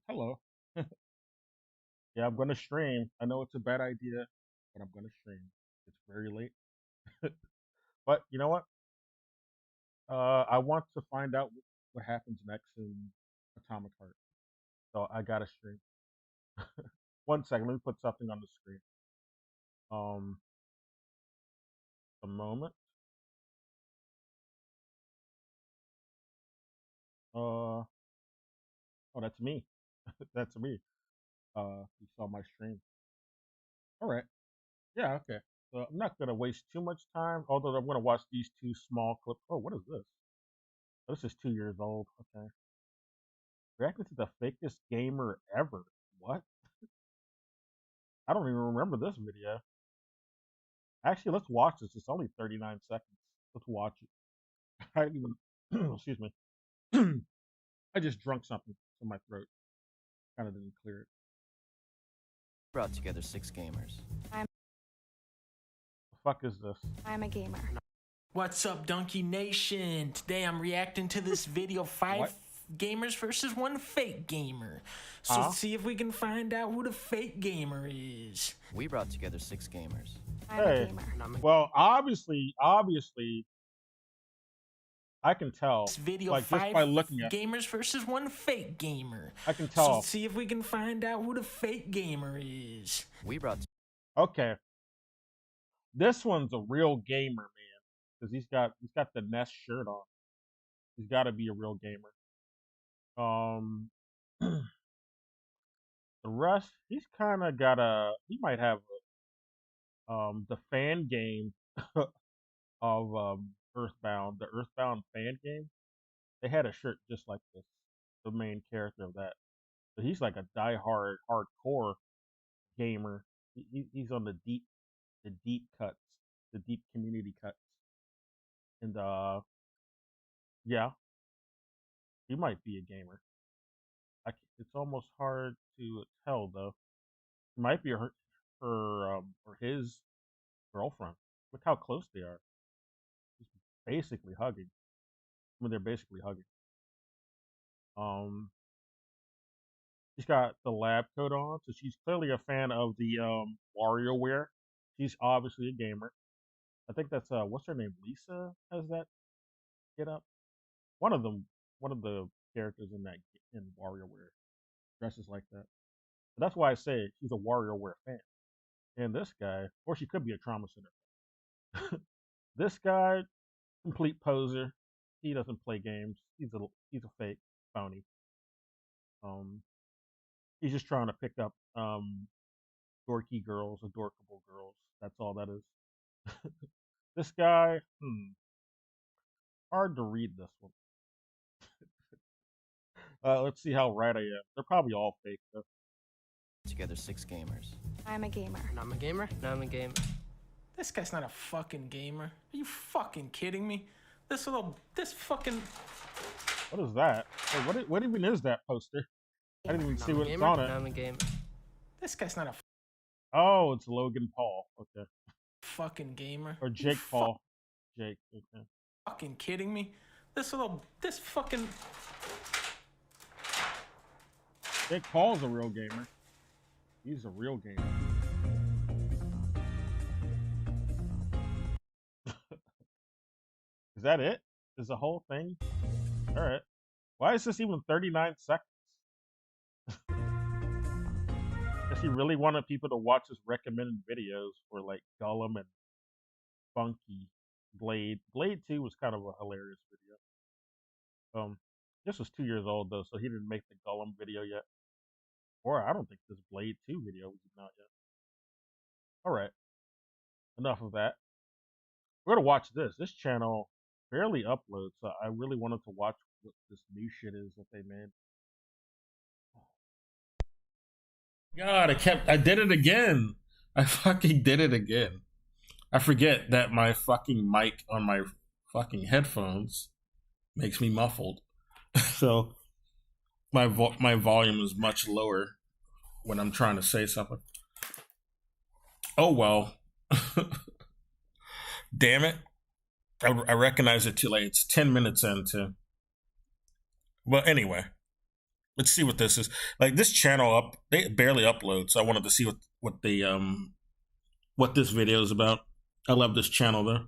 Hello. Yeah, I'm gonna stream. I know it's a bad idea, but I'm gonna stream. It's very late. But you know what? I want to find out what happens next in Atomic Heart. So I gotta stream. One second, let me put something on the screen. Um, a moment. Oh, that's me. That's me. You saw my stream. All right. Yeah. Okay. So I'm not gonna waste too much time. Although I'm gonna watch these two small clips. Oh, what is this? Oh, this is 2 years old. Okay. Reacting to the fakest gamer ever. What? I don't even remember this video. Actually, let's watch this. It's only 39 seconds. Let's watch it. I didn't even, excuse me. I just drunk something in my throat. Kind of didn't clear it. Brought together 6 gamers. The fuck is this? I'm a gamer. What's up, Donkey Nation? Today I'm reacting to this video, five What? gamers versus one fake gamer. So Huh? let's see if we can find out who the fake gamer is. We brought together 6 gamers. I'm Hey. a gamer. Well, obviously, I can tell. This video, Like, just five by looking at it, gamers versus one fake gamer. I can So tell. let's see if we can find out who the fake gamer is. We brought Okay. This one's a real gamer, man. Because he's got the Nest shirt on. He's got to be a real gamer. The rest, he's kind of got he might have the fan game of Earthbound, the Earthbound fan game. They had a shirt just like this, the main character of that. So he's like a die-hard, hardcore gamer. He's on the deep cuts, the deep community cuts, and yeah, he might be a gamer. It's almost hard to tell though. He might be or his girlfriend. Look how close they are. He's basically hugging. I mean, they're basically hugging. Um, she's got the lab coat on, so she's clearly a fan of the WarioWare. She's obviously a gamer. I think that's what's her name? Lisa has that get up. One of them, one of the characters in WarioWare dresses like that. But that's why I say she's a WarioWare fan. And this guy, or she could be a Trauma Center. This guy, complete poser. He doesn't play games. He's a fake phony. Um, he's just trying to pick up dorky girls, adorkable girls. That's all that is. This guy, hard to read this one. Let's see how right I am. They're probably all fake though. together 6 gamers. I'm a gamer. And I'm a gamer. And I'm a gamer. This guy's not a fucking gamer. Are you fucking kidding me? This fucking... What is that? Hey, what even is that poster? I didn't even see I'm a what's gamer. on And it. I'm a gamer. This guy's not a Oh, it's Logan Paul. Okay. fucking gamer. Or Are you Jake Paul. Jake. Okay. fucking kidding me? This fucking... Jake Paul's a real gamer. He's a real gamer. Is that it? Is the whole thing? All right. Why is this even 39 seconds? Does he really wanted people to watch his recommended videos for like Gollum and Funky Blade? Blade 2 was kind of a hilarious video. This was 2 years old though, so he didn't make the Gollum video yet. Or I don't think this Blade 2 video was even out yet. Alright. Enough of that. We're gonna watch this. This channel barely uploads, so I really wanted to watch what this new shit is that they made. God, I did it again. I fucking did it again. I forget that my fucking mic on my fucking headphones makes me muffled. So my volume is much lower when I'm trying to say something. Oh well. Damn it. I recognize it too late. It's 10 minutes into. But anyway, Let's see what this is. Like this channel up, they barely upload, so I wanted to see what this video is about. I love this channel though.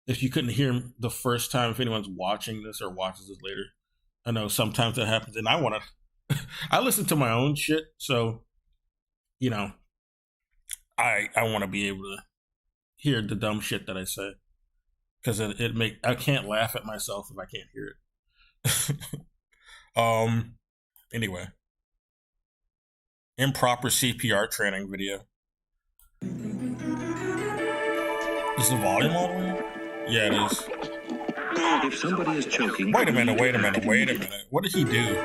If you couldn't hear the first time, if anyone's watching this or watches this later, I know sometimes that happens, and I want to. I listen to my own shit, so you know, I want to be able to hear the dumb shit that I say because I can't laugh at myself if I can't hear it. Anyway, improper CPR training video. Is the volume all the way up? Yeah, it is. If somebody is choking... Wait a minute. What did he do?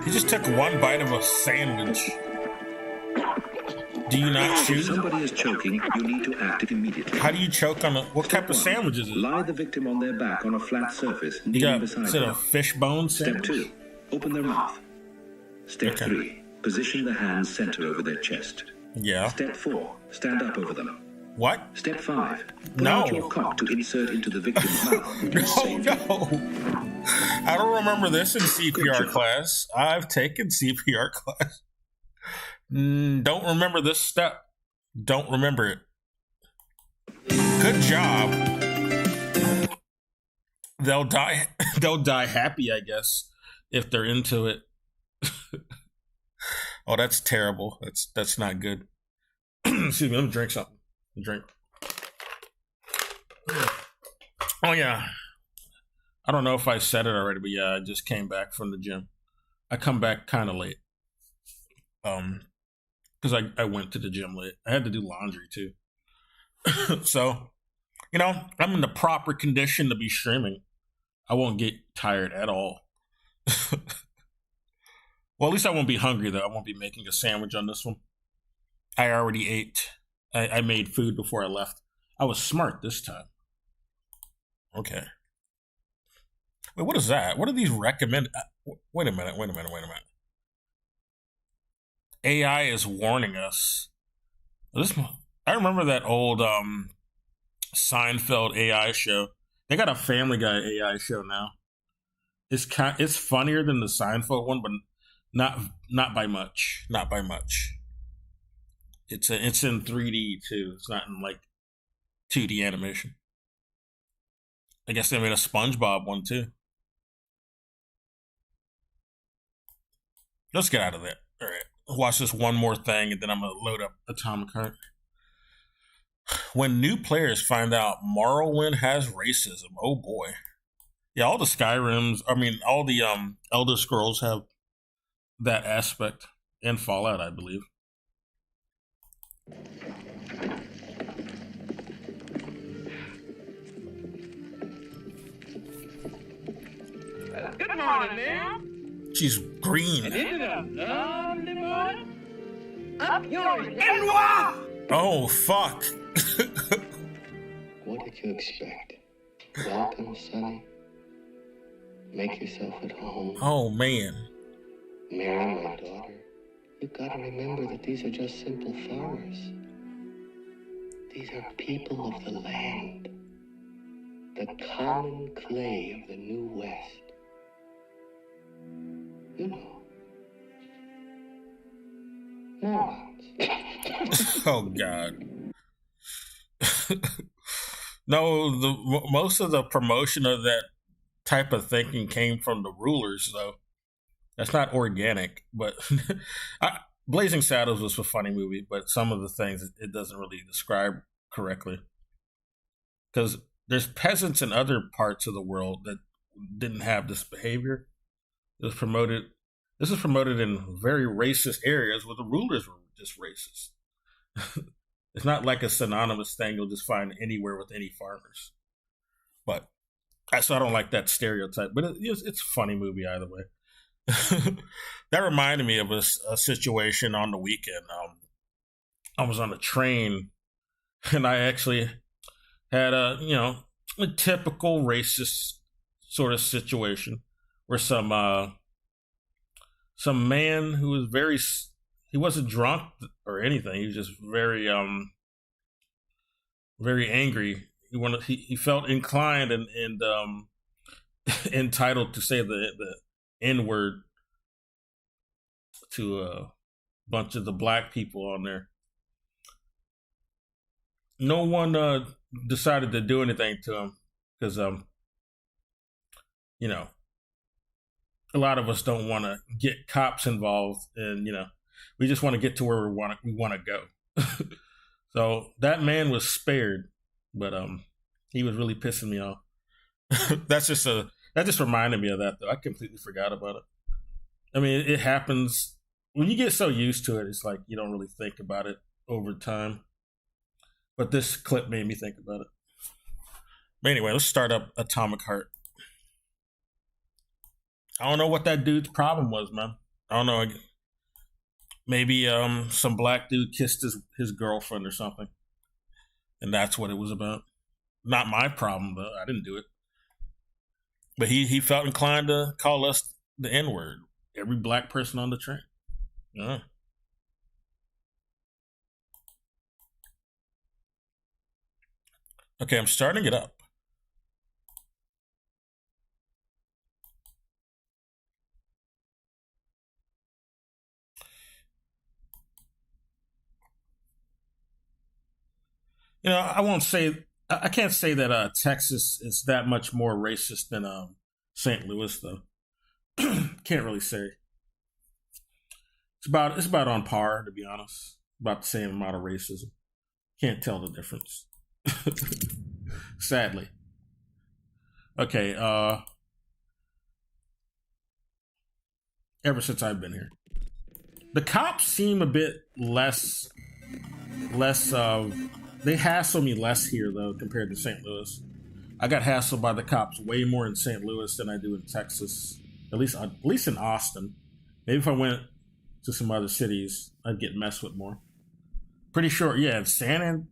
He just took one bite of a sandwich. Do you not chew? If somebody is choking, you need to act immediately. How do you choke on what type of sandwich is it? Lie the victim on their back on a flat surface. You got, beside is it them. a fishbone sandwich? Step 2. Open their mouth. Step Okay. 3. Position the hands center over their chest. Yeah. Step 4. Stand up over them. What? Step 5. Pull No. out your cock to insert into the victim's mouth. No. I don't remember this in CPR class. I've taken CPR class. Don't remember this step. Don't remember it. Good job. They'll die. They'll die happy, I guess, if they're into it. Oh, that's terrible. That's not good. Excuse me. Let me drink something. Drink. Oh yeah. I don't know if I said it already, but yeah, I just came back from the gym. I come back kind of late. Because I went to the gym late. I had to do laundry too. So, I'm in the proper condition to be streaming. I won't get tired at all. Well, at least I won't be hungry though. I won't be making a sandwich on this one. I already ate. I made food before I left. I was smart this time. Okay. Wait, what is that? What are these recommended? Wait a minute. AI is warning us. I remember that old Seinfeld AI show. They got a Family Guy AI show now. It's funnier than the Seinfeld one, but not by much. Not by much. It's in 3D too. It's not in like 2D animation. I guess they made a SpongeBob one too. Let's get out of there. All right. Watch this one more thing, and then I'm gonna load up Atomically. When new players find out Morrowind has racism, oh boy. Yeah, all the Skyrims, all the Elder Scrolls have that aspect, and Fallout, I believe. Good morning, ma'am. She's green. Isn't it a lovely morning? Up yours. Oh, fuck. What did you expect? Welcome, Sonny. Make yourself at home. Oh, man. Mary, my daughter, you've got to remember that these are just simple farmers. These are people of the land. The common clay of the New West. You know. Morons. Oh, God. No, most of the promotion of that type of thinking came from the rulers, though. That's not organic, but Blazing Saddles was a funny movie, but some of the things it doesn't really describe correctly. Because there's peasants in other parts of the world that didn't have this behavior. This is promoted in very racist areas where the rulers were just racist. It's not like a synonymous thing you'll just find anywhere with any farmers. But so I don't like that stereotype. But it's a funny movie either way. That reminded me of a situation on the weekend. I was on a train, and I actually had a typical racist sort of situation where some man who was he wasn't drunk or anything. He was just very angry. He felt inclined and entitled to say the N word to a bunch of the black people on there. No one decided to do anything to him because, you know, a lot of us don't want to get cops involved, and we just want to get to where we want to go. So that man was spared, but he was really pissing me off. That just reminded me of that, though. I completely forgot about it. I mean, it happens when you get so used to it. It's like you don't really think about it over time. But this clip made me think about it. But anyway, let's start up Atomic Heart. I don't know what that dude's problem was, man. I don't know. Maybe some black dude kissed his girlfriend or something. And that's what it was about. Not my problem, though. I didn't do it. But he felt inclined to call us the N-word. Every black person on the train. Yeah. Okay, I'm starting it up. I can't say that Texas is that much more racist than St. Louis, though. Can't really say. It's about on par, to be honest. About the same amount of racism. Can't tell the difference. Sadly. Okay, ever since I've been here. The cops seem a bit less they hassle me less here, though, compared to St. Louis. I got hassled by the cops way more in St. Louis than I do in Texas. At least in Austin. Maybe if I went to some other cities, I'd get messed with more. Pretty sure, yeah, San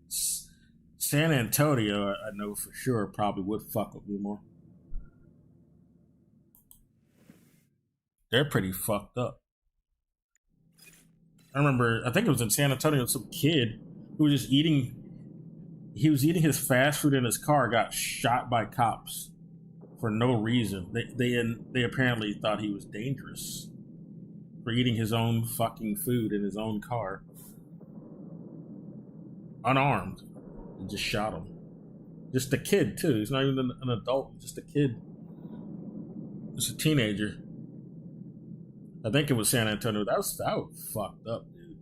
Antonio, I know for sure, probably would fuck with me more. They're pretty fucked up. I think it was in San Antonio, some kid who was just eating his fast food in his car, got shot by cops for no reason. They apparently thought he was dangerous for eating his own fucking food in his own car. Unarmed. They just shot him. Just a kid, too. He's not even an adult, just a kid. Just a teenager. I think it was San Antonio. That was fucked up, dude.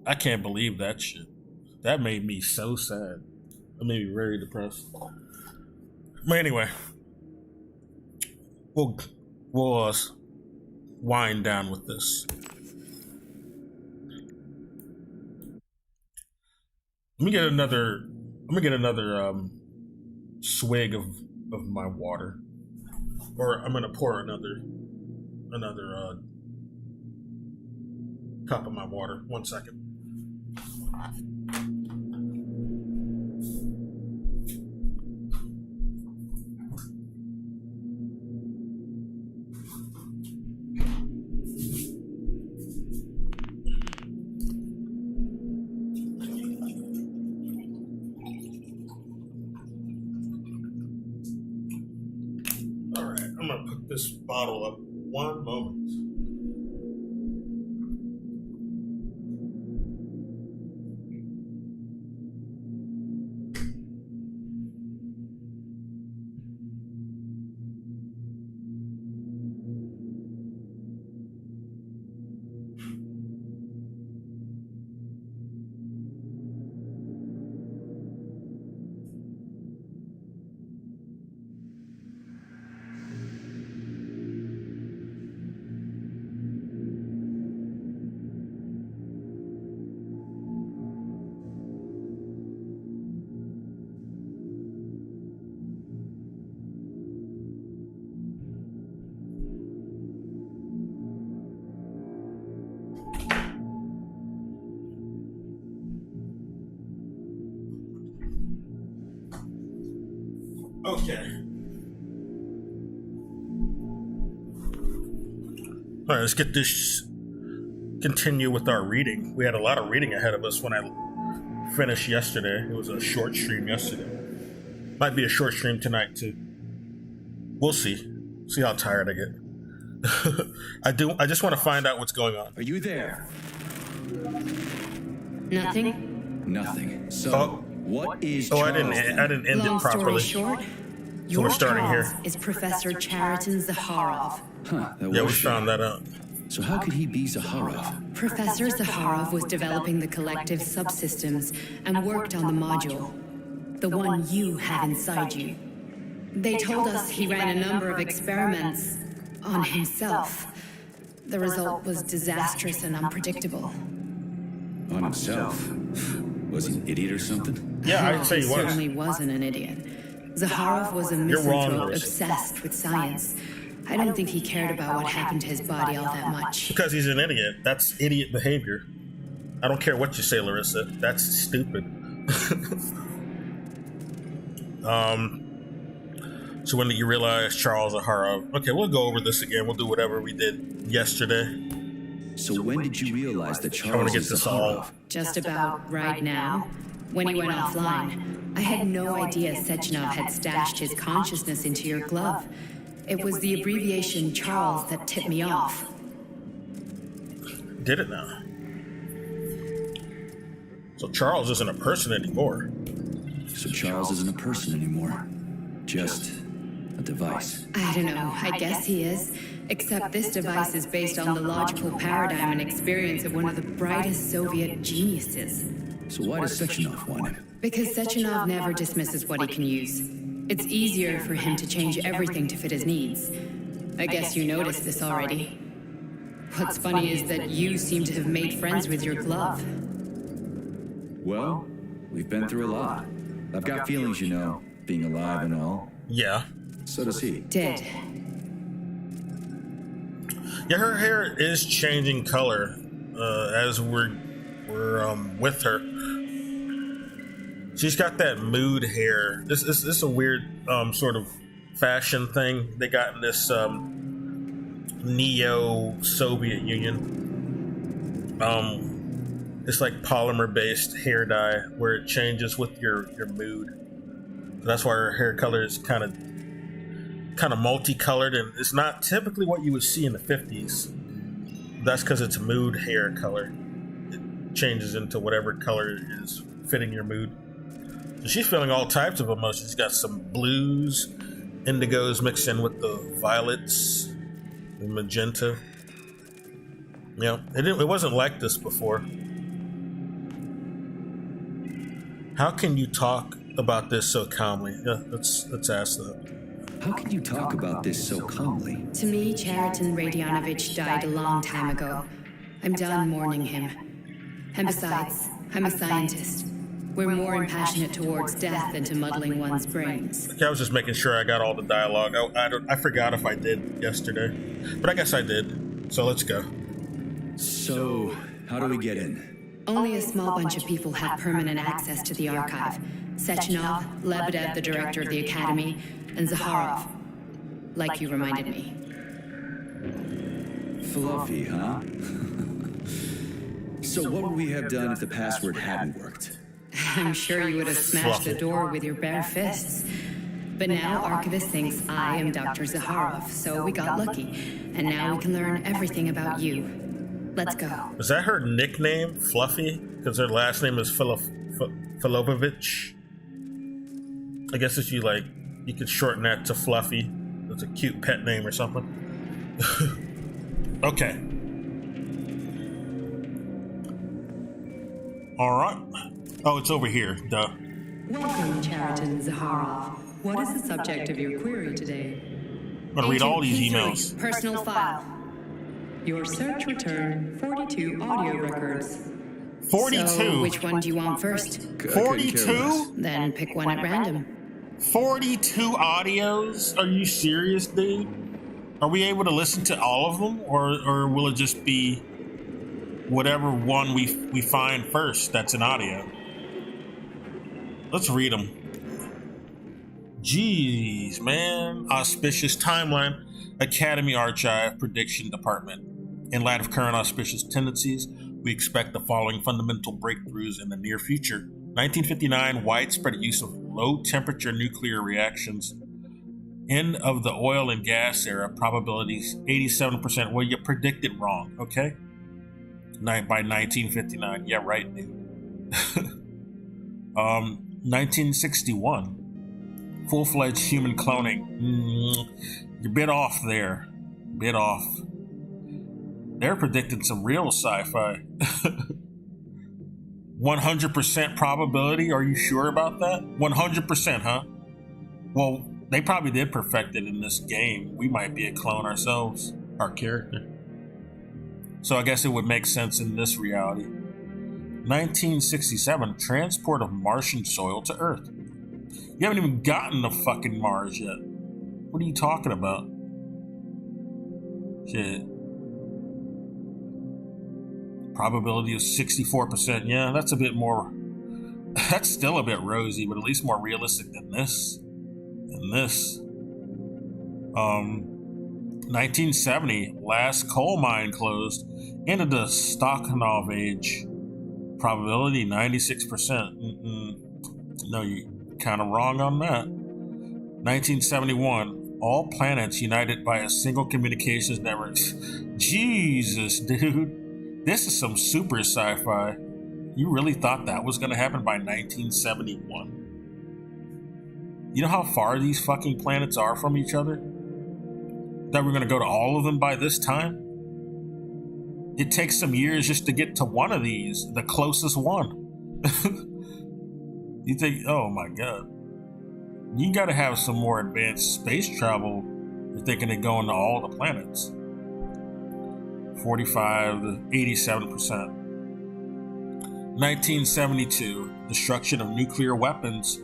I can't believe that shit. That made me so sad. That made me very depressed. But anyway, we'll wind down with this. Let me get another swig of my water, or I'm gonna pour another cup of my water. 1 second. All right, I'm gonna put this bottle up. One moment. Okay. All right, let's get this. Continue with our reading. We had a lot of reading ahead of us when I finished yesterday. It was a short stream yesterday. Might be a short stream tonight too. We'll see. See how tired I get. I do. I just want to find out what's going on. Are you there? Nothing? Nothing. So, Oh. what is Oh, Charles? I didn't end Long it properly. story short, So your we're starting Charles here. is Professor Chariton Zaharov. Huh, that Yeah, we was found that out. So how could he be Zaharov? Professor Zaharov was developing the collective subsystems and worked on the module, the one you have inside you. They told us he ran a number of experiments on himself. The result was disastrous and unpredictable. On himself? Was he an idiot or something? Yeah, I'd say he was. Certainly wasn't an idiot. Zaharov was a You're wrong, misanthrope Larissa. obsessed with science. I don't think he cared about what happened to his body all that much. Because he's an idiot. That's idiot behavior. I don't care what you say, Larissa. That's stupid. So when did you realize Charles Zaharov? Okay, we'll go over this again. We'll do whatever we did yesterday. So when did you realize that I want Charles to get is this all. Zaharov? Just about right now, when he went offline, I had no idea Sechenov had stashed his consciousness into your glove. It was the abbreviation Charles that tipped me off. Did it now? So Charles isn't a person anymore. So Charles isn't a person anymore. Just a device. I don't know, I guess he is. Except this device is based on the logical paradigm and experience of one of the brightest Soviet geniuses. So why does Sechenov want him? Because Sechenov never dismisses what he can use. It's easier for him to change everything to fit his needs. I guess you noticed this already. What's funny is that you seem to have made friends with your glove. Well, we've been through a lot. I've got feelings, you know, being alive and all. Yeah. So does he. Did. Yeah, her hair is changing color as we're with her. She's got that mood hair. This is a weird sort of fashion thing they got in this neo-Soviet Union. It's like polymer-based hair dye where it changes with your mood. So that's why her hair color is kind of multicolored, and it's not typically what you would see in the 50s. That's because it's mood hair color. It changes into whatever color is fitting your mood. So she's feeling all types of emotions. She's got some blues, indigos mixed in with the violets, the magenta. Yeah, it wasn't like this before. How can you talk about this so calmly? Yeah, let's ask that. How can you talk about this so calmly? To me, Chariton Radionovich died a long time ago. I'm done mourning him. And besides, I'm a scientist. We're more impassionate towards death than to muddling one's brains. Okay, I was just making sure I got all the dialogue. I forgot if I did yesterday, but I guess I did. So let's go. So, how do we get in? Only a small bunch of people have permanent access to the archive. Sechenov, Lebedev, the director of the academy, and Zaharov. Like you reminded me. Fluffy, huh? So what would we have done if the password hadn't worked? I'm sure you would have smashed the door with your bare fists. But now Archivist thinks I am Dr. Zaharov, so we got lucky. And now we can learn everything about you. Let's go. Is that her nickname, Fluffy? Because her last name is Filovovich. I guess if you could shorten that to Fluffy. It's a cute pet name or something. Okay. All right. Oh, it's over here. Duh. Welcome, Chariton Zaharov. What is the subject of your query today? I'm gonna read all these History, emails. Personal file. Your search returned 42 audio records. 42. So, which one do you want first? 42? Then pick one at random. 42 audios? Are you serious, dude? Are we able to listen to all of them, or will it just be whatever one we find first that's an audio? Let's read them. Jeez, man. Auspicious timeline. Academy Archive Prediction Department. In light of current auspicious tendencies, we expect the following fundamental breakthroughs in the near future. 1959, widespread use of low-temperature nuclear reactions. End of the oil and gas era, probabilities 87%. Well, you predicted wrong, okay? By 1959. Yeah, right, dude. 1961. Full-fledged human cloning. You're a bit off there. Bit off. They're predicting some real sci-fi. 100% probability? Are you sure about that? 100%, huh? Well, they probably did perfect it in this game. We might be a clone ourselves, our character. So I guess it would make sense in this reality. 1967, transport of Martian soil to Earth. You haven't even gotten to fucking Mars yet. What are you talking about? Shit. Probability of 64%. Yeah, that's a bit more... That's still a bit rosy, but at least more realistic than this. 1970, last coal mine closed. Into the Stakhanov age. Probability 96%. No, you're kind of wrong on that. 1971, all planets united by a single communications network. Jesus, dude. This is some super sci-fi. You really thought that was going to happen by 1971? You know how far these fucking planets are from each other? That we're going to go to all of them by this time? It takes some years just to get to one of these, the closest one. You think, oh my god. You got to have some more advanced space travel if they're going to go into all the planets. 45 to 87%. 1972, destruction of nuclear weapons.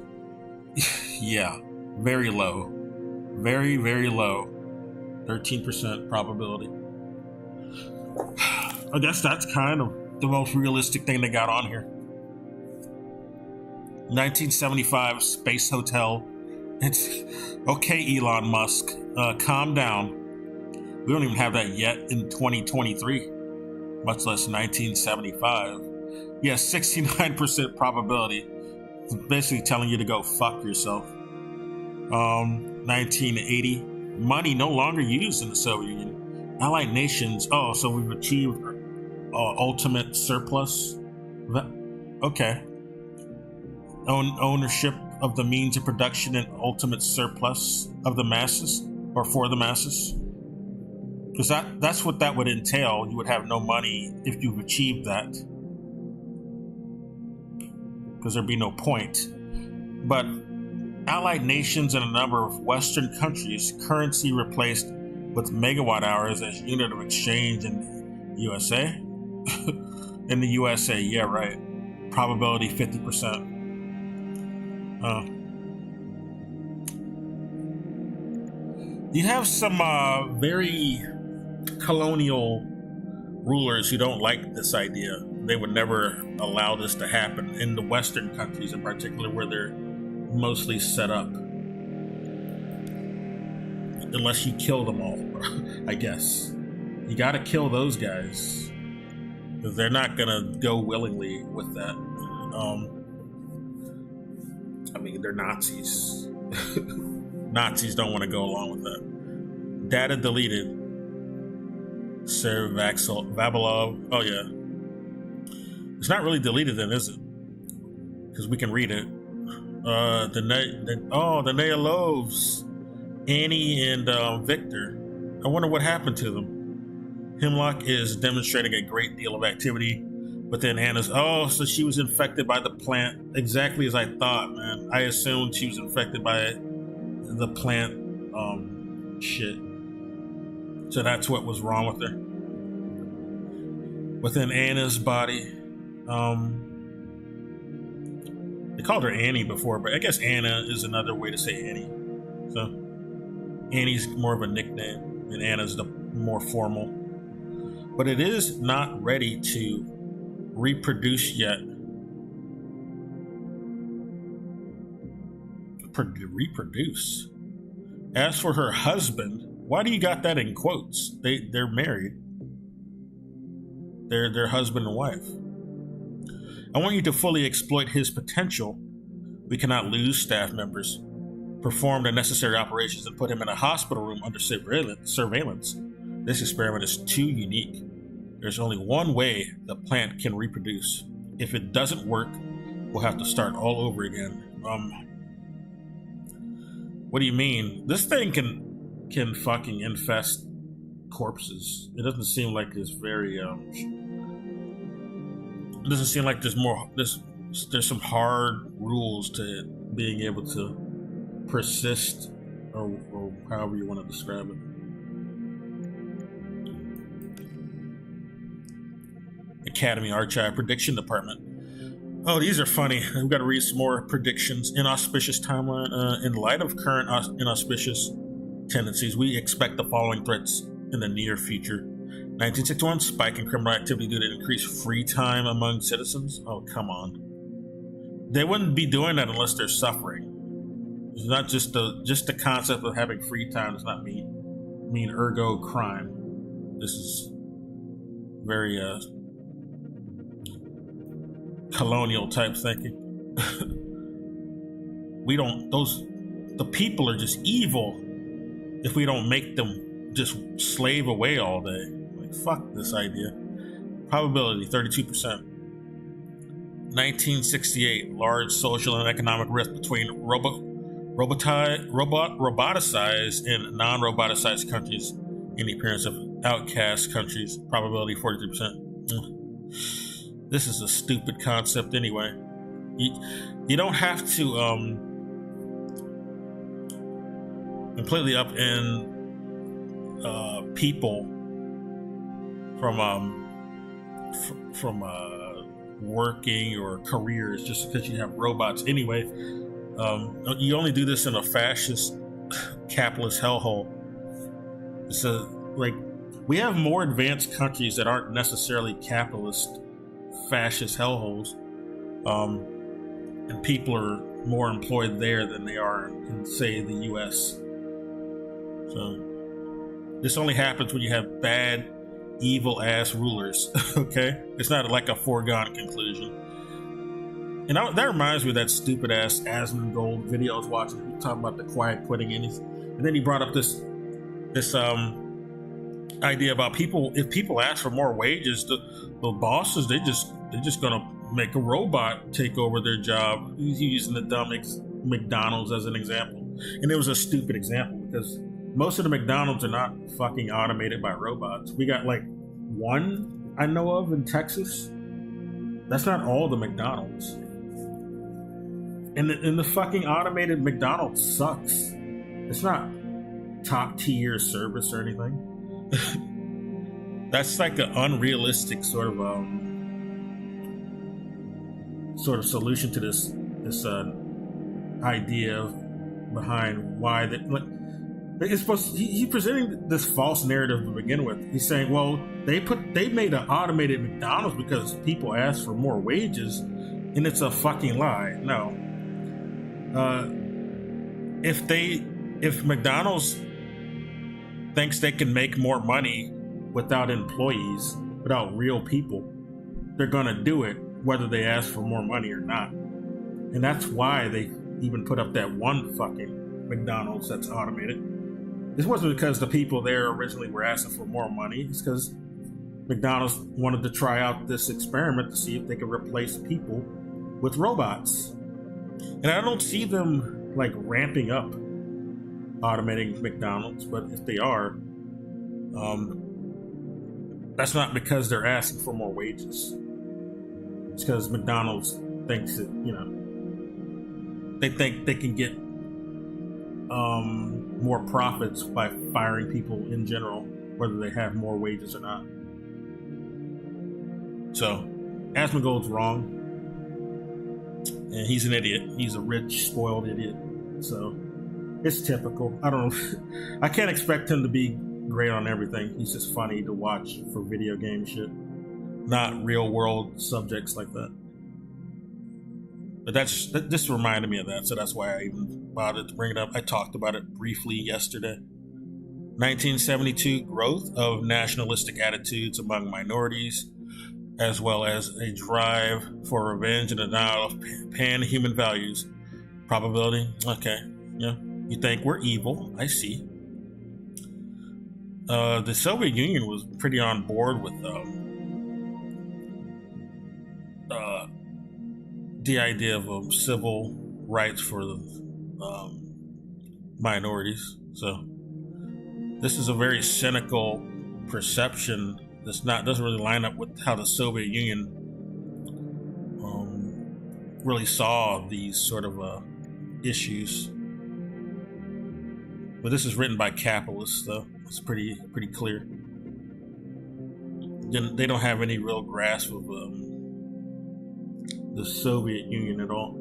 Yeah, very low. Very, very low. 13% probability. I guess that's kind of the most realistic thing they got on here. 1975, Space Hotel. It's okay, Elon Musk. Calm down. We don't even have that yet in 2023, much less 1975. Yeah, 69% probability. It's basically telling you to go fuck yourself. 1980, money no longer used in the Soviet Union. Allied nations. Oh, so we've achieved ultimate surplus. Okay. Ownership of the means of production and ultimate surplus of the masses, or for the masses. Because that's what that would entail. You would have no money if you've achieved that. Because there'd be no point. But Allied nations and a number of Western countries, currency replaced with megawatt hours as unit of exchange in the USA. In the USA, yeah, right. Probability 50%. You have some very colonial rulers who don't like this idea. They would never allow this to happen in the Western countries, in particular, where they're mostly set up. Unless you kill them all, I guess. You gotta kill those guys. Because they're not gonna go willingly with that. I mean, they're Nazis. Nazis don't want to go along with that. Data deleted. Sir Vavilov. Oh, yeah. It's not really deleted then, is it? Because we can read it. The Neolovs. Annie and Victor. I wonder what happened to them. Hemlock is demonstrating a great deal of activity within Anna's. Oh, so she was infected by the plant. Exactly as I thought, man. I assumed she was infected by the plant shit. So that's what was wrong with her. Within Anna's body. They called her Annie before, but I guess Anna is another way to say Annie. So Annie's more of a nickname, and Anna's the more formal. But it is not ready to reproduce yet. Reproduce. As for her husband, why do you got that in quotes? They're married. They're husband and wife. I want you to fully exploit his potential. We cannot lose staff members. perform the necessary operations and put him in a hospital room under surveillance. This experiment is too unique. There's only one way the plant can reproduce. If it doesn't work, we'll have to start all over again. What do you mean? This thing can fucking infest corpses. It doesn't seem like it's very it doesn't seem like there's some hard rules to being able to persist, or however you want to describe it. Academy Archive Prediction Department. Oh, these are funny. I've got to read some more predictions. Inauspicious timeline. In light of current inauspicious tendencies, we expect the following threats in the near future. 1961, spike in criminal activity due to increased free time among citizens. Oh, come on. They wouldn't be doing that unless they're suffering. It's not just the concept of having free time does not mean ergo crime. This is very colonial type thinking. The people are just evil if we don't make them just slave away all day. Like, fuck this idea. Probability 32%. 1968, large social and economic rift between roboticized and non-roboticized countries in the appearance of outcast countries. Probability 43%. This is a stupid concept anyway. You don't have to completely upend people from working or careers just because you have robots anyway. You only do this in a fascist capitalist hellhole. So, like, we have more advanced countries that aren't necessarily capitalist fascist hellholes, and people are more employed there than they are in, say, the US. So this only happens when you have bad, evil ass rulers. Okay, it's not like a foregone conclusion. And that reminds me of that stupid ass Asmongold video I was watching, talking about the quiet quitting, and then he brought up this idea about people. If people ask for more wages, the bosses they're just gonna make a robot take over their job. He's using the dumb McDonald's as an example, and it was a stupid example because most of the McDonald's are not fucking automated by robots. We got like one I know of in Texas. That's not all the McDonald's. And the fucking automated McDonald's sucks. It's not top tier service or anything. That's like an unrealistic sort of solution to this idea behind why that. Like, it's supposed. He's presenting this false narrative to begin with. He's saying, well, they made an automated McDonald's because people asked for more wages, and it's a fucking lie. No. If McDonald's thinks they can make more money without employees, without real people, they're gonna do it whether they ask for more money or not. And that's why they even put up that one fucking McDonald's that's automated. This wasn't because the people there originally were asking for more money. It's because McDonald's wanted to try out this experiment to see if they could replace people with robots. And I don't see them like ramping up automating McDonald's, but if they are, that's not because they're asking for more wages. It's because McDonald's thinks that, they think they can get more profits by firing people in general, whether they have more wages or not. So, Asmongold's wrong. And he's an idiot. He's a rich, spoiled idiot. So, it's typical. I don't know. I can't expect him to be great on everything. He's just funny to watch for video game shit. Not real world subjects like that. But that just reminded me of that, so that's why I even bothered to bring it up. I talked about it briefly yesterday. 1972, growth of nationalistic attitudes among minorities, as well as a drive for revenge and denial of pan-human values. Probability, okay, yeah. You think we're evil. I see. The Soviet Union was pretty on board with the idea of civil rights for minorities. So this is a very cynical perception doesn't really line up with how the Soviet Union really saw these sort of issues. But this is written by capitalists, though. It's pretty clear. They don't have any real grasp of the Soviet Union at all.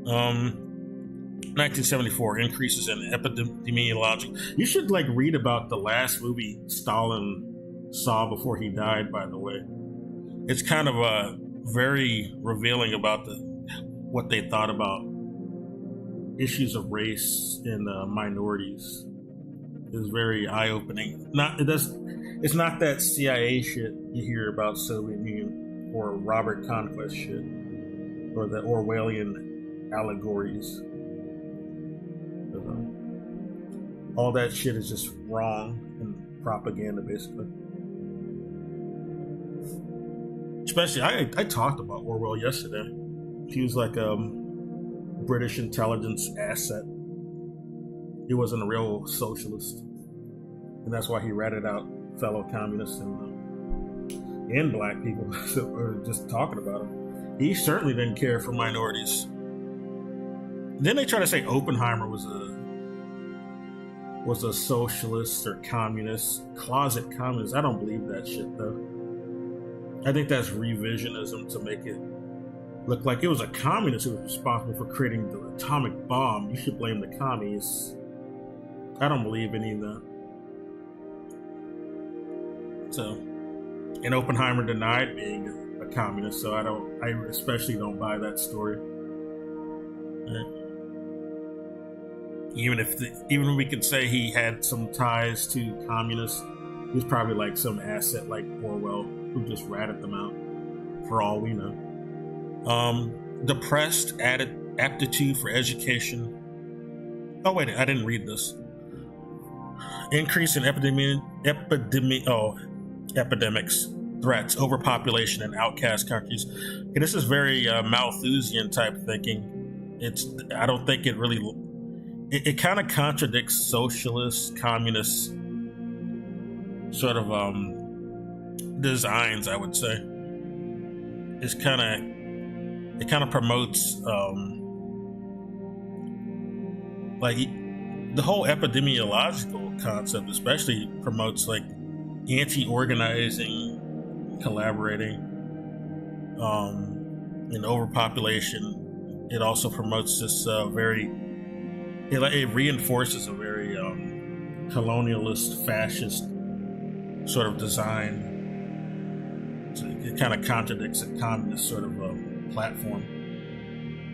1974, increases in epidemiology. You should read about the last movie Stalin saw before he died, by the way. It's kind of very revealing about what they thought about issues of race and minorities. It was very eye-opening. It's not that CIA shit you hear about Soviet Union or Robert Conquest shit or the Orwellian allegories. All that shit is just wrong and propaganda, basically. Especially, I talked about Orwell yesterday. He was like a British intelligence asset. He wasn't a real socialist, and that's why he ratted out fellow communists and black people that were just talking about him. He certainly didn't care for minorities. Then they try to say Oppenheimer was a socialist or communist, closet communist. I don't believe that shit, though. I think that's revisionism to make it look like it was a communist who was responsible for creating the atomic bomb. You should blame the commies. I don't believe any of that. So, and Oppenheimer denied being a communist, so I especially don't buy that story. Right. Even if we could say he had some ties to communists, he was probably like some asset like Orwell who just ratted them out, for all we know. Depressed aptitude for education. Oh wait, I didn't read this. Increase in epidemics, threats, overpopulation in outcast countries. Okay, this is very Malthusian type thinking. I don't think it really. It kind of contradicts socialist, communist sort of designs, I would say. It kind of promotes the whole epidemiological concept, especially promotes anti-organizing, collaborating, and overpopulation. It also promotes this it reinforces a very colonialist, fascist sort of design. So it kind of contradicts a communist sort of platform.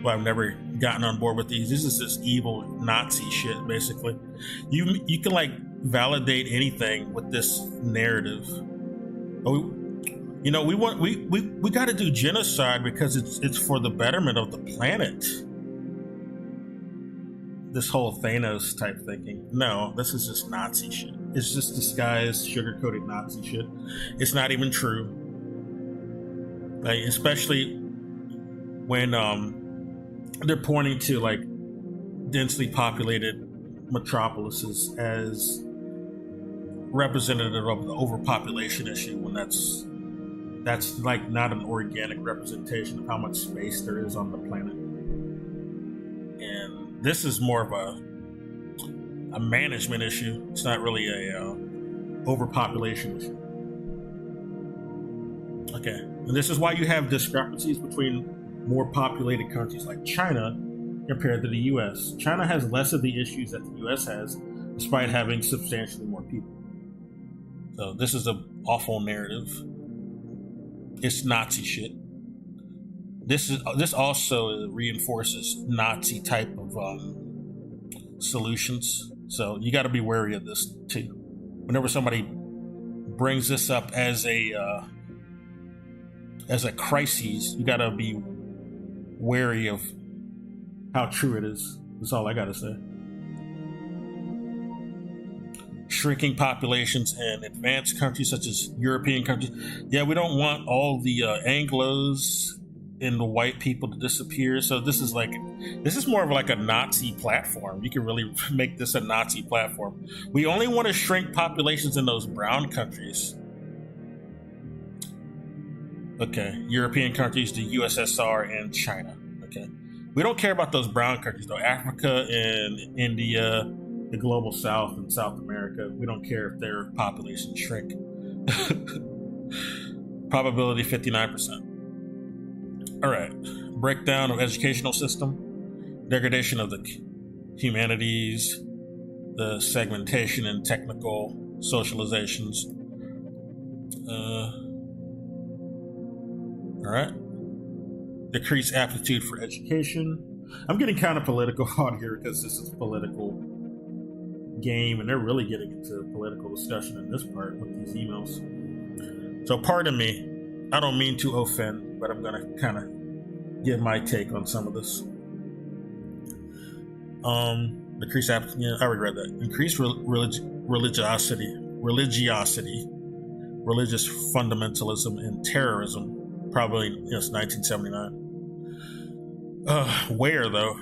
Well, I've never gotten on board with these. This is just evil Nazi shit, basically. You can validate anything with this narrative. We got to do genocide because it's for the betterment of the planet. This whole Thanos type thinking. No, this is just Nazi shit. It's just disguised, sugar-coated Nazi shit. It's not even true. Especially when they're pointing to densely populated metropolises as representative of the overpopulation issue, when that's not an organic representation of how much space there is on the planet. And this is more of a management issue. It's not really a overpopulation issue. Okay, and this is why you have discrepancies between more populated countries like China compared to the U.S. China has less of the issues that the U.S. has, despite having substantially more people. So this is an awful narrative. It's Nazi shit. This also reinforces Nazi type of solutions. So you got to be wary of this too. Whenever somebody brings this up as a crisis, you got to be wary of how true it is. That's all I gotta say. Shrinking populations in advanced countries such as European countries. Yeah, we don't want all the Anglos and the white people to disappear. So this is more of like a Nazi platform. You can really make this a Nazi platform. We only want to shrink populations in those brown countries. Okay, European countries, the USSR, and China. Okay, we don't care about those brown countries though. Africa and India, the global South and South America. We don't care if their populations shrink. Probability 59%. All right, breakdown of educational system, degradation of the humanities, the segmentation and technical socializations. All right, decreased aptitude for education. I'm getting kind of political on here because this is a political game, and they're really getting into political discussion in this part with these emails. So pardon me, I don't mean to offend, but I'm gonna kind of give my take on some of this. Decreased aptitude. Yeah, I already read that. Increased religiosity, religious fundamentalism, and terrorism. Probably, yes, 1979. Where though?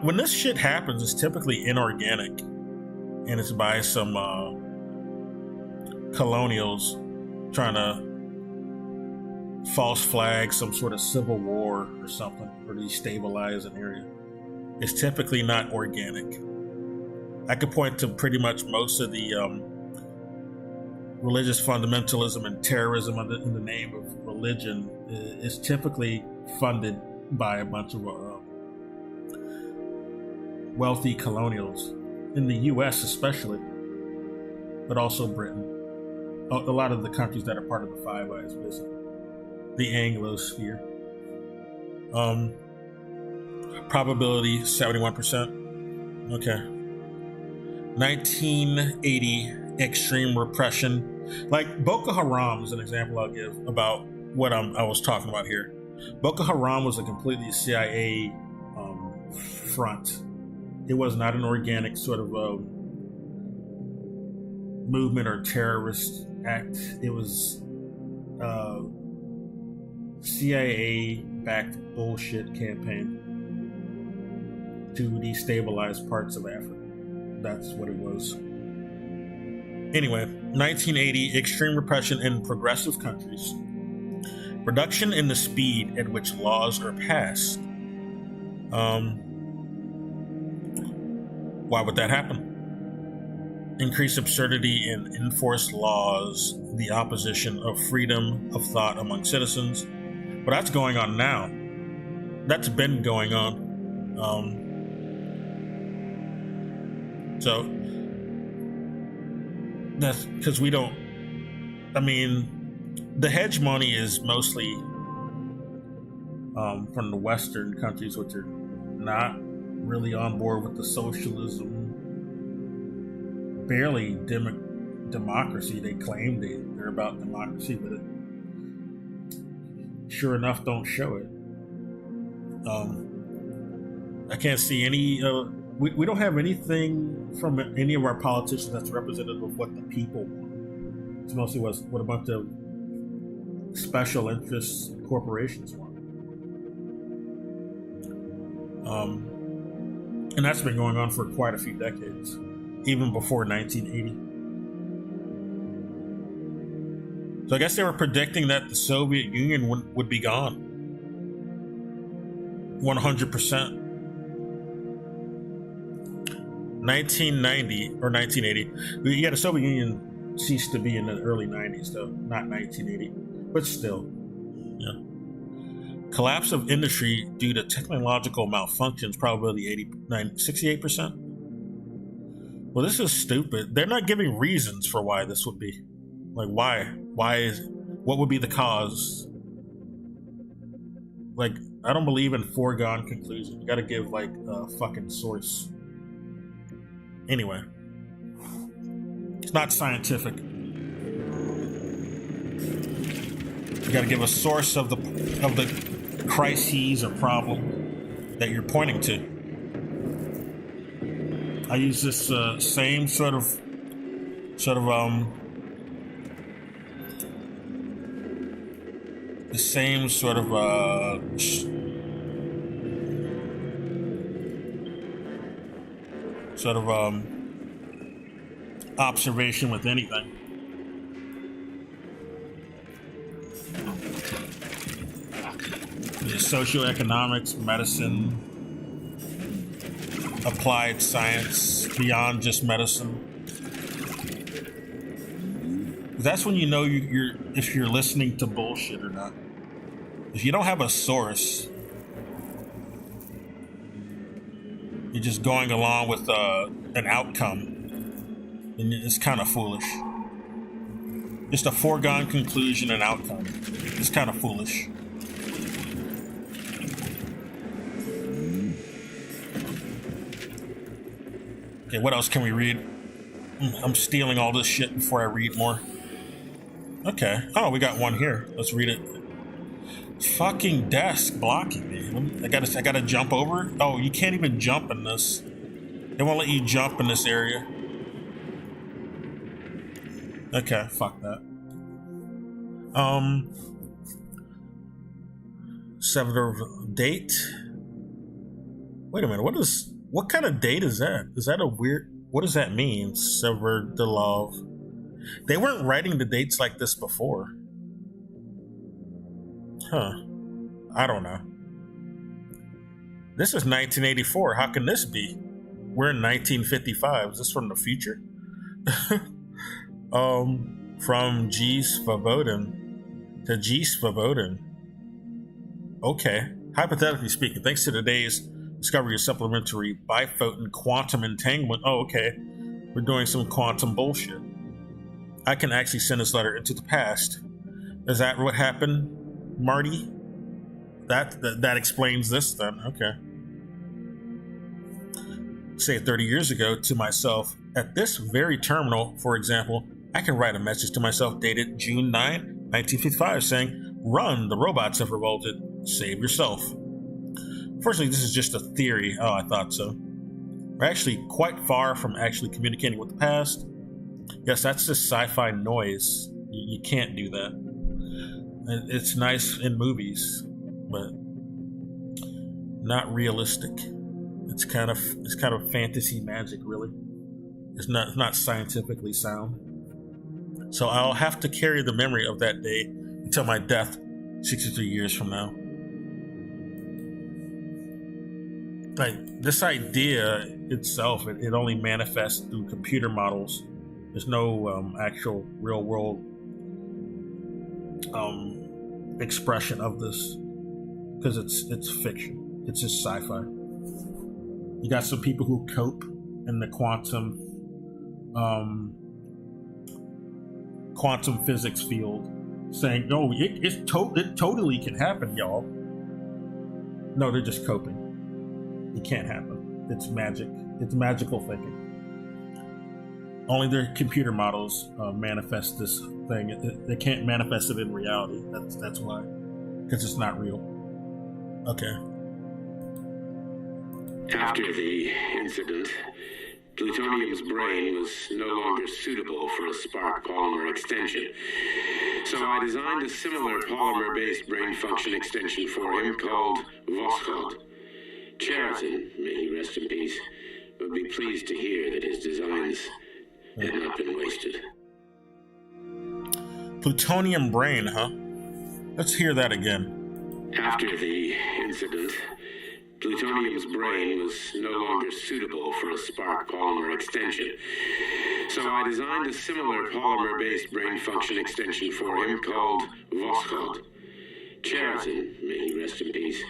When this shit happens, it's typically inorganic, and it's by some colonials trying to false flag some sort of civil war or something, or destabilize an area. It's typically not organic. I could point to pretty much most of the religious fundamentalism and terrorism in the name of religion is typically funded by a bunch of wealthy colonials in the U.S. especially, but also Britain. A lot of the countries that are part of the Five Eyes, basically. The Anglosphere. Probability 71%. Okay. 1980 extreme repression. Like Boko Haram is an example I'll give about what I was talking about here. Boko Haram was a completely CIA front. It was not an organic sort of movement or terrorist act. It was CIA-backed bullshit campaign to destabilize parts of Africa. That's what it was. Anyway, 1980, extreme repression in progressive countries. Reduction in the speed at which laws are passed. Why would that happen? Increased absurdity in enforced laws, the opposition of freedom of thought among citizens. But that's going on now. That's been going on. So that's because we don't. I mean, the hegemony is mostly from the Western countries, which are not really on board with the socialism, barely democracy. They claim they're about democracy, but sure enough don't show it. I can't see any we don't have anything from any of our politicians that's representative of what the people want. It's mostly what a bunch of special interests corporations want. And that's been going on for quite a few decades, even before 1980. So I guess they were predicting that the Soviet Union would be gone. 100%. 1990 or 1980. Yeah, the Soviet Union ceased to be in the early 90s, though, not 1980. But still, yeah. Collapse of industry due to technological malfunctions, probability 68%. Well, this is stupid. They're not giving reasons for why this would be. Like, why? What would be the cause? Like, I don't believe in foregone conclusion. You gotta give, like, a fucking source. Anyway. It's not scientific. You gotta give a source of the crises or problem. that you're pointing to. I use this same sort of the same sort of observation with anything. Yeah, socioeconomics, medicine, applied science, beyond just medicine. That's when you know you're if you're listening to bullshit or not. If you don't have a source, you're just going along with an outcome, and it's kind of foolish. Just a foregone conclusion and outcome. It's kind of foolish. Okay, what else can we read? I'm stealing all this shit before I read more. Okay. Oh, we got one here. Let's read it. Fucking desk blocking me. I gotta jump over. Oh, you can't even jump in this. They won't let you jump in this area. Okay, fuck that. 7th of date. Wait a minute. What kind of date is that? Is that a weird? What does that mean? Sever de love. They weren't writing the dates like this before. Huh. I don't know. This is 1984. How can this be? We're in 1955. Is this from the future? From G. Svobodan to G. Svobodan. Okay. Hypothetically speaking, thanks to today's discovery of supplementary biphoton quantum entanglement. Oh, okay. We're doing some quantum bullshit. I can actually send this letter into the past. Is that what happened, Marty? That explains this then. Okay. Say 30 years ago to myself, at this very terminal, for example, I can write a message to myself dated June 9, 1955 saying, "Run, the robots have revolted. Save yourself." Fortunately, this is just a theory. Oh, I thought so. We're actually quite far from actually communicating with the past. Yes, that's just sci-fi noise. You can't do that. It's nice in movies, but not realistic. It's kind of fantasy magic, really. It's not scientifically sound. So I'll have to carry the memory of that day until my death 63 years from now. Like, this idea itself, it only manifests through computer models. There's no actual real world expression of this, because it's fiction. It's just sci-fi. You got some people who cope in the quantum physics field saying, "No, it totally can happen, y'all." No, they're just coping. It can't happen. It's magic. It's magical thinking. Only their computer models manifest this thing. They can't manifest it in reality. That's why. Because it's not real. Okay. After the incident, plutonium's brain was no longer suitable for a spark polymer extension. So I designed a similar polymer-based brain function extension for him called Voskhod. Cheriton, may he rest in peace, would be pleased to hear that his designs had not been wasted. Plutonium brain, huh? Let's hear that again. After the incident, plutonium's brain was no longer suitable for a spark polymer extension. So I designed a similar polymer-based brain function extension for him called Voskhod. Cheriton, may he rest in peace,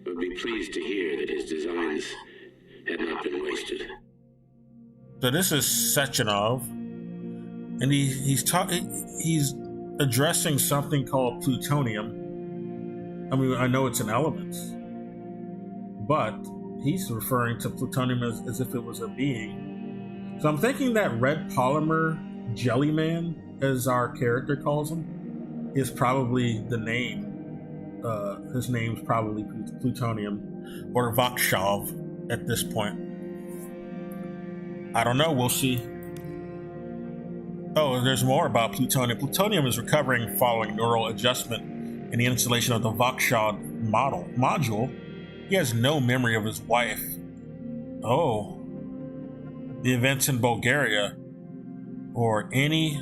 would be pleased to hear that his designs had not been wasted. So this is Sechenov, and he's addressing something called plutonium. I mean, I know it's an element, but he's referring to plutonium as if it was a being. So I'm thinking that red polymer Jellyman, as our character calls him, is probably the name his name's probably plutonium or Vakshov at this point. I don't know. We'll see. Oh, there's more about plutonium. Plutonium is recovering following neural adjustment in the installation of the Vakshov module. He has no memory of his wife. Oh. The events in Bulgaria or any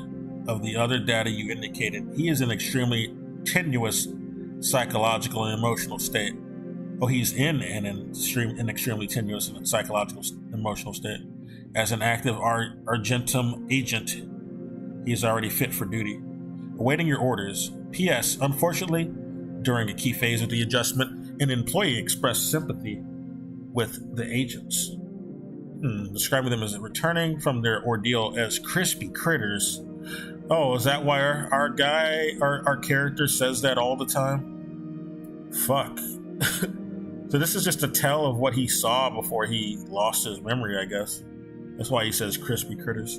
of the other data you indicated. He is in extremely tenuous psychological and emotional state. Oh, he's in an extremely tenuous and psychological emotional state. As an active Argentum agent, he is already fit for duty. Awaiting your orders. P.S. Unfortunately, during a key phase of the adjustment, an employee expressed sympathy with the agents, describing them as returning from their ordeal as crispy critters. Oh, is that why our character says that all the time? Fuck. So this is just a tell of what he saw before he lost his memory, I guess. That's why he says crispy critters.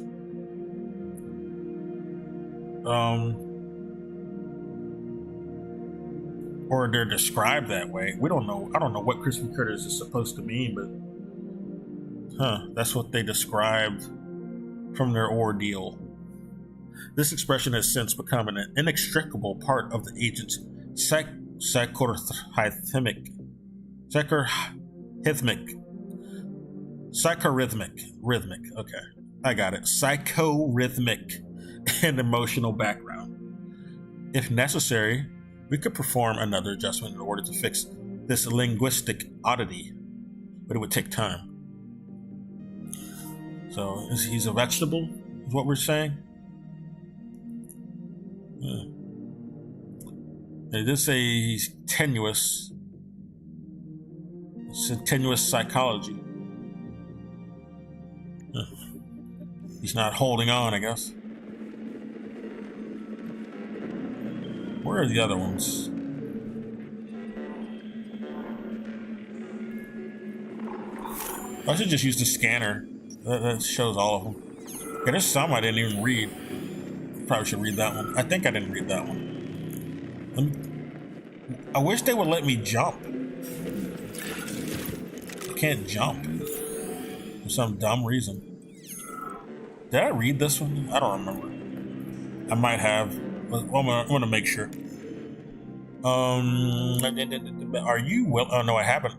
Or they're described that way. We don't know. I don't know what crispy critters is supposed to mean, but that's what they described from their ordeal. This expression has since become an inextricable part of the agent's psychorhythmic, okay, I got it, psychorhythmic and emotional background. If necessary, we could perform another adjustment in order to fix this linguistic oddity, but it would take time. So, he's a vegetable, is what we're saying? They did say he's tenuous. It's a tenuous psychology. He's not holding on, I guess. Where are the other ones? I should just use the scanner. That shows all of them. Yeah, there's some I didn't even read. Probably should read that one. I think I didn't read that one. I wish they would let me jump. I can't jump for some dumb reason. Did I read this one? I don't remember. I might have. I'm gonna make sure. Are you well? Oh no, I haven't.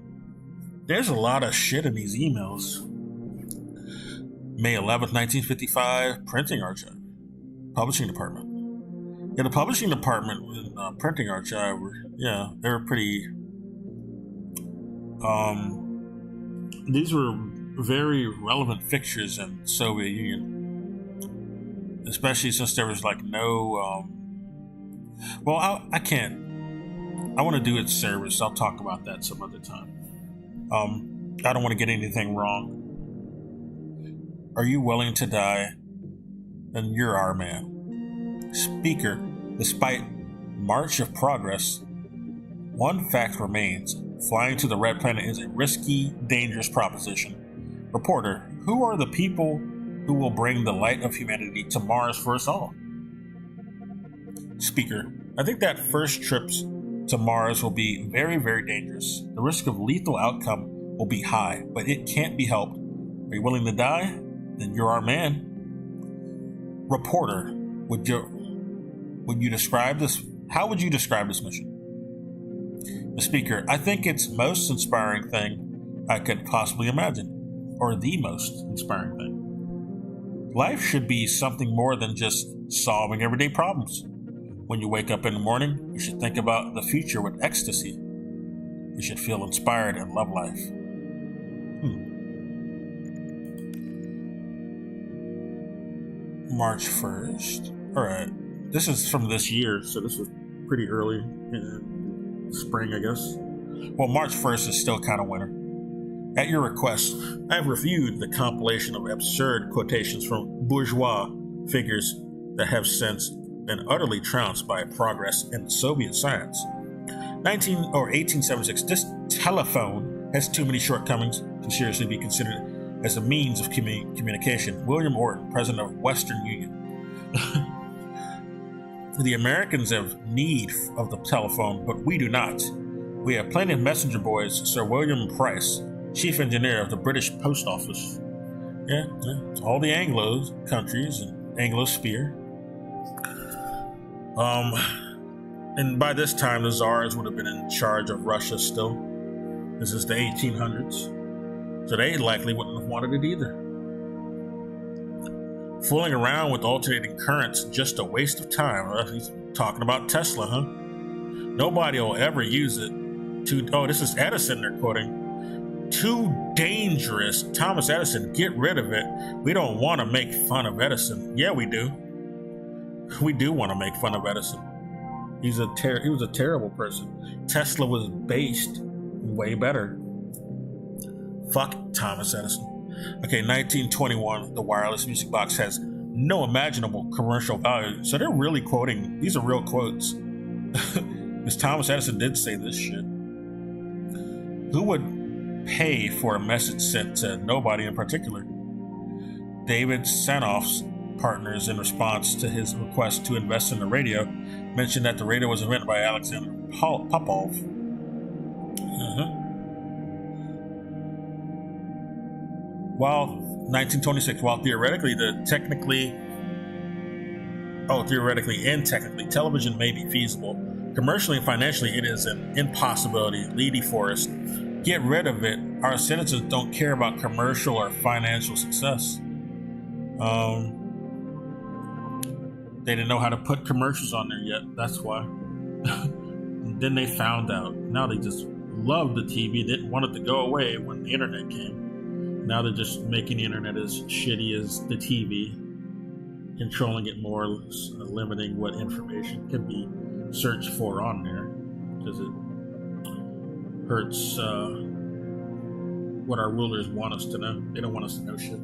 There's a lot of shit in these emails. May 11th, 1955, Printing Archive, Publishing Department. Yeah, the Publishing Department and Printing Archive they were pretty. These were very relevant fixtures in the Soviet Union, especially since there was like no. I can't. I want to do its service. I'll talk about that some other time. I don't want to get anything wrong. Are you willing to die? Then you're our man. Speaker, despite march of progress, one fact remains. Flying to the Red Planet is a risky, dangerous proposition. Reporter, who are the people who will bring the light of humanity to Mars for us all? Speaker, I think that first trips to Mars will be very, very dangerous. The risk of lethal outcome will be high, but it can't be helped. Are you willing to die? Then you're our man. Reporter, would you describe this? How would you describe this mission? The Speaker, I think it's the most inspiring thing I could possibly imagine, or the most inspiring thing. Life should be something more than just solving everyday problems. When you wake up in the morning, you should think about the future with ecstasy. You should feel inspired and love life. March 1st. Alright. This is from this year, so this was pretty early in spring, I guess. Well, March 1st is still kind of winter. At your request, I have reviewed the compilation of absurd quotations from bourgeois figures that have since been utterly trounced by progress in Soviet science. 1876, this telephone has too many shortcomings to seriously be considered as a means of communication. William Orton, President of Western Union. The Americans have need of the telephone, but we do not. We have plenty of messenger boys. Sir William Price, chief engineer of the British Post Office. Yeah, all the Anglo countries and Anglosphere. And by this time, the Tsars would have been in charge of Russia still. This is the 1800s. So they likely wouldn't have wanted it either. Fooling around with alternating currents, just a waste of time. He's talking about Tesla, huh? Nobody will ever use it. This is Edison they're quoting. Too dangerous. Thomas Edison, get rid of it. We don't want to make fun of Edison. Yeah, we do. We do want to make fun of Edison. He was a terrible person. Tesla was based way better. Fuck Thomas Edison. Okay, 1921, the wireless music box has no imaginable commercial value. So they're really quoting, these are real quotes. Because Thomas Edison did say this shit. Who would pay for a message sent to nobody in particular? David Sanoff's partners, in response to his request to invest in the radio, mentioned that the radio was invented by Alexander Popov. While 1926, while theoretically and technically, television may be feasible, commercially and financially, it is an impossibility. Lee DeForest, get rid of it. Our citizens don't care about commercial or financial success. They didn't know how to put commercials on there yet. That's why. And then they found out. Now they just loved the TV. Didn't want it to go away when the internet came. Now they're just making the internet as shitty as the TV, controlling it more, limiting what information can be searched for on there, because it hurts what our rulers want us to know. They don't want us to know shit.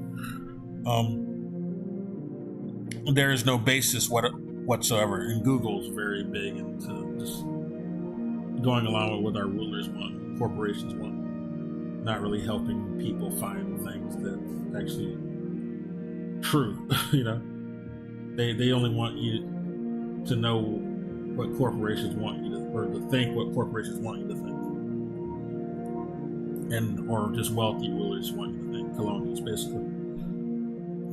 There is no basis whatsoever, and Google's very big into just going along with what our rulers want, corporations want, not really helping people find things that's actually true. You know, they only want you to know what corporations want you to, or to think what corporations want you to think, or just wealthy rulers want you to think. Colonials, basically.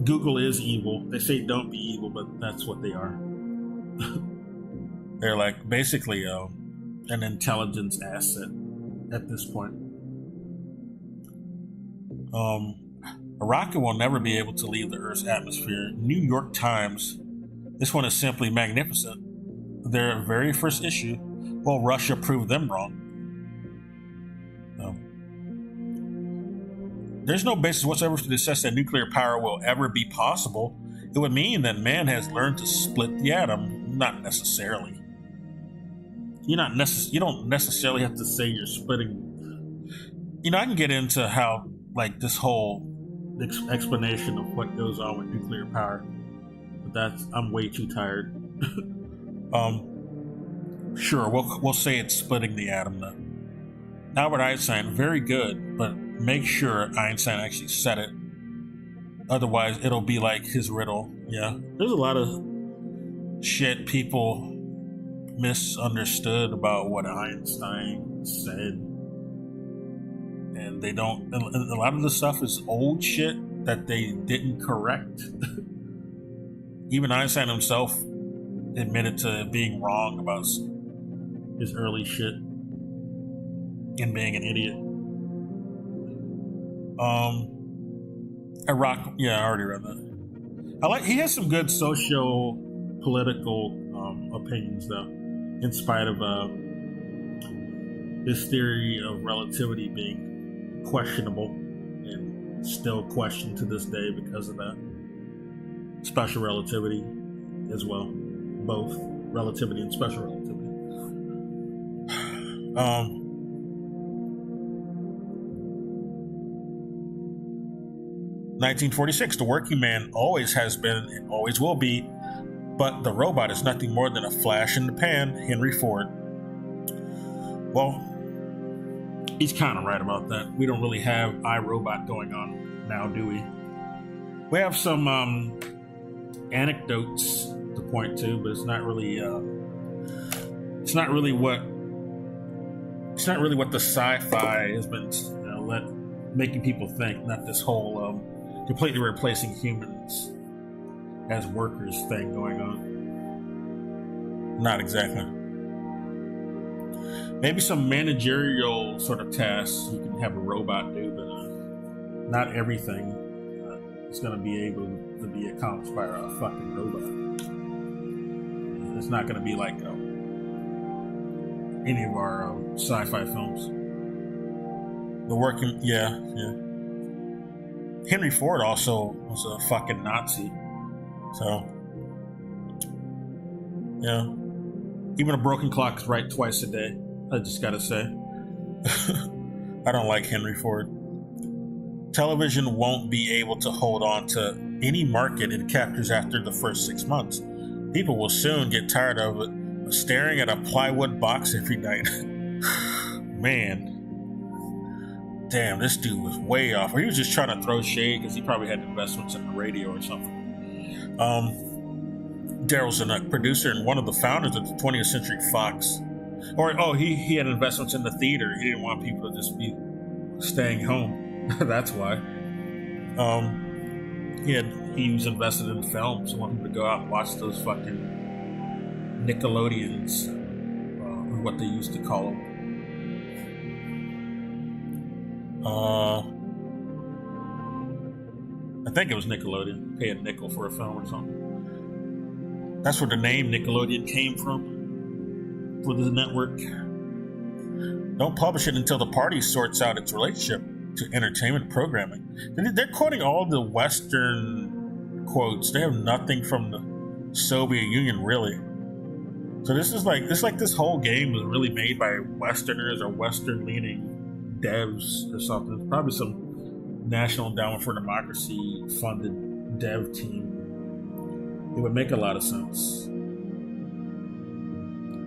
Google is evil. They say don't be evil, but that's what they are. They're like basically an intelligence asset at this point. A rocket will never be able to leave the Earth's atmosphere. New York Times. This one is simply magnificent. Their very first issue. Well, Russia proved them wrong. There's no basis whatsoever to suggest that nuclear power will ever be possible. It would mean that man has learned to split the atom. Not necessarily. You don't necessarily have to say you're splitting. You know, I can get into how, like, this whole explanation of what goes on with nuclear power, but I'm way too tired. Sure, we'll say it's splitting the atom though. Albert Einstein, very good, but make sure Einstein actually said it. Otherwise, it'll be like his riddle. Yeah, there's a lot of shit people misunderstood about what Einstein said. And they don't, a lot of the stuff is old shit that they didn't correct. Even Einstein himself admitted to being wrong about his early shit and being an idiot. Iraq, yeah, I already read that. He has some good socio-political opinions though, in spite of his theory of relativity being questionable and still questioned to this day because of that. Special relativity as well, both relativity and special relativity. 1946, the working man always has been and always will be, but the robot is nothing more than a flash in the pan. Henry Ford. Well, he's kind of right about that. We don't really have iRobot going on now, do we? We have some anecdotes to point to, but it's not really. It's not really what. It's not really what the sci-fi has been making people think. Not this whole completely replacing humans as workers thing going on. Not exactly. Maybe some managerial sort of tasks you can have a robot do, but not everything is going to be able to be accomplished by a fucking robot. It's not going to be like any of our sci-fi films. The working, yeah. Henry Ford also was a fucking Nazi, so yeah. Even a broken clock is right twice a day. I just gotta say, I don't like Henry Ford. Television won't be able to hold on to any market it captures after the first 6 months. People will soon get tired of it, staring at a plywood box every night. Man. Damn, this dude was way off. Or he was just trying to throw shade because he probably had investments in the radio or something. Daryl Zanuck, producer and one of the founders of the 20th Century Fox. He had investments in the theater. He didn't want people to just be staying home. That's why. He was invested in films. He wanted people to go out and watch those fucking Nickelodeons, what they used to call them. I think it was Nickelodeon. Pay a nickel for a film or something. That's where the name Nickelodeon came from for the network. Don't publish it until the party sorts out its relationship to entertainment programming. They're quoting all the Western quotes. They have nothing from the Soviet Union, really. So this whole game was really made by Westerners or Western-leaning devs or something. It's probably some National Endowment for Democracy funded dev team. It would make a lot of sense.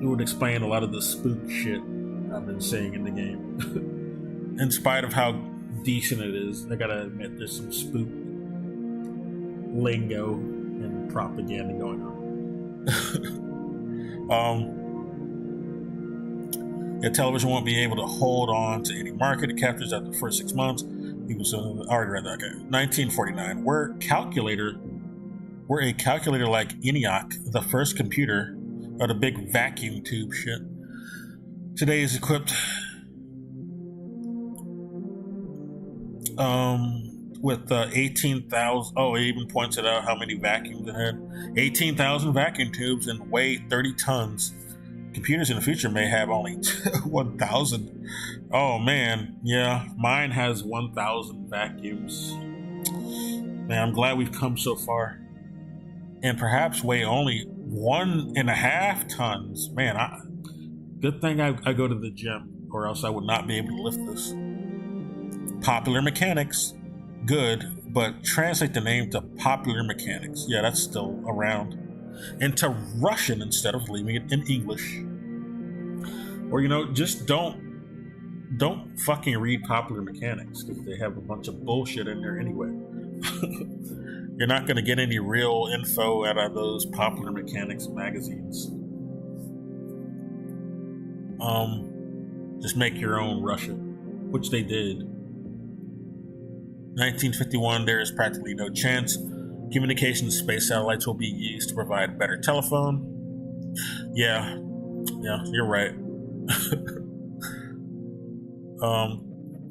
It would explain a lot of the spook shit I've been seeing in the game. In spite of how decent it is, I gotta admit there's some spook lingo and propaganda going on. Television won't be able to hold on to any market it captures after the first 6 months. People already read that. Okay. 1949. We're a calculator like ENIAC, the first computer, or the big vacuum tube shit. Today is equipped with 18,000. Oh, it even pointed out how many vacuums it had. 18,000 vacuum tubes and weigh 30 tons. Computers in the future may have only 1,000. Oh man, yeah, mine has 1,000 vacuums. Man, I'm glad we've come so far. And perhaps weigh only 1.5 tons. Man, good thing I go to the gym, or else I would not be able to lift this. Popular Mechanics, good, but translate the name to Popular Mechanics. Yeah, that's still around. Into Russian instead of leaving it in English. Or, just don't fucking read Popular Mechanics, because they have a bunch of bullshit in there anyway. You're not going to get any real info out of those Popular Mechanics magazines. Just make your own Russia, which they did. 1951, there is practically no chance communication space satellites will be used to provide better telephone. Yeah, you're right.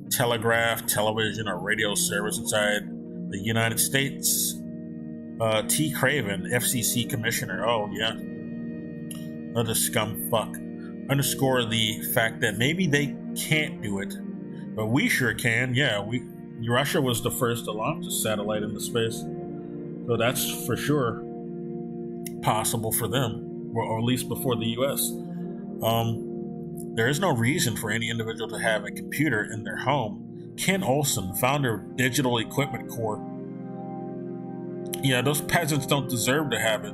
Telegraph, television, or radio service inside the United States. T. Craven, FCC Commissioner. Oh, yeah. Another scum fuck. Underscore the fact that maybe they can't do it, but we sure can. Yeah, Russia was the first to launch a satellite into space. So that's for sure possible for them, or at least before the U.S. There is no reason for any individual to have a computer in their home. Ken Olsen, founder of Digital Equipment Corp. Yeah, those peasants don't deserve to have it.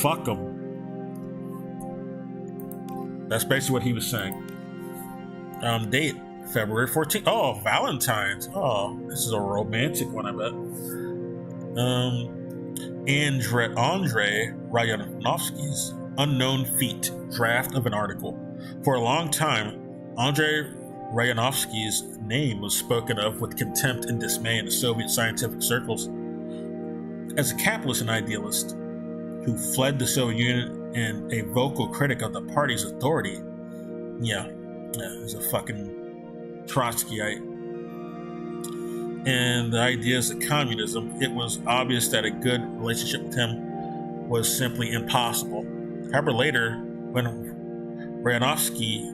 Fuck them. That's basically what he was saying. Date, February 14th. Oh, Valentine's. Oh, this is a romantic one, I bet. Andrei Ryanovsky's Unknown Feat draft of an article. For a long time, Andrei Ryanovsky's name was spoken of with contempt and dismay in the Soviet scientific circles as a capitalist and idealist who fled the Soviet Union and a vocal critic of the party's authority. Yeah, he's a fucking Trotskyite. And the ideas of communism, it was obvious that a good relationship with him was simply impossible. However, later, when Ryanovsky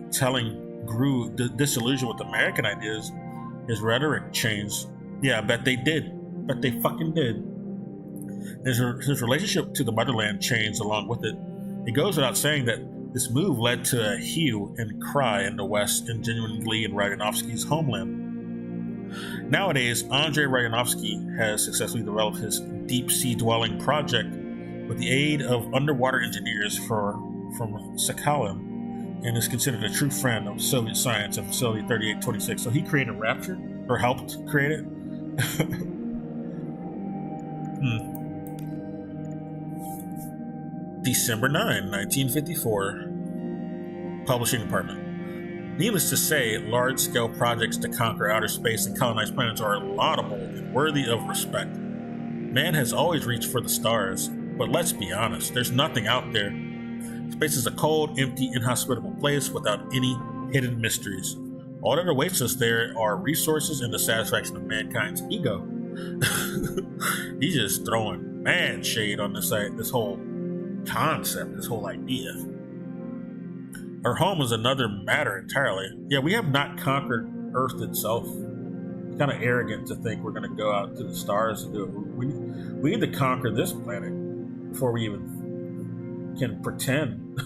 grew disillusioned with American ideas, his rhetoric changed. Yeah, I bet they did. Bet they fucking did. His relationship to the motherland changed along with it. It goes without saying that this move led to a hue and cry in the West and genuine glee in Ryanovsky's homeland. Nowadays, Andrei Ryanovsky has successfully developed his deep-sea dwelling project with the aid of underwater engineers from Sakhalin, and is considered a true friend of Soviet science at Facility 3826. So he created Rapture, or helped create it. December 9, 1954. Publishing Department. Needless to say, large-scale projects to conquer outer space and colonize planets are laudable and worthy of respect. Man has always reached for the stars, but let's be honest, there's nothing out there. Space is a cold, empty, inhospitable place without any hidden mysteries. All that awaits us there are resources and the satisfaction of mankind's ego. He's just throwing mad shade on this whole concept, this whole idea. Our home is another matter entirely. Yeah, we have not conquered Earth itself. It's kind of arrogant to think we're going to go out to the stars and do it. We need to conquer this planet before we even can pretend.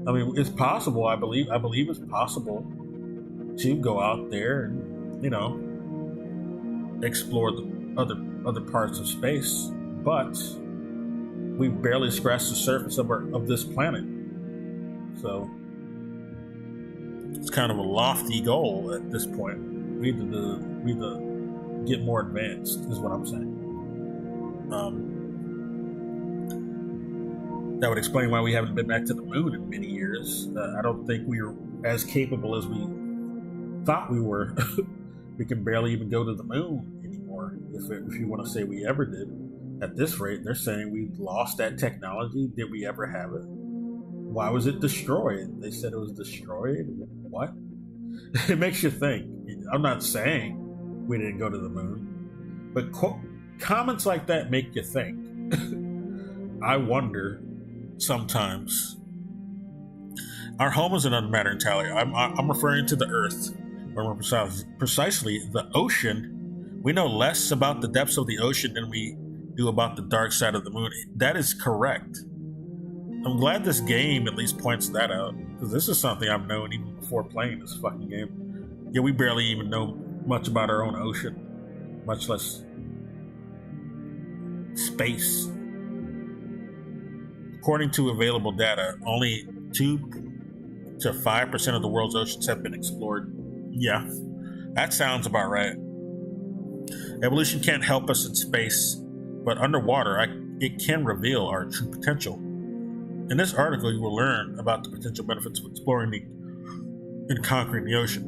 I mean, it's possible. I believe it's possible to go out there and, explore the other parts of space, but we barely scratched the surface of this planet. So it's kind of a lofty goal at this point. We need to get more advanced, is what I'm saying. That would explain why we haven't been back to the moon in many years. I don't think we're as capable as we thought we were. We can barely even go to the moon anymore, if you want to say we ever did. At this rate, they're saying we lost that technology. Did we ever have it? Why was it destroyed? They said it was destroyed. What? It makes you think. I'm not saying we didn't go to the moon, but comments like that make you think. I wonder sometimes. Our home is another matter entirely. I'm referring to the Earth, or more precisely the ocean. We know less about the depths of the ocean than we do about the dark side of the moon. That is correct. I'm glad this game at least points that out, because this is something I've known even before playing this fucking game. Yeah, we barely even know much about our own ocean, much less space. According to available data, only 2 to 5% of the world's oceans have been explored. Yeah, that sounds about right. Evolution can't help us in space, but underwater, it can reveal our true potential. In this article, you will learn about the potential benefits of exploring and conquering the ocean.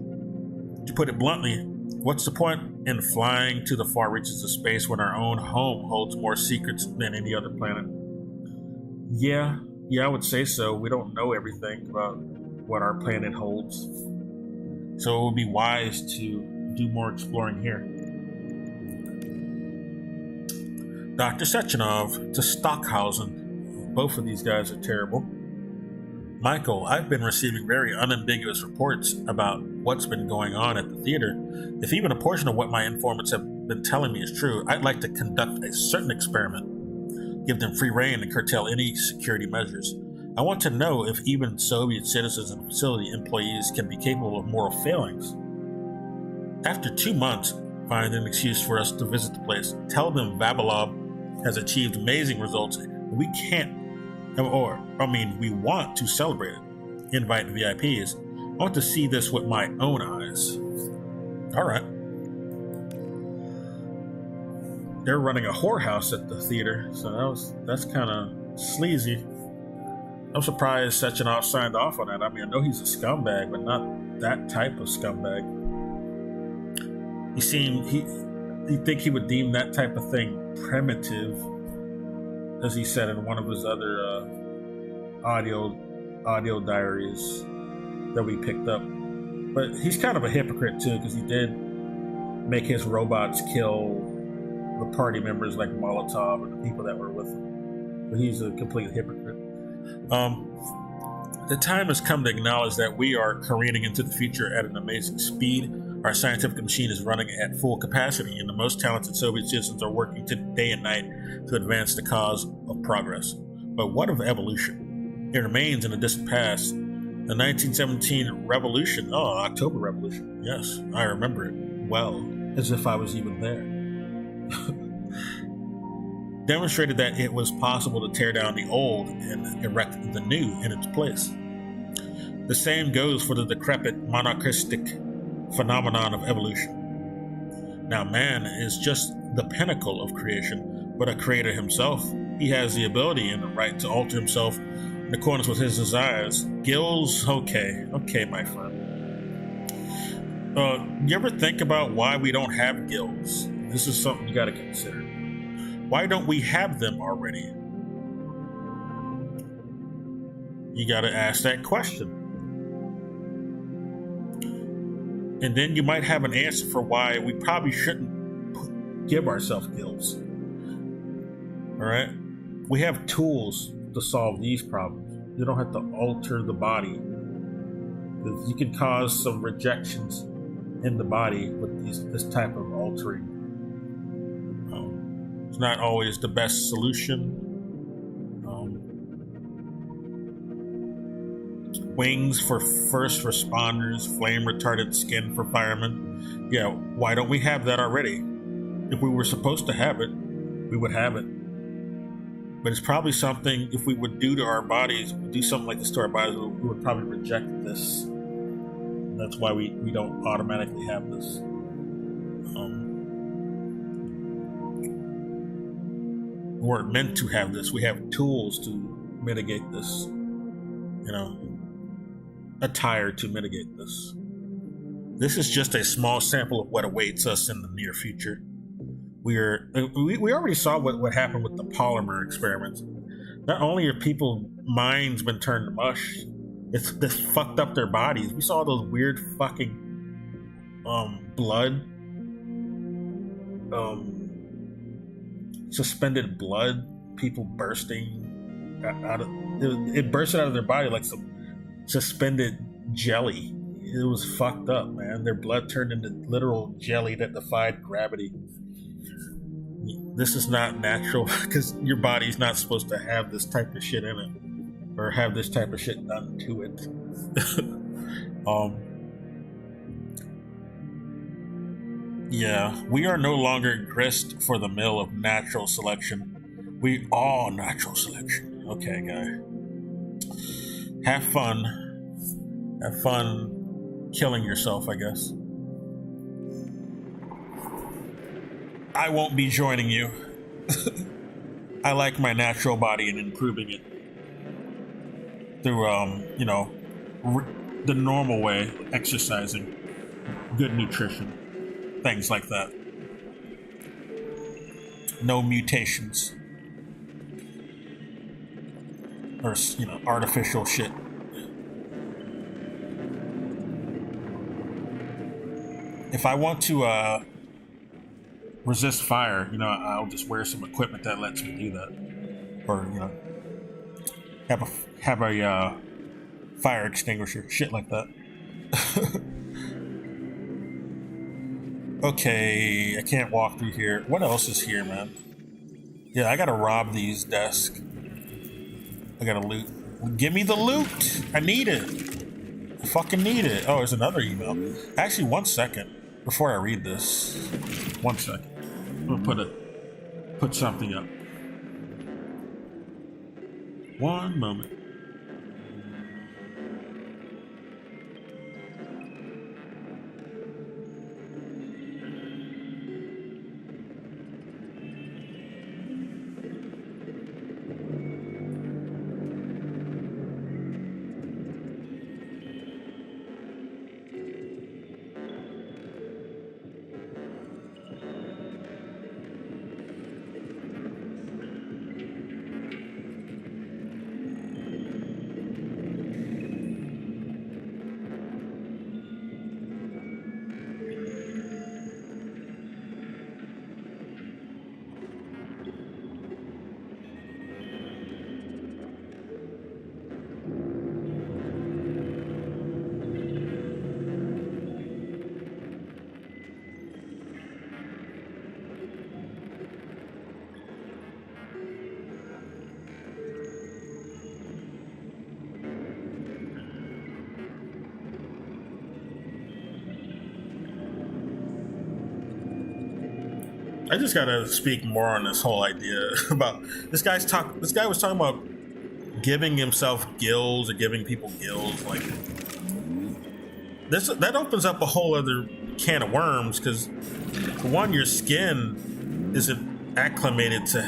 To put it bluntly, what's the point in flying to the far reaches of space when our own home holds more secrets than any other planet? Yeah, I would say so. We don't know everything about what our planet holds. So it would be wise to do more exploring here. Dr. Sechenov to Stockhausen. Both of these guys are terrible. Michael, I've been receiving very unambiguous reports about what's been going on at the theater. If even a portion of what my informants have been telling me is true, I'd like to conduct a certain experiment. Give them free rein and curtail any security measures. I want to know if even Soviet citizens and facility employees can be capable of moral failings. After 2 months, find an excuse for us to visit the place. Tell them Vavilov has achieved amazing results. We want to celebrate it. Invite VIPs. I want to see this with my own eyes. All right. they're running a whorehouse at the theater, so that's kind of sleazy. I'm surprised Sechenov signed off on that. I mean, I know he's a scumbag, but not that type of scumbag. You think he would deem that type of thing primitive, as he said in one of his other audio diaries that we picked up. But he's kind of a hypocrite too, because he did make his robots kill the party members like Molotov and the people that were with him. But he's a complete hypocrite. The time has come to acknowledge that we are careening into the future at an amazing speed. Our scientific machine is running at full capacity, and the most talented Soviet citizens are working day and night to advance the cause of progress. But what of evolution? It remains in the distant past. The 1917 revolution, October Revolution, yes, I remember it well, as if I was even there, demonstrated that it was possible to tear down the old and erect the new in its place. The same goes for the decrepit monarchistic phenomenon of evolution. Now, man is just the pinnacle of creation, but a creator himself. He has the ability and the right to alter himself in accordance with his desires. Gills, okay, my friend. You ever think about why we don't have gills? This is something you got to consider. Why don't we have them already? You got to ask that question. And then you might have an answer for why we probably shouldn't give ourselves gills. All right? We have tools to solve these problems. You don't have to alter the body. You can cause some rejections in the body with this type of altering. It's not always the best solution. Wings for first responders, flame retardant skin for firemen. Yeah, why don't we have that already? If we were supposed to have it, we would have it. But it's probably something, if we would do to our bodies, do something like this to our bodies, we would probably reject this. And that's why we don't automatically have this. We weren't meant to have this. We have tools to mitigate this. Attire to mitigate this. This is just a small sample of what awaits us in the near future. We already saw what happened with the polymer experiments. Not only are people's minds been turned to mush, it's this fucked up their bodies. We saw those weird fucking blood, suspended blood, people bursting out of it bursted out of their body like some suspended jelly. It was fucked up, man. Their blood turned into literal jelly that defied gravity. This is not natural because your body's not supposed to have this type of shit in it or have this type of shit done to it. Yeah, we are no longer grist for the mill of natural selection. We are natural selection. Okay, guy. Have fun. Have fun killing yourself, I guess. I won't be joining you. I like my natural body and improving it through, the normal way, exercising, good nutrition, things like that. No mutations. Or, artificial shit. If I want to resist fire, I'll just wear some equipment that lets me do that. Or, have a fire extinguisher, shit like that. Okay, I can't walk through here. What else is here, man? Yeah, I gotta rob these desks. I gotta loot. Give me the loot! I need it! I fucking need it. Oh, there's another email. Actually, 1 second before I read this. 1 second. I'm gonna put something up. One moment. I just gotta speak more on this whole idea about this guy was talking about giving himself gills or giving people gills. Like this, that opens up a whole other can of worms because, for one, your skin isn't acclimated to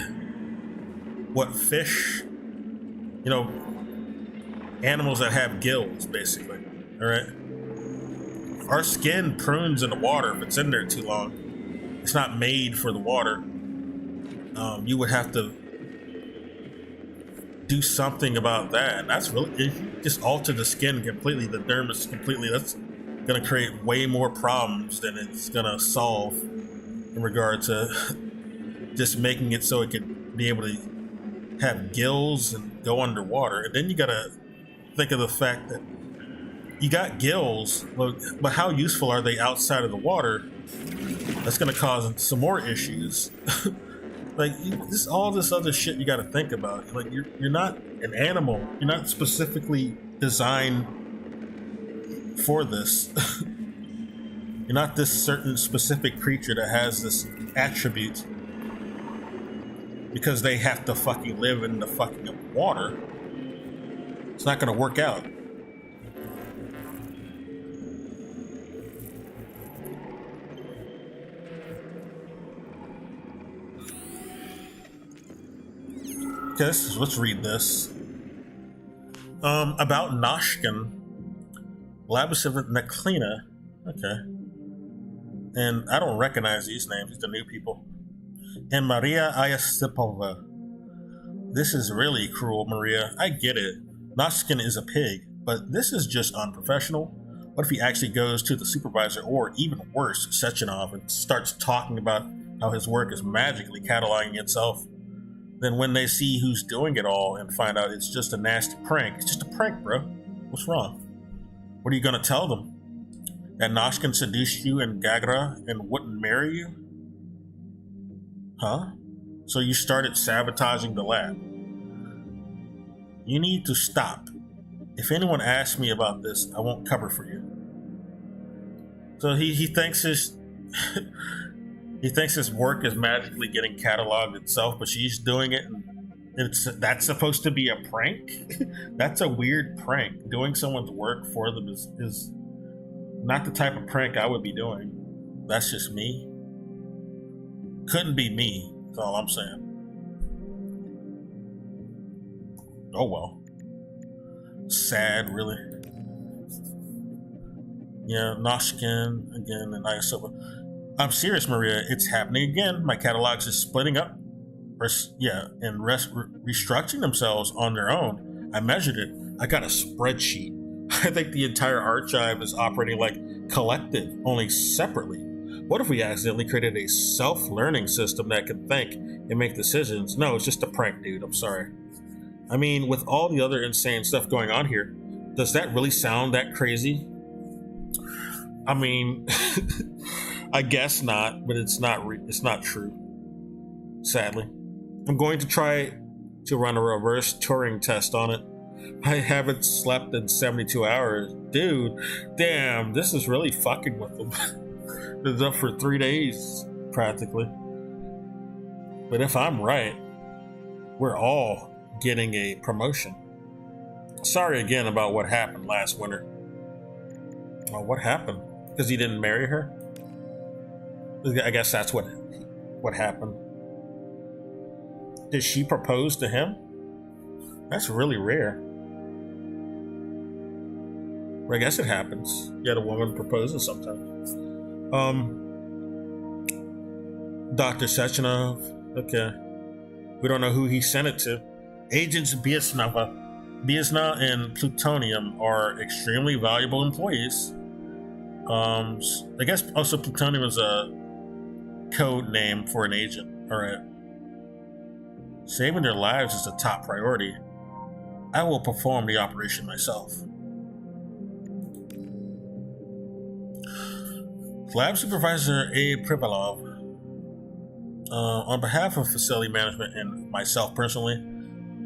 what fish, animals that have gills, basically. All right. Our skin prunes in the water if it's in there too long. It's not made for the water. You would have to do something about that. And that's really, if you just alter the skin completely, the dermis completely, that's going to create way more problems than it's going to solve in regard to just making it so it could be able to have gills and go underwater. And then you got to think of the fact that you got gills, but how useful are they outside of the water? That's going to cause some more issues. Like all this other shit you got to think about. Like you're not an animal. You're not specifically designed for this. You're not this certain specific creature that has this attribute because they have to fucking live in the fucking water. It's not going to work out. Okay, let's read this. About Noshkin, Labuseva Neklina. Okay. And I don't recognize these names, these are new people. And Maria Ayasipova. This is really cruel, Maria. I get it. Noshkin is a pig, but this is just unprofessional. What if he actually goes to the supervisor, or even worse, Sechenov, and starts talking about how his work is magically cataloging itself? Then when they see who's doing it all and find out it's just a nasty prank, it's just a prank, bro. What's wrong? What are you going to tell them? That Noshkin seduced you and Gagra and wouldn't marry you? Huh? So you started sabotaging the lab. You need to stop. If anyone asks me about this, I won't cover for you. So he thinks his... He thinks his work is magically getting cataloged itself, but she's doing it, and that's supposed to be a prank? That's a weird prank. Doing someone's work for them is not the type of prank I would be doing. That's just me. Couldn't be me, that's all I'm saying. Oh well. Sad, really. Yeah, Noshkin again, and Ayasova. I'm serious, Maria. It's happening again. My catalogs is splitting up. And restructuring themselves on their own. I measured it. I got a spreadsheet. I think the entire archive is operating like collective, only separately. What if we accidentally created a self-learning system that could think and make decisions? No, it's just a prank, dude. I'm sorry. I mean, with all the other insane stuff going on here, does that really sound that crazy? I mean... I guess not, but it's not true. Sadly. I'm going to try to run a reverse Turing test on it. I haven't slept in 72 hours. Dude, damn, this is really fucking with them. It's up for 3 days, practically. But if I'm right, we're all getting a promotion. Sorry again about what happened last winter. Well, what happened? Because he didn't marry her? I guess that's what happened. Did she propose to him? That's really rare. But I guess it happens. You had a woman proposing sometimes. Dr. Sechenov. Okay. We don't know who he sent it to. Agents Biesna and Plutonium are extremely valuable employees. I guess also Plutonium is a code name for an agent. Alright. Saving their lives is the top priority. I will perform the operation myself. Lab Supervisor A. Privalov, on behalf of facility management and myself personally,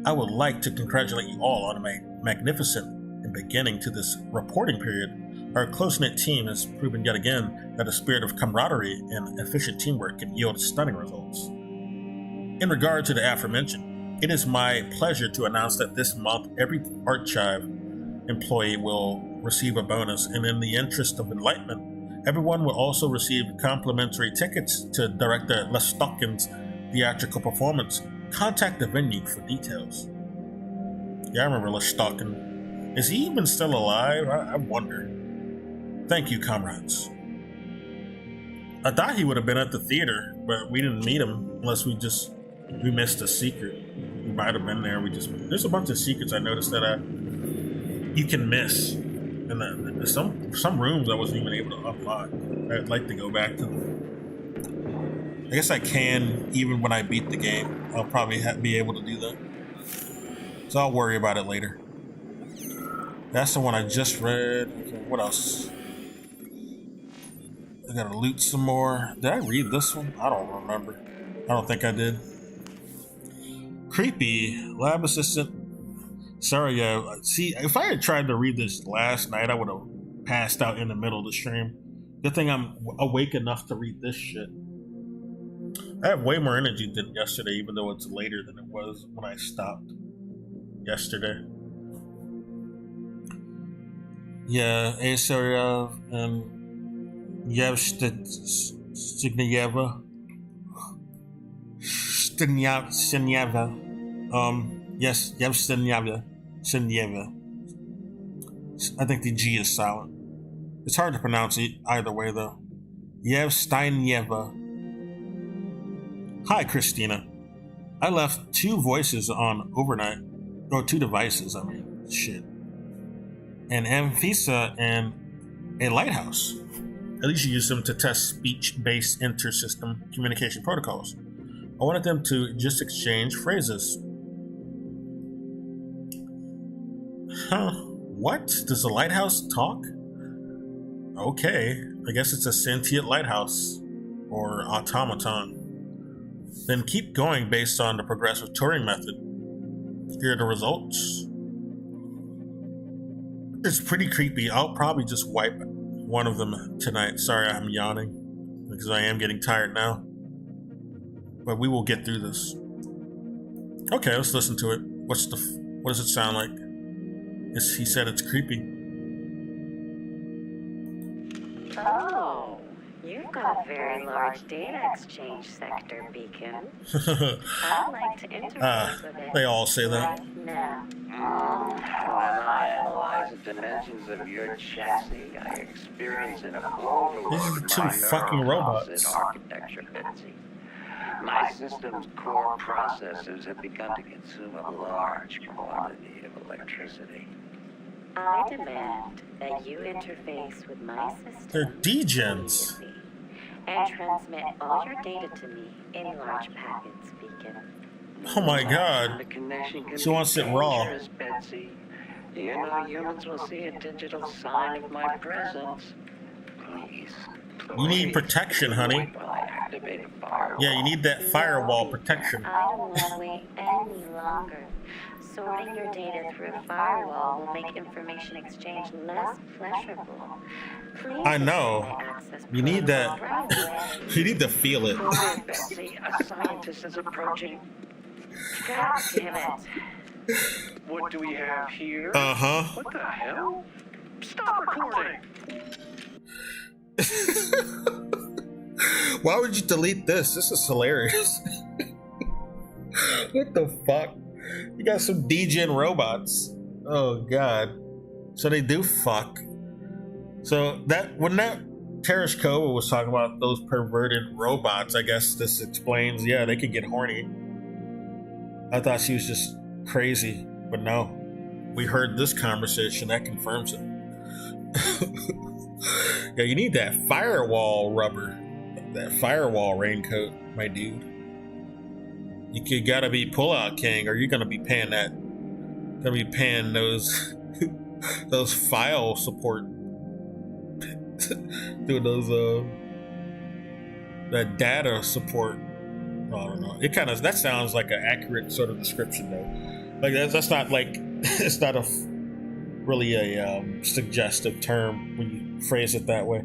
I would like to congratulate you all on a magnificent beginning to this reporting period. Our close-knit team has proven yet again that a spirit of camaraderie and efficient teamwork can yield stunning results. In regard to the aforementioned, it is my pleasure to announce that this month every Archive employee will receive a bonus, and in the interest of enlightenment, everyone will also receive complimentary tickets to Director Lestockin's theatrical performance. Contact the venue for details. Yeah, I remember Lestockin. Is he even still alive? I wonder. Thank you, comrades. I thought he would have been at the theater, but we didn't meet him unless we missed a secret. He might have been there. There's a bunch of secrets I noticed that you can miss, and some rooms I wasn't even able to unlock. I'd like to go back to them. I guess I can even when I beat the game. I'll probably be able to do that, so I'll worry about it later. That's the one I just read. Okay, what else? I gotta loot some more. Did I read this one? I don't remember. I don't think I did. Creepy. Lab assistant. Sorry, yeah. See, if I had tried to read this last night, I would have passed out in the middle of the stream. Good thing I'm awake enough to read this shit. I have way more energy than yesterday, even though it's later than it was when I stopped yesterday. Yeah, Asaria and Yevstinieva. Yes, Yevstinieva. I think the G is silent. It's hard to pronounce it either way, though. Yevstinieva. Hi, Christina. I left 2 voices on overnight. Or 2 devices, shit. An Amphisa and a Lighthouse. At least you use them to test speech-based inter-system communication protocols. I wanted them to just exchange phrases. Huh. What? Does the lighthouse talk? Okay. I guess it's a sentient lighthouse. Or automaton. Then keep going based on the progressive Turing method. Here are the results. It's pretty creepy. I'll probably just wipe one of them tonight. Sorry, I'm yawning. Because I am getting tired now. But we will get through this. Okay, let's listen to it. What does it sound like? He said it's creepy. Oh, you've got a very large data exchange sector, Beacon. I'd like to interface with it. They all say that. Right now. When I analyze the dimensions of your chassis, I experience an overload. These are 2 fucking robots. Architecture, Betsy. My system's core processors have begun to consume a large quantity of electricity. I demand that you interface with my system. They're degens. And transmit all your data to me in large packets, Beacon. Oh my god. She wants it raw. Betsy. You know humans will see a digital sign of my presence. Please. You need protection, honey. Yeah, you need that firewall protection. I don't want to wait any longer. Sorting your data through a firewall will make information exchange less pleasurable. Please I know. You need that. You need to feel it. Betsy, a scientist is approaching. God damn it. What do we have here? Uh-huh. What the hell? Stop recording! Why would you delete this? This is hilarious. What the fuck? You got some degen robots. Oh god. So they do fuck. So when that Tereshkova was talking about those perverted robots, I guess this explains, yeah, they could get horny. I thought she was just crazy, but no. We heard this conversation, that confirms it. Yeah, you need that firewall rubber. That firewall raincoat, my dude. You gotta be pullout king, or you're gonna be paying that. Gonna be paying those those file support, doing those that data support. I don't know. It kind of that sounds like an accurate sort of description though. Like that's not like it's not a really a suggestive term when you phrase it that way.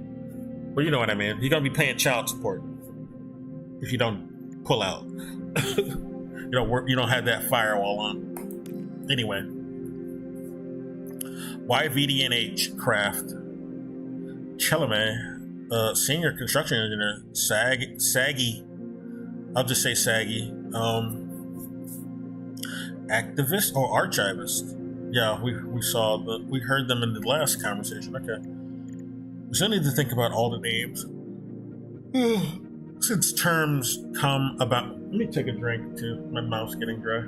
But you know what I mean. You're gonna be paying child support if you don't pull out. You don't work. You don't have that firewall on. Anyway, YVDNH Craft Chelame, senior construction engineer, Saggy. I'll just say Saggy. Activist or archivist. Yeah, we saw we heard them in the last conversation. Okay. We still need to think about all the names. Since terms come about. Let me take a drink too. My mouth's getting dry.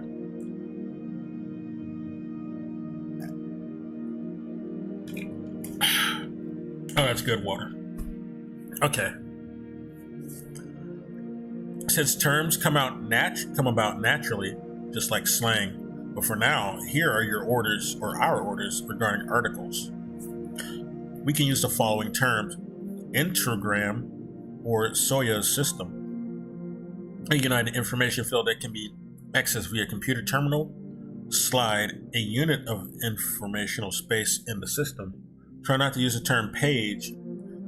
Oh, that's good water. Okay. Since terms come about naturally, just like slang. But for now, here are your orders or our orders regarding articles. We can use the following terms: Introgram or Soyuz system, a united information field that can be accessed via computer terminal, slide, a unit of informational space in the system. Try not to use the term page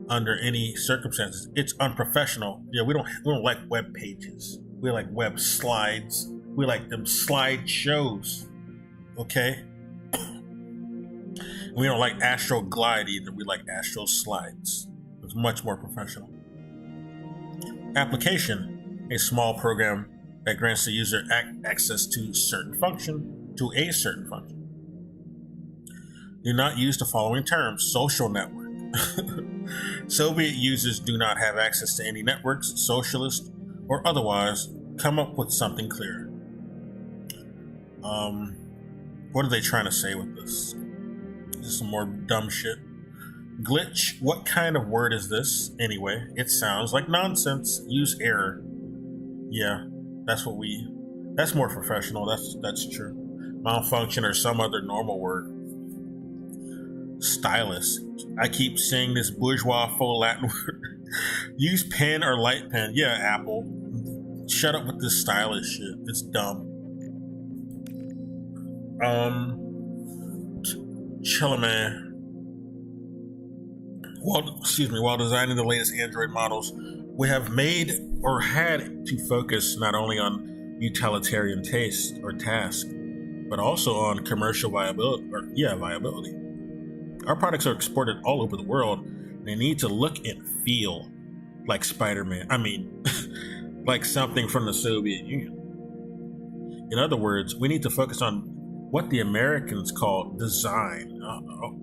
under any circumstances. It's unprofessional. Yeah, we don't like web pages. We like web slides. We like them slide shows. Okay? We don't like Astro Glide either. We like Astro Slides. It's much more professional. Application, a small program that grants the user access to a certain function. Do not use the following terms: social network. Soviet users do not have access to any networks, socialist or otherwise. Come up with something clear. What are they trying to say with this? Is this some more dumb shit? Glitch, what kind of word is this anyway? It sounds like nonsense. Use error. Yeah, that's more professional. That's true. Malfunction or some other normal word. Stylus. I keep seeing this bourgeois faux Latin word. Use pen or light pen. Yeah, Apple. Shut up with this stylus shit. It's dumb. Chalaman. While designing the latest Android models, we have made or had to focus not only on utilitarian taste or task, but also on commercial viability. Our products are exported all over the world, and they need to look and feel like Spider-Man. I mean, like something from the Soviet Union. In other words, we need to focus on what the Americans call design.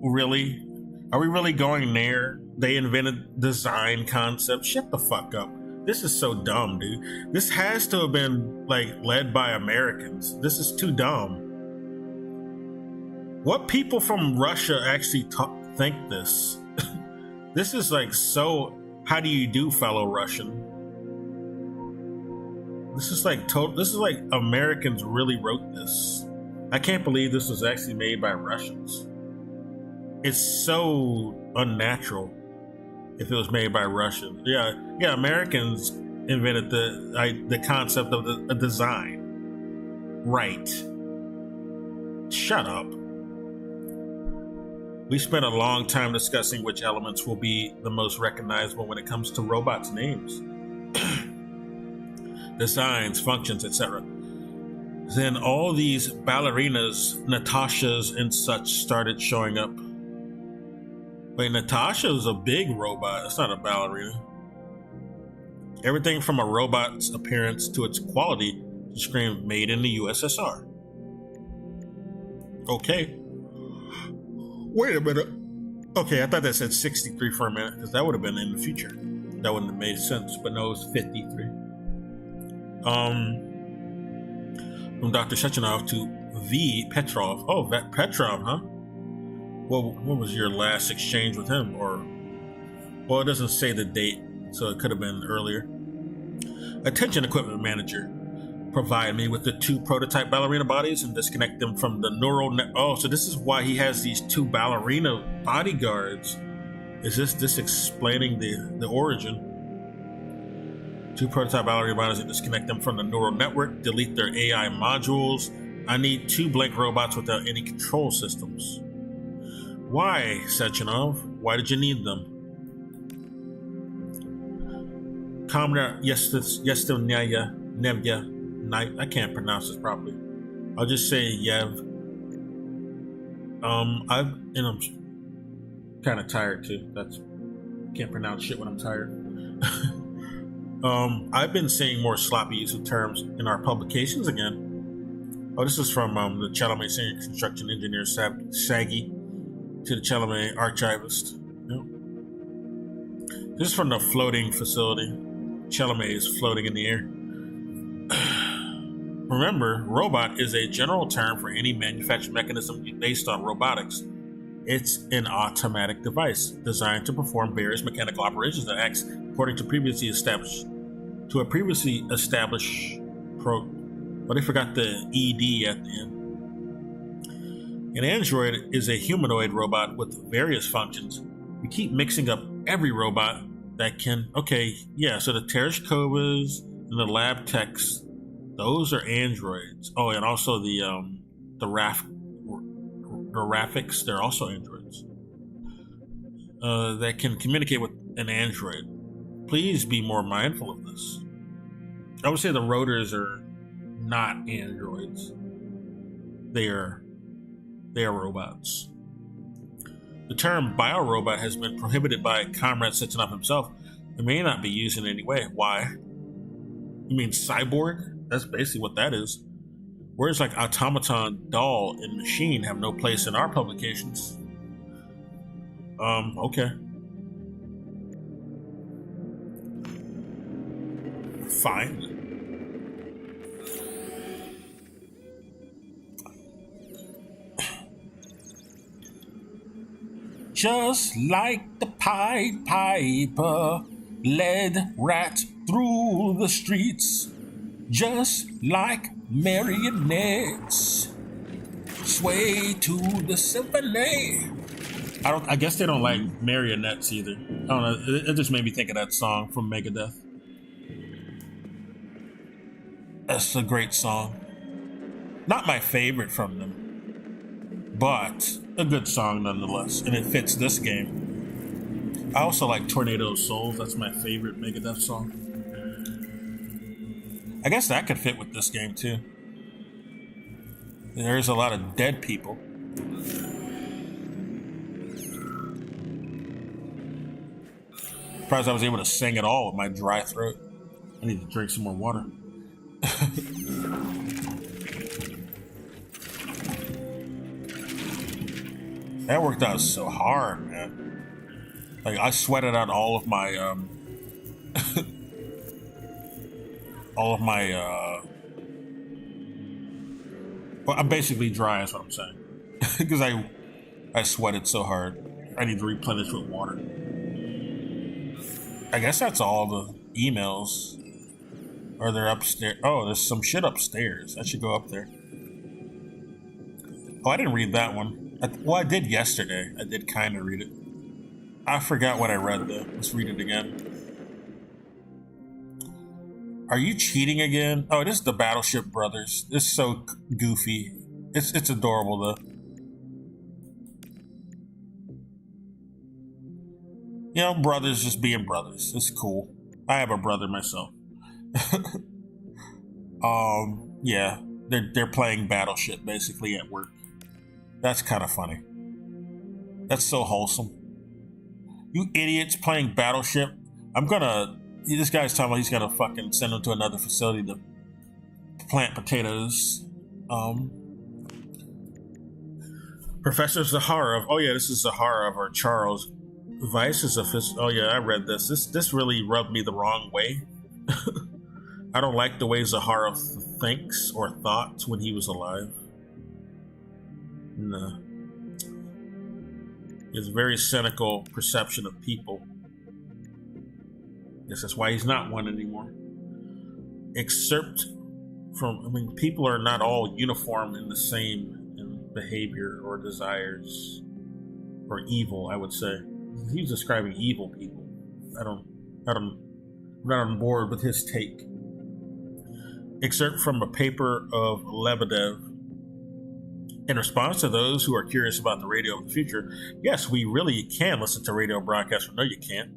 Really? Are we really going there? They invented design concepts. Shut the fuck up. This is so dumb, dude. This has to have been led by Americans. This is too dumb. What people from Russia actually think this? This is so. How do you do, fellow Russian? This is like Americans really wrote this. I can't believe this was actually made by Russians. It's so unnatural if it was made by Russians. Yeah, Americans invented the concept of a design. Right. Shut up. We spent a long time discussing which elements will be the most recognizable when it comes to robots' names, designs, functions, etc. Then all these ballerinas, Natashas, and such started showing up. Wait, Natasha's a big robot. It's not a ballerina. Everything from a robot's appearance to its quality to scream made in the USSR. Okay. Wait a minute. Okay, I thought that said 63 for a minute, because that would have been in the future. That wouldn't have made sense, but no, it was 53. From Dr. Shechenov to V. Petrov. Oh, Petrov, huh? Well, what was your last exchange with him? Well, it doesn't say the date, so it could have been earlier. Attention, equipment manager. Provide me with the 2 prototype ballerina bodies and disconnect them from the neural net. Oh, so this is why he has these 2 ballerina bodyguards. Is this explaining the origin? 2 prototype ballerina bodies and disconnect them from the neural network. Delete their AI modules. I need 2 blank robots without any control systems. Why, Sechenov? Why did you need them? Comrade Yestonaya Nevya Knight. I can't pronounce this properly. I'll just say Yev. I'm kind of tired too. Can't pronounce shit when I'm tired. I've been seeing more sloppy use of terms in our publications again. Oh, this is from the Chalamet Senior Construction Engineer Saggy to the Chalamet Archivist. Yep. This is from the floating facility. Chalamet is floating in the air. Remember, robot is a general term for any manufactured mechanism based on robotics. It's an automatic device designed to perform various mechanical operations that acts according to previously established but they forgot the ED at the end. An android is a humanoid robot with various functions. We keep mixing up every robot that can. Okay, yeah. So the Tereshkovas and the lab techs, those are androids. Oh, and also the Raffics, they're also androids that can communicate with an android. Please be more mindful of this. I would say the rotors are not androids. They are robots. The term biorobot has been prohibited by Comrade Sechenov himself. It may not be used in any way. Why? You mean cyborg? That's basically what that is. Words like automaton, doll, and machine have no place in our publications. Okay. Fine. Just like the Pied Piper led rats through the streets, just like marionettes sway to the symphony. I guess they don't like marionettes either. I don't know. It just made me think of that song from Megadeth. That's a great song. Not my favorite from them, but a good song nonetheless, and it fits this game. I also like Tornado of Souls. That's my favorite Megadeth song. I guess that could fit with this game too. There's a lot of dead people. Surprised I was able to sing at all with my dry throat. I need to drink some more water. That worked out so hard, man. Like, I sweated out all of my well, I'm basically dry, is what I'm saying. Because I sweated so hard. I need to replenish with water. I guess that's all the emails. Or they're upstairs. Oh, there's some shit upstairs. I should go up there. Oh, I didn't read that one. Well, I did yesterday. I did kind of read it. I forgot what I read, though. Let's read it again. Are you cheating again? Oh, it is the Battleship Brothers. It's so goofy. It's adorable, though. You know, brothers just being brothers. It's cool. I have a brother myself. Yeah. They're playing Battleship, basically, at work. That's kind of funny. That's so wholesome. You idiots playing Battleship. This guy's talking about he's gonna fucking send them to another facility to plant potatoes. Professor Zaharov. Oh yeah, this is Zaharov or Charles. Vice is oh yeah, I read this. This really rubbed me the wrong way. I don't like the way Zaharov thinks or thought when he was alive. No. He has a very cynical perception of people. Guess that's why he's not one anymore. Except people are not all uniform in the same behavior or desires or evil, I would say. He's describing evil people. I'm not on board with his take. Excerpt from a paper of Lebedev. In response to those who are curious about the radio of the future, yes, we really can listen to radio broadcasts. No, you can't.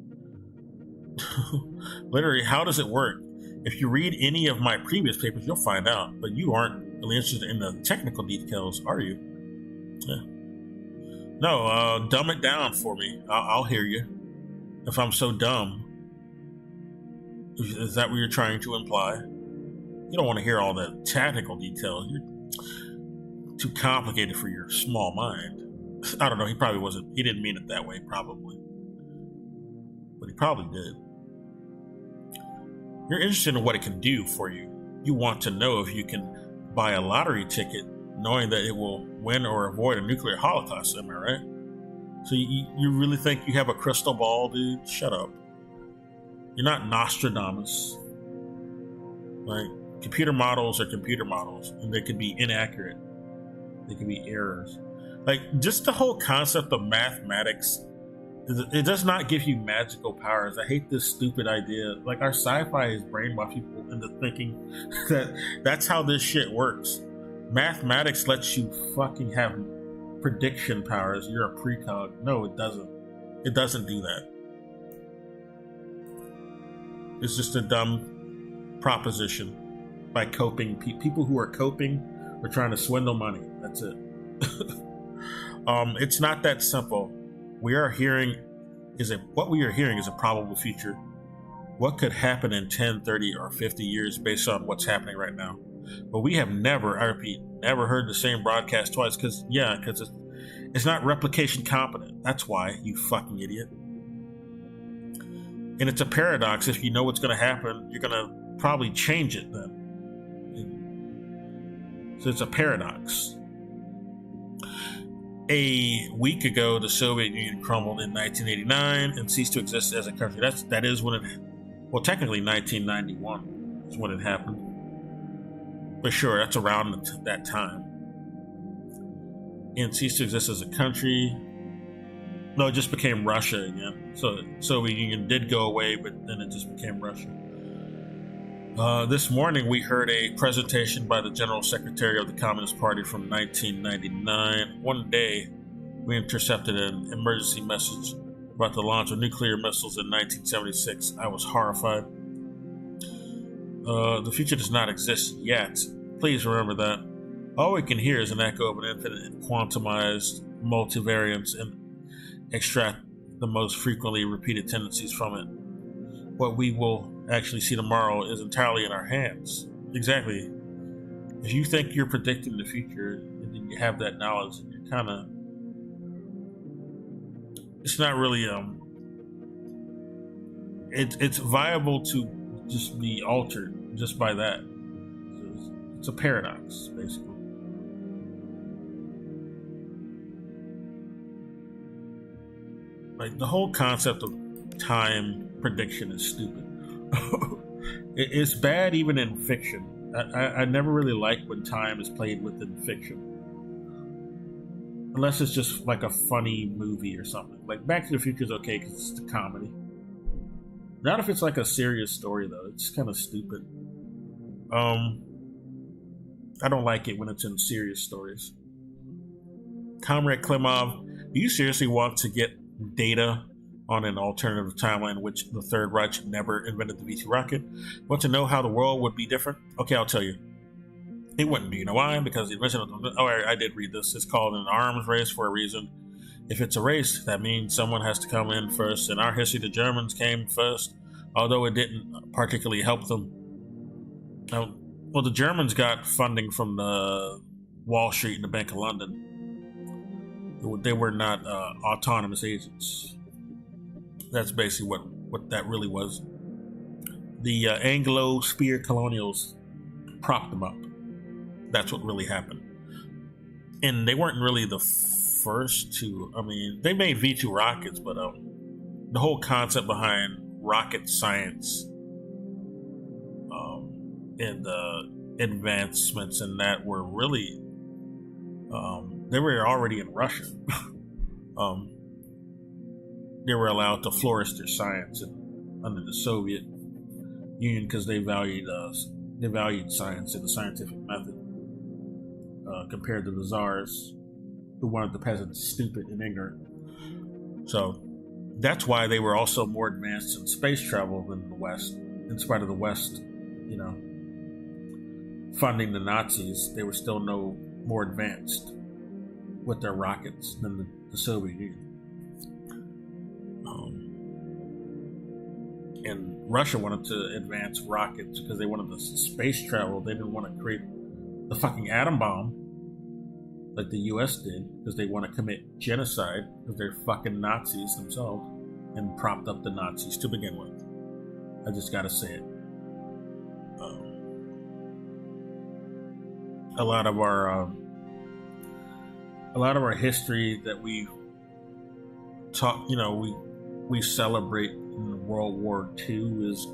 Literally, how does it work? If you read any of my previous papers, you'll find out. But you aren't really interested in the technical details, are you? Yeah. No, dumb it down for me. I'll hear you. If I'm so dumb, is that what you're trying to imply? You don't want to hear all the technical details. You're too complicated for your small mind. I don't know. He probably wasn't. He didn't mean it that way, probably. But he probably did. You're interested in what it can do for you. You want to know if you can buy a lottery ticket knowing that it will win or avoid a nuclear holocaust. Am I right? So you really think you have a crystal ball, dude? Shut up. You're not Nostradamus. Like, computer models are computer models, and they can be inaccurate. They can be errors. Like, just the whole concept of mathematics, it does not give you magical powers. I hate this stupid idea. Like, our sci-fi has brainwashed people into thinking that that's how this shit works. Mathematics lets you fucking have prediction powers. You're a precog. No, it doesn't. It doesn't do that. It's just a dumb proposition by coping. People who are coping are trying to swindle money. That's it. It's not that simple. What we are hearing is a probable future. What could happen in 10, 30, or 50 years based on what's happening right now. But we have never, I repeat, never heard the same broadcast twice because it's not replication competent. That's why, you fucking idiot. And it's a paradox. If you know what's going to happen, you're going to probably change it then. So it's a paradox. A week ago, the Soviet Union crumbled in 1989 and ceased to exist as a country. That is when it, well, technically 1991 is when it happened. But sure, that's around that time. And ceased to exist as a country. No, it just became Russia again. So the Soviet Union did go away, but then it just became Russia. This morning, we heard a presentation by the General Secretary of the Communist Party from 1999. One day, we intercepted an emergency message about the launch of nuclear missiles in 1976. I was horrified. The future does not exist yet. Please remember that. All we can hear is an echo of an infinite quantumized multivariance and extract the most frequently repeated tendencies from it. What we will actually see tomorrow is entirely in our hands. Exactly. If you think you're predicting the future and then you have that knowledge, you're kind of... It's not really... It's viable to just be altered just by that. It's a paradox, basically. Like, the whole concept of time prediction is stupid. It's bad even in fiction. I never really like when time is played with in fiction. Unless it's just like a funny movie or something. Like, Back to the Future is okay because it's a comedy. Not if it's like a serious story, though. It's kind of stupid. I don't like it when it's in serious stories. Comrade Klimov, do you seriously want to get data on an alternative timeline in which the Third Reich never invented the V2 rocket? Want to know how the world would be different? Okay, I'll tell you. It wouldn't. Do you know why? Because the invention of the... Oh, I did read this. It's called an arms race for a reason. If it's a race, that means someone has to come in first. In our history, the Germans came first, although it didn't particularly help them. Well, the Germans got funding from the Wall Street and the Bank of London. They were not autonomous agents. That's basically what that really was. The Anglo-Spear colonials propped them up. That's what really happened. And they weren't really the first to... I mean, they made V2 rockets, but the whole concept behind rocket science and advancements in that were really... they were already in Russia. They were allowed to flourish their science under the Soviet Union because they valued science and the scientific method. compared to the czars, who wanted the peasants stupid and ignorant. So that's why they were also more advanced in space travel than the West. In spite of the West, funding the Nazis, they were still no more advanced with their rockets than the Soviet Union. And Russia wanted to advance rockets because they wanted the space travel. They didn't want to create the fucking atom bomb like the US did, because they want to commit genocide because they're fucking Nazis themselves and propped up the Nazis to begin with. I just gotta say it. A lot of our history that we talk, we celebrate in World War II is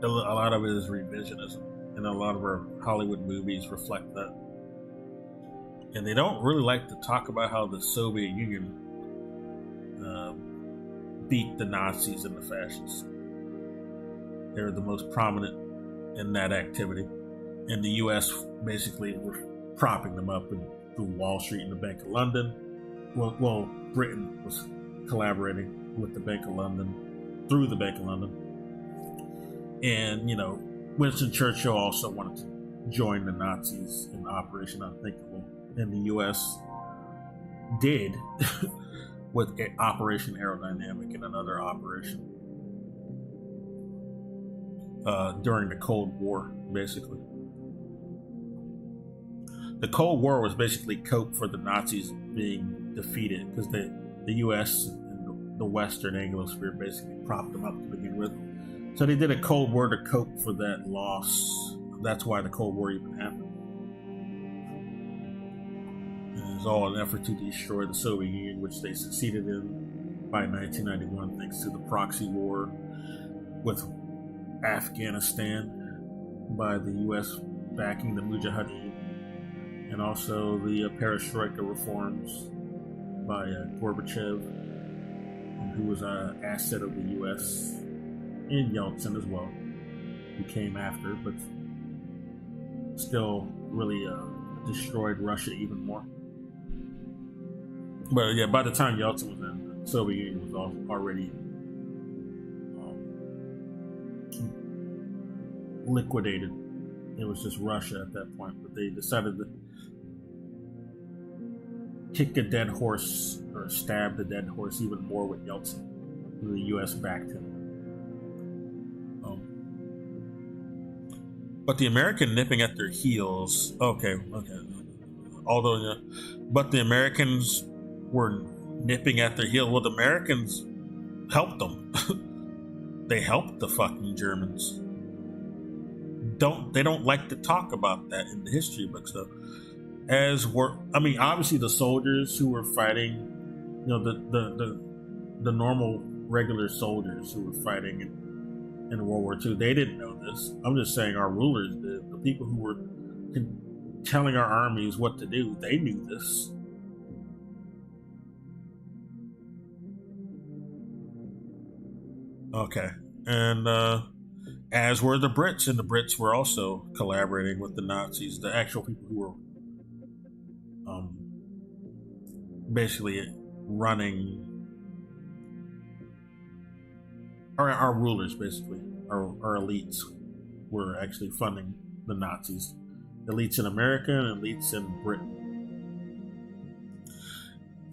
a lot of it is revisionism, and a lot of our Hollywood movies reflect that. And they don't really like to talk about how the Soviet Union beat the Nazis and the fascists. They're the most prominent in that activity. And the U.S. basically were propping them up through Wall Street and the Bank of London. Well, Britain was collaborating with the Bank of London, through the Bank of London. And, Winston Churchill also wanted to join the Nazis in Operation Unthinkable. And the U.S. did with Operation Aerodynamic and another operation during the Cold War, basically. The Cold War was basically cope for the Nazis being defeated, because the U.S. and the Western Anglosphere basically propped them up to begin with. So they did a Cold War to cope for that loss. That's why the Cold War even happened. It was all an effort to destroy the Soviet Union, which they succeeded in by 1991 thanks to the proxy war with Afghanistan by the U.S. backing the Mujahideen, and also the perestroika reforms by Gorbachev, who was an asset of the U.S., and Yeltsin as well, who came after, but still really destroyed Russia even more. But yeah, by the time Yeltsin was in, the Soviet Union was already liquidated. It was just Russia at that point, but they decided to kick a dead horse, or stab the dead horse even more with Yeltsin. The U.S. backed him. But the American nipping at their heels, okay. Although, but the Americans were nipping at their heels. Well, the Americans helped them. They helped the fucking Germans. They don't like to talk about that in the history books, though. Obviously the soldiers who were fighting, the normal regular soldiers who were fighting in World War II, they didn't know this. I'm just saying our rulers did. The people who were telling our armies what to do, they knew this. Okay. And as were the Brits, and the Brits were also collaborating with the Nazis, the actual people who were basically running our rulers, basically, our elites were actually funding the Nazis. Elites in America and elites in Britain.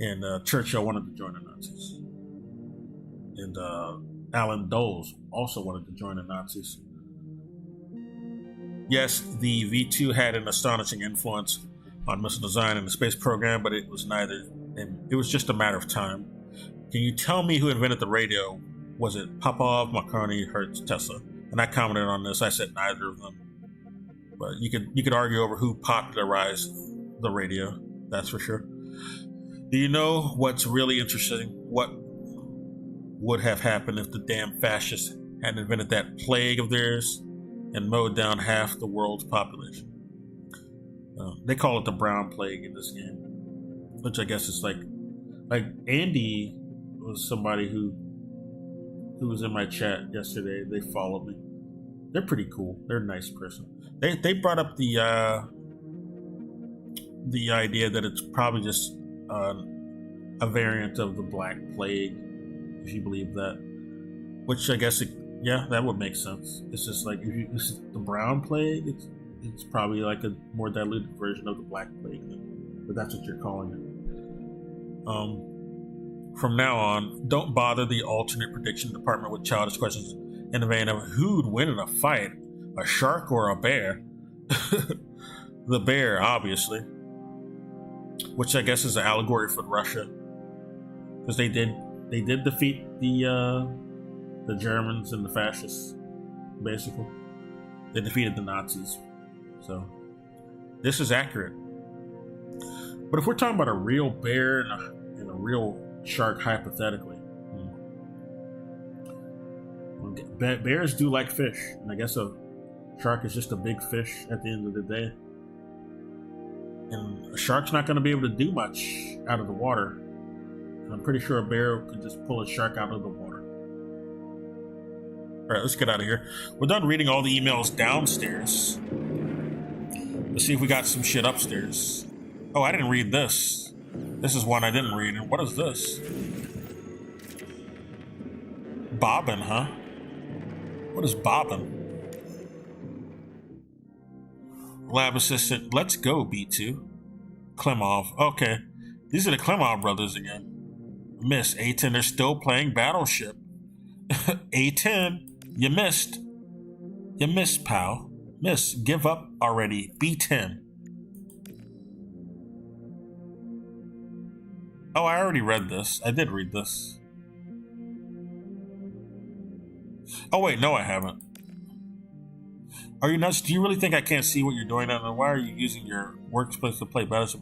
And Churchill wanted to join the Nazis. And Alan Dulles also wanted to join the Nazis. Yes, the V-2 had an astonishing influence on missile design and the space program, but it was neither, and it was just a matter of time. Can you tell me who invented the radio? Was it Popov, Marconi, Hertz, Tesla? And I commented on this. I said neither of them. But you could argue over who popularized the radio. That's for sure. Do you know what's really interesting? What would have happened if the damn fascists had invented that plague of theirs and mowed down half the world's population? They call it the brown plague in this game, which I guess is like Andy was somebody who was in my chat yesterday. They followed me. They're pretty cool. They're a nice person. They brought up the the idea that it's probably just a variant of the Black Plague, if you believe that. Which I guess, that would make sense. It's just like, if this is the Brown Plague, it's probably like a more diluted version of the Black Plague, but that's what you're calling it. From now on, don't bother the alternate prediction department with childish questions in the vein of who'd win in a fight, a shark or a bear? The bear, obviously. Which I guess is an allegory for Russia, because they did defeat the Germans and the fascists. Basically, they defeated the Nazis. So this is accurate. But if we're talking about a real bear and a real shark, hypothetically, bears do like fish, and I guess a shark is just a big fish at the end of the day. And a shark's not going to be able to do much out of the water. And I'm pretty sure a bear could just pull a shark out of the water. All right, let's get out of here. We're done reading all the emails downstairs. Let's see if we got some shit upstairs. Oh, I didn't read this. This is one I didn't read. And what is this? Bobbin, huh? What is bobbin? Lab assistant, let's go, B2. Klimov, okay. These are the Klimov brothers again. Miss, A10, they're still playing Battleship. A10, you missed. You missed, pal. Miss, give up already. B10. Oh, I already read this. I did read this. Oh, wait, no, I haven't. Are you nuts? Do you really think I can't see what you're doing? And why are you using your workspace to play Battleship?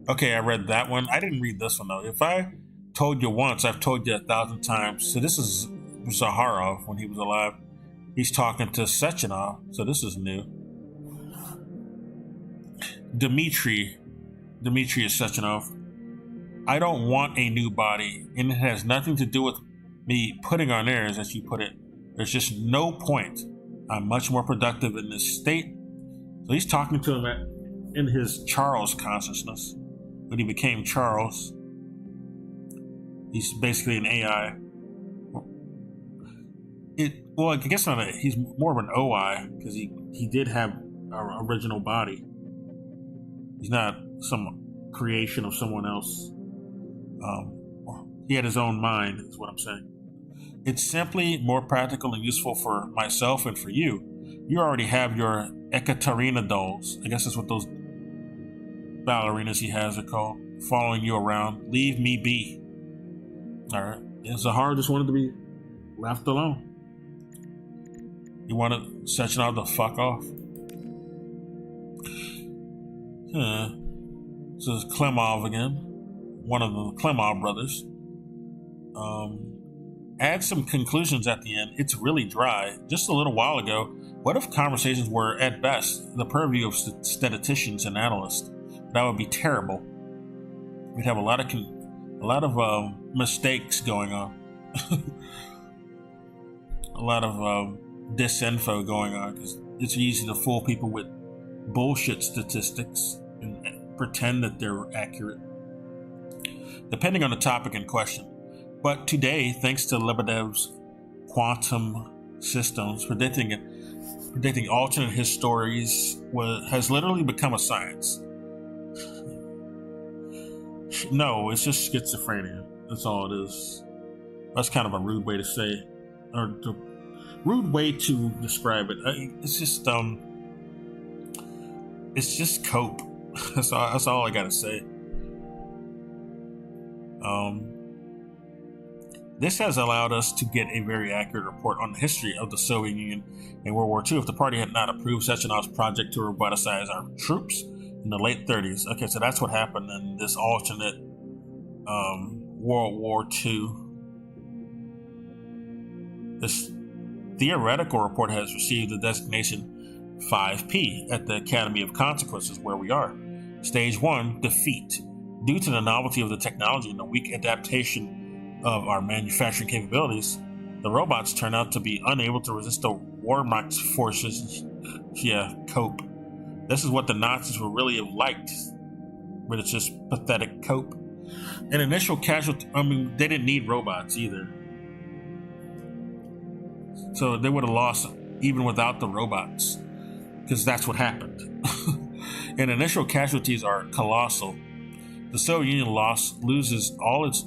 Okay, I read that one. I didn't read this one, though. If I told you once, I've told you 1,000 times. So this is Zaharov when he was alive. He's talking to Sechenov, so this is new. Dmitry is Sechenov. I don't want a new body, and it has nothing to do with me putting on airs, as you put it. There's just no point. I'm much more productive in this state. So he's talking to him in his Charles consciousness. When he became Charles, he's basically an AI. I guess not. He's more of an OI because he did have an original body. He's not some creation of someone else. He had his own mind, is what I'm saying. It's simply more practical and useful for myself and for you. You already have your Ekaterina dolls. I guess that's what those ballerinas he has are called. Following you around. Leave me be. Alright. And Zahar just wanted to be left alone. He wanted Sechenov to fuck off. This is Klimov again. One of the Klimov brothers. Add some conclusions at the end. It's really dry. Just a little while ago, what if conversations were, at best, the purview of statisticians and analysts? That would be terrible. We'd have a lot of mistakes going on. A lot of disinfo going on, because it's easy to fool people with bullshit statistics and pretend that they're accurate, depending on the topic in question. But today, thanks to Lebedev's quantum systems, predicting alternate histories has literally become a science. No, it's just schizophrenia. That's all it is. That's kind of a rude way to say, or rude way to describe it. It's just cope. That's all I gotta say. This has allowed us to get a very accurate report on the history of the Soviet Union in World War II. If the party had not approved Sechenov's project to roboticize our troops in the late 30s. Okay, so that's what happened in this alternate World War II. This theoretical report has received the designation 5P at the Academy of Consequences, where we are. Stage 1, defeat. Due to the novelty of the technology and the weak adaptation of our manufacturing capabilities, the robots turn out to be unable to resist the Wehrmacht forces Yeah, cope. This is what the Nazis would really have liked, but it's just pathetic cope. An initial casualty. I mean, they didn't need robots either, so they would have lost even without the robots, because that's what happened. And initial casualties are colossal. The Soviet Union loses all its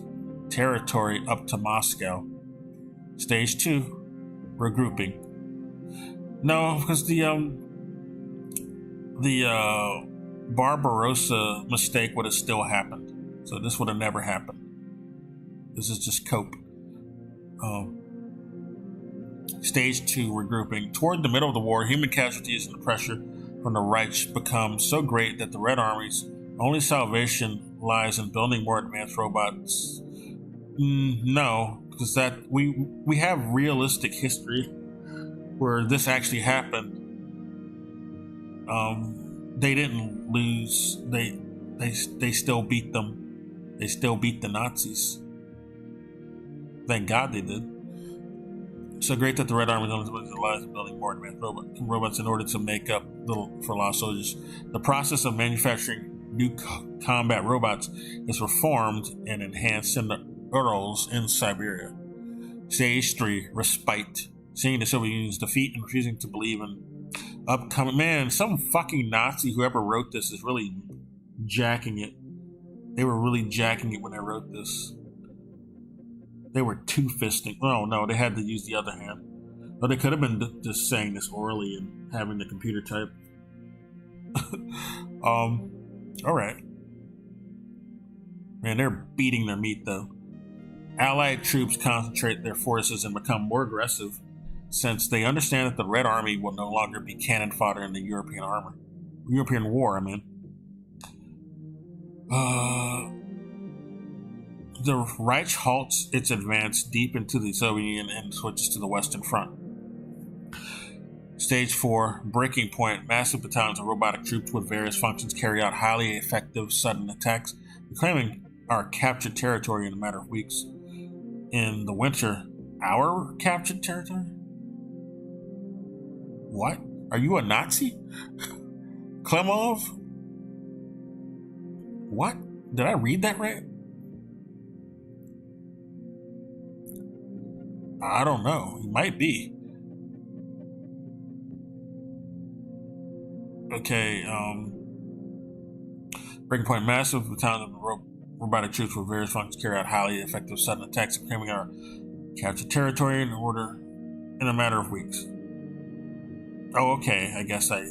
territory up to Moscow. Stage 2, regrouping. No, because the Barbarossa mistake would have still happened. So this would have never happened. This is just cope. Stage 2, regrouping. Toward the middle of the war, human casualties and the pressure from the Reich become so great that the Red Army's only salvation lies in building more advanced robots. No, because that we have realistic history where this actually happened. They didn't lose. They still beat them. They still beat the Nazis. Thank God they did. So great that the Red Army relies on building more advanced robots in order to make up for lost soldiers. The process of manufacturing new combat robots is reformed and enhanced in the Urals in Siberia. Stage 3, respite. Seeing the Soviet Union's defeat and refusing to believe in upcoming... Man, some fucking Nazi, whoever wrote this, is really jacking it. They were really jacking it when they wrote this. They were two-fisting. Oh, no, they had to use the other hand. Or they could have been just saying this orally and having the computer type. Alright. Man, they're beating their meat, though. Allied troops concentrate their forces and become more aggressive since they understand that the Red Army will no longer be cannon fodder in the European war, I mean. The Reich halts its advance deep into the Soviet Union and switches to the Western Front. Stage 4, breaking point. Massive battalions of robotic troops with various functions carry out highly effective sudden attacks, reclaiming our captured territory in a matter of weeks. In the winter, our captured territory? What? Are you a Nazi? Klemov? What? Did I read that right? I don't know. He might be. Okay, breaking point. Massive battalions of robotic troops with various functions carry out highly effective sudden attacks, claiming our captured territory in a matter of weeks. Oh, okay. I guess I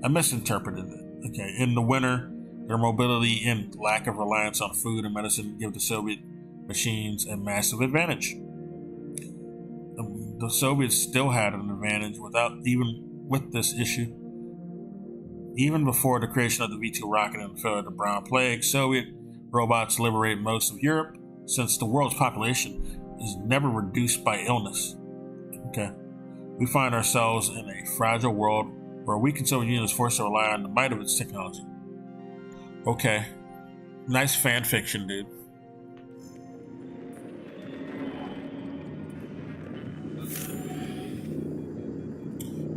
misinterpreted it. Okay, in the winter, their mobility and lack of reliance on food and medicine give the Soviet machines a massive advantage. The Soviets still had an advantage even with this issue. Even before the creation of the V-2 rocket and the failure of the Brown Plague, Soviet robots liberated most of Europe, since the world's population is never reduced by illness. Okay. We find ourselves in a fragile world where a weakened Soviet Union is forced to rely on the might of its technology. Okay. Nice fan fiction, dude.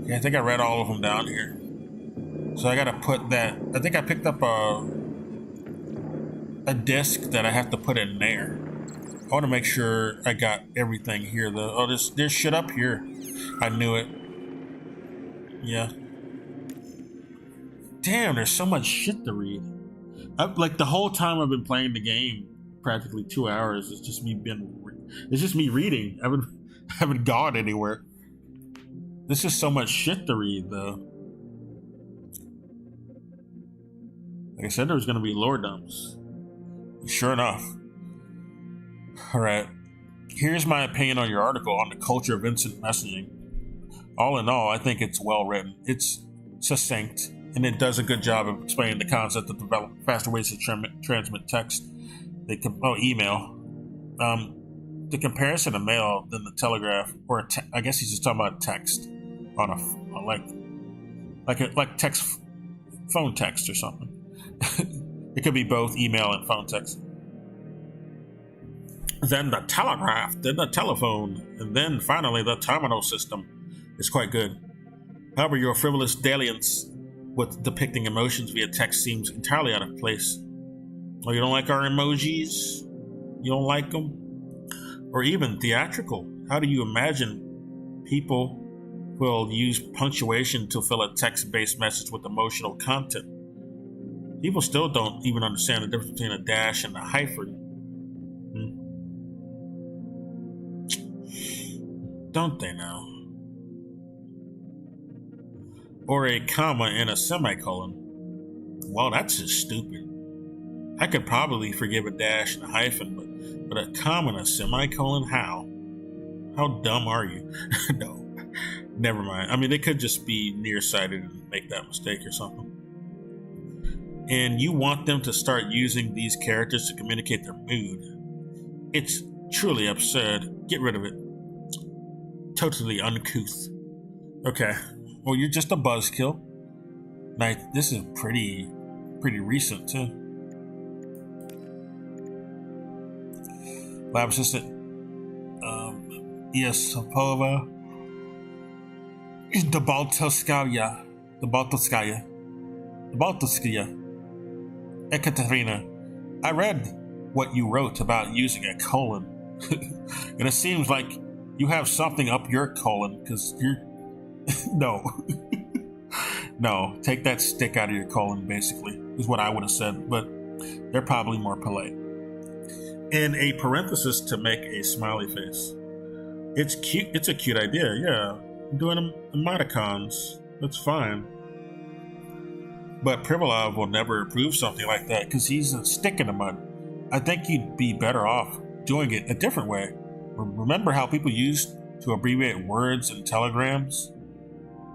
Okay, I think I read all of them down here. So I gotta put that... I think I picked up a disc that I have to put in there. I want to make sure I got everything here, though. Oh, there's shit up here. I knew it. Yeah. Damn, there's so much shit to read. Like, the whole time I've been playing the game, practically 2 hours, it's just me reading. I haven't gone anywhere. This is so much shit to read, though. Like I said, there was going to be lore dumps. Sure enough. Alright. Here's my opinion on your article on the culture of instant messaging. All in all, I think it's well written. It's succinct, and it does a good job of explaining the concept of develop faster ways to transmit text. Email. The comparison of mail than the telegraph, or I guess he's just talking about text on like text, phone text or something. It could be both email and phone text. Then the telegraph, then the telephone, and then finally the terminal system is quite good. However, your frivolous dalliance with depicting emotions via text seems entirely out of place. Oh, you don't like our emojis? You don't like them? Or even theatrical. How do you imagine people will use punctuation to fill a text-based message with emotional content? People still don't even understand the difference between a dash and a hyphen. Don't they now? Or a comma and a semicolon. Well, that's just stupid. I could probably forgive a dash and a hyphen, but a comma and a semicolon? How? How dumb are you? No, never mind. I mean, they could just be nearsighted and make that mistake or something. And you want them to start using these characters to communicate their mood. It's truly absurd. Get rid of it. Totally uncouth. Okay, well, you're just a buzzkill. Like, this is pretty recent, too. Lab assistant, Iosipova, the Baltoskaya, Ekaterina. I read what you wrote about using a colon, and it seems like you have something up your colon, because you're... No. No, take that stick out of your colon, basically, is what I would have said, but they're probably more polite. In a parenthesis to make a smiley face. It's cute. It's a cute idea, yeah. I'm doing emoticons. That's fine. But Privalov will never approve something like that because he's a stick in the mud. I think you'd be better off doing it a different way. Remember how people used to abbreviate words in telegrams?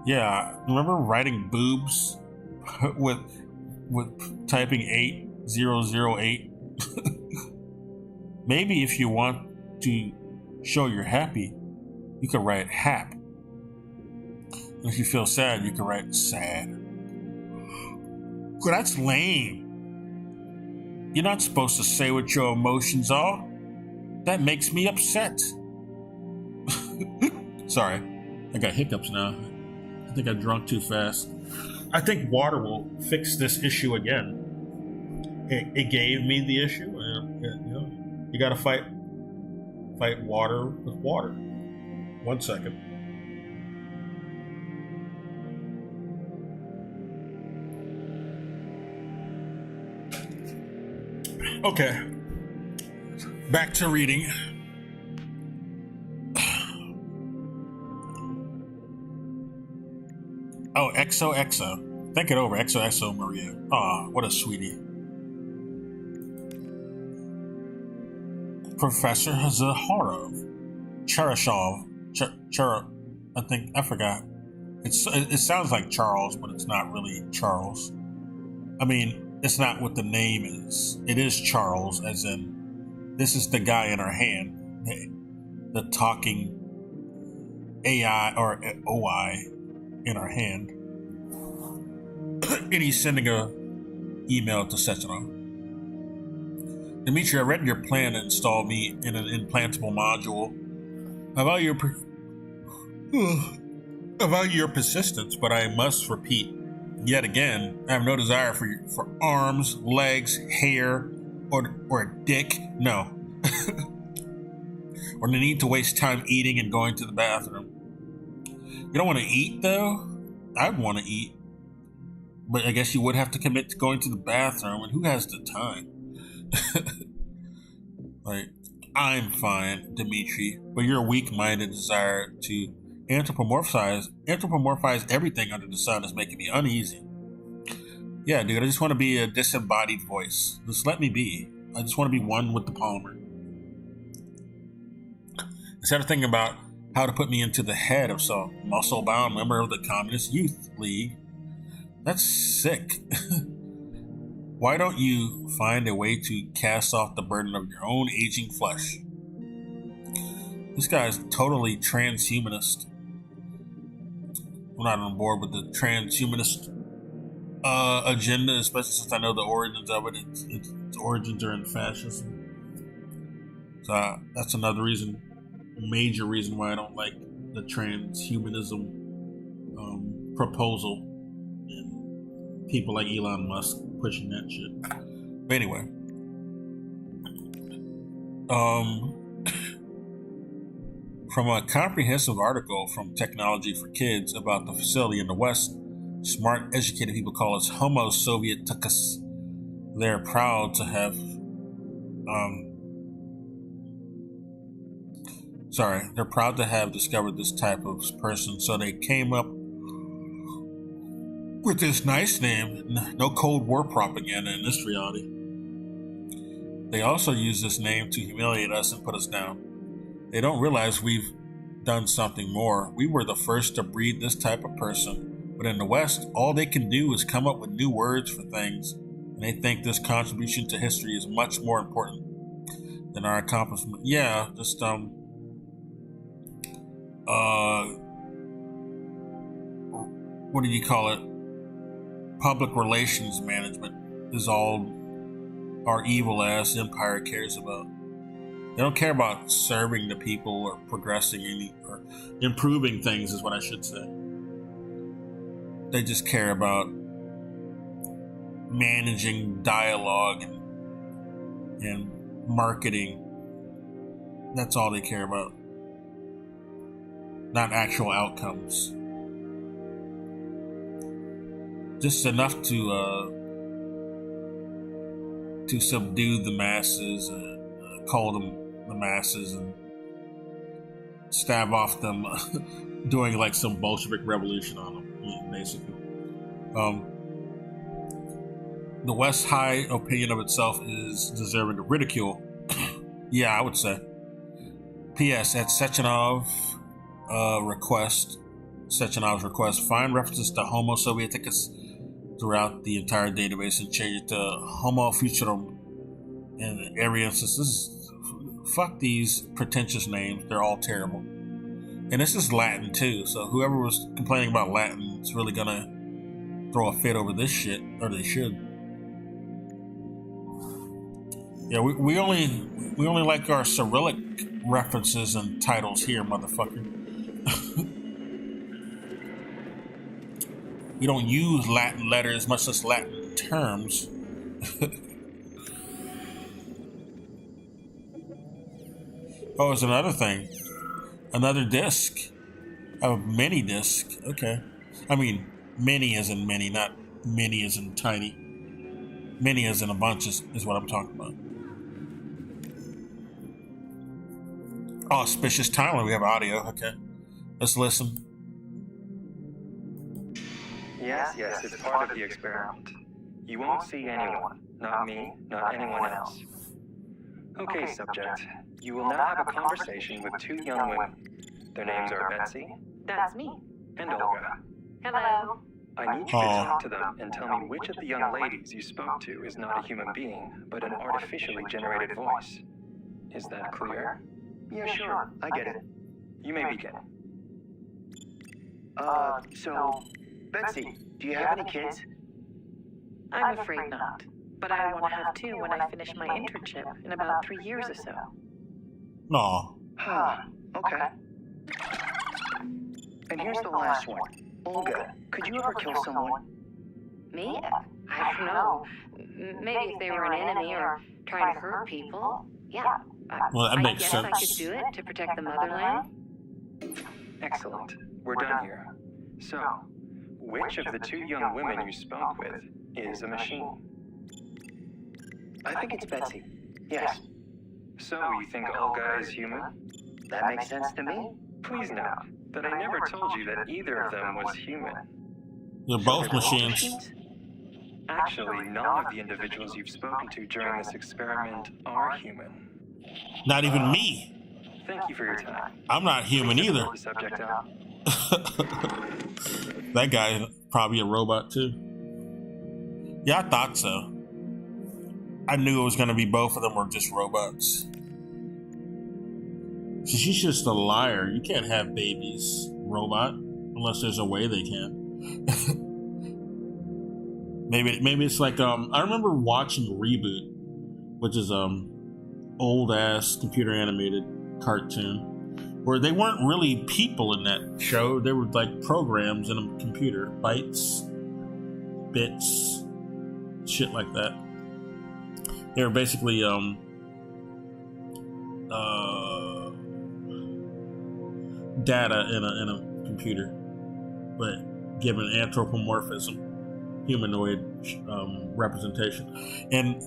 Yeah, remember writing boobs with typing 8008? Maybe if you want to show you're happy, you could write hap. And if you feel sad, you could write sad. Well, that's lame. You're not supposed to say what your emotions are. That makes me upset. Sorry, I got hiccups now. I think I drunk too fast. I think water will fix this issue again. It gave me the issue, and you gotta fight water with water. 1 second. Okay. Back to reading. Oh, XOXO. Think it over. XOXO Maria. Aw, what a sweetie. Professor Zaharov. Cherishov. I forgot. It sounds like Charles, but it's not really Charles. I mean, it's not what the name is. It is Charles, as in, this is the guy in our hand. The talking AI or OI in our hand. And he's sending a email to Sechenov. Dmitri, I read your plan to install me in an implantable module. I value your persistence, but I must repeat, yet again, I have no desire for arms, legs, hair, or a dick. No. Or the need to waste time eating and going to the bathroom. You don't want to eat, though? I'd want to eat. But I guess you would have to commit to going to the bathroom, and who has the time? Like, I'm fine, Dmitri, but your weak-minded desire to anthropomorphize everything under the sun is making me uneasy. Yeah, dude, I just want to be a disembodied voice. Just let me be. I just want to be one with the polymer. Instead of thinking about how to put me into the head of some muscle-bound member of the Communist Youth League, that's sick. Why don't you find a way to cast off the burden of your own aging flesh? This guy's totally transhumanist. I'm not on board with the transhumanist agenda, especially since I know the origins of it. Its origins are in fascism. So that's another reason, major reason why I don't like the transhumanism proposal, and people like Elon Musk pushing that shit. But anyway, from a comprehensive article from Technology for Kids about the facility in the West, smart, educated people call us Homo Sovieticus. They're proud to have, they're proud to have discovered this type of person. So they came up with this nice name. No Cold War propaganda in this reality. They also use this name to humiliate us and put us down. They don't realize we've done something more. We were the first to breed this type of person. But in the West, all they can do is come up with new words for things. And they think this contribution to history is much more important than our accomplishment. Yeah, just, what do you call it? Public relations management is all our evil ass empire cares about. They don't care about serving the people or progressing any or improving things, is what I should say. They just care about managing dialogue and marketing. That's all they care about. Not actual outcomes. Just enough to subdue the masses, call them the masses, and stab off them doing like some Bolshevik revolution on them, basically. The West's high opinion of itself is deserving of ridicule. Yeah, I would say. P.S. At Sechenov's request, find references to Homo Sovieticus throughout the entire database and change it to Homo Futurum in every instance. Fuck these pretentious names. They're all terrible. And this is Latin too, so whoever was complaining about Latin is really gonna throw a fit over this shit, or they should. Yeah, we only like our Cyrillic references and titles here, motherfucker. We don't use Latin letters, much less Latin terms. Oh, it's another thing. Another disc. A mini disc. Okay. I mean, mini as in many, not mini as in tiny. Many as in a bunch is what I'm talking about. Auspicious time when we have audio. Okay. Let's listen. Yes, it's part of the experiment. You won't see anyone. Not me, not anyone else. Okay, subject. You will now have a conversation with two young women. Their names are Betsy. That's me. And Olga. Hello. I need you to talk to them and tell me which of the young ladies you spoke to is not a human being, but an artificially generated voice. Is that clear? Yeah, sure. I get it. You may begin. So, Betsy, do you have any kids? I'm afraid not. But I want to have two when I finish my internship in about 3 years or so. No. Okay. And here's the last one. Olga, could you ever kill someone? Me? I don't know. Maybe if they were an enemy or trying to hurt people. Yeah. Well, that makes sense. I guess I could do it to protect the motherland. Excellent. We're done here. So, which of the two young women you spoke with is a machine? I think it's Betsy. Yes. So, you think Olga is human? That makes sense to me. Please note that I never told you that either of them was human. They're both machines. Actually, none of the individuals you've spoken to during this experiment are human. Not even me. Thank you for your time. I'm not human either. The subject out. That guy is probably a robot too. Yeah, I thought so. I knew it was going to be both of them were just robots. So she's just a liar. You can't have babies, robot, unless there's a way they can. maybe it's like I remember watching Reboot, which is old ass computer animated cartoon, where they weren't really people in that show. They were like programs in a computer, bytes, bits, shit like that. They were basically data in a computer, but given anthropomorphism, humanoid representation, and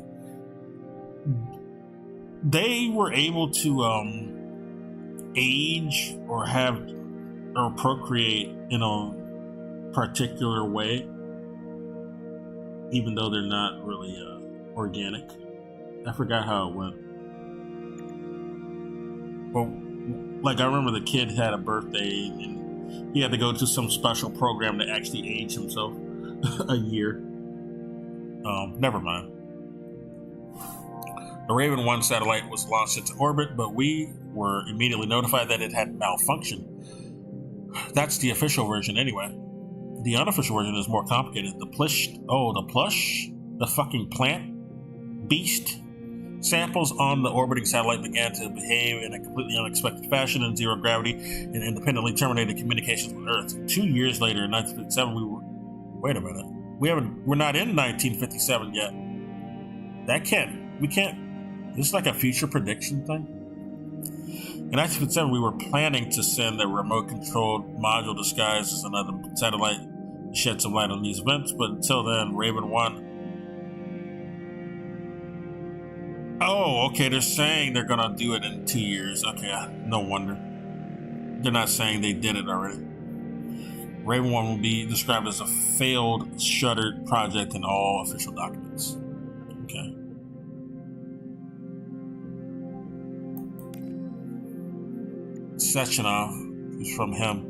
they were able to age or procreate in a particular way, even though they're not really organic. I forgot how it went. Well, like I remember the kid had a birthday and he had to go to some special program to actually age himself a year. Never mind. The Raven 1 satellite was launched into orbit, but we were immediately notified that it had malfunctioned. That's the official version anyway. The unofficial version is more complicated. The fucking plant beast samples on the orbiting satellite began to behave in a completely unexpected fashion in zero gravity and independently terminated communications with Earth. 2 years later, in 1957, wait a minute. We're not in 1957 yet. This is like a future prediction thing. In 1957, we were planning to send a remote-controlled module disguised as another satellite to shed some light on these events, but until then, Raven 1... Oh, okay, they're saying they're gonna do it in 2 years. Okay, no wonder. They're not saying they did it already. Raven 1 will be described as a failed, shuttered project in all official documents. Okay. Sechenov is from him.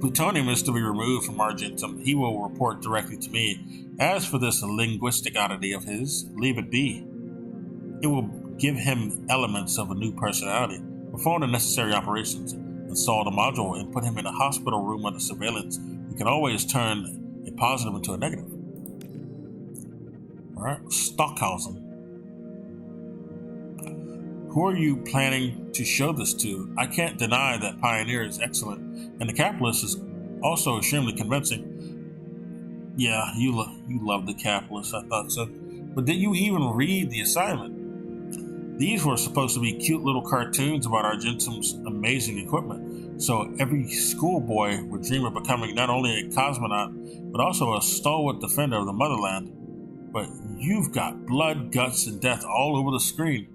Plutonium is to be removed from Argentum. He will report directly to me. As for this linguistic oddity of his, leave it be. It will give him elements of a new personality. Perform the necessary operations. Install the module and put him in a hospital room under surveillance. You can always turn a positive into a negative. Alright, Stockhausen. Who are you planning to show this to? I can't deny that Pioneer is excellent, and the Capitalist is also extremely convincing. Yeah, you love the Capitalist, I thought so. But did you even read the assignment? These were supposed to be cute little cartoons about Argentum's amazing equipment, so every schoolboy would dream of becoming not only a cosmonaut, but also a stalwart defender of the motherland. But you've got blood, guts, and death all over the screen.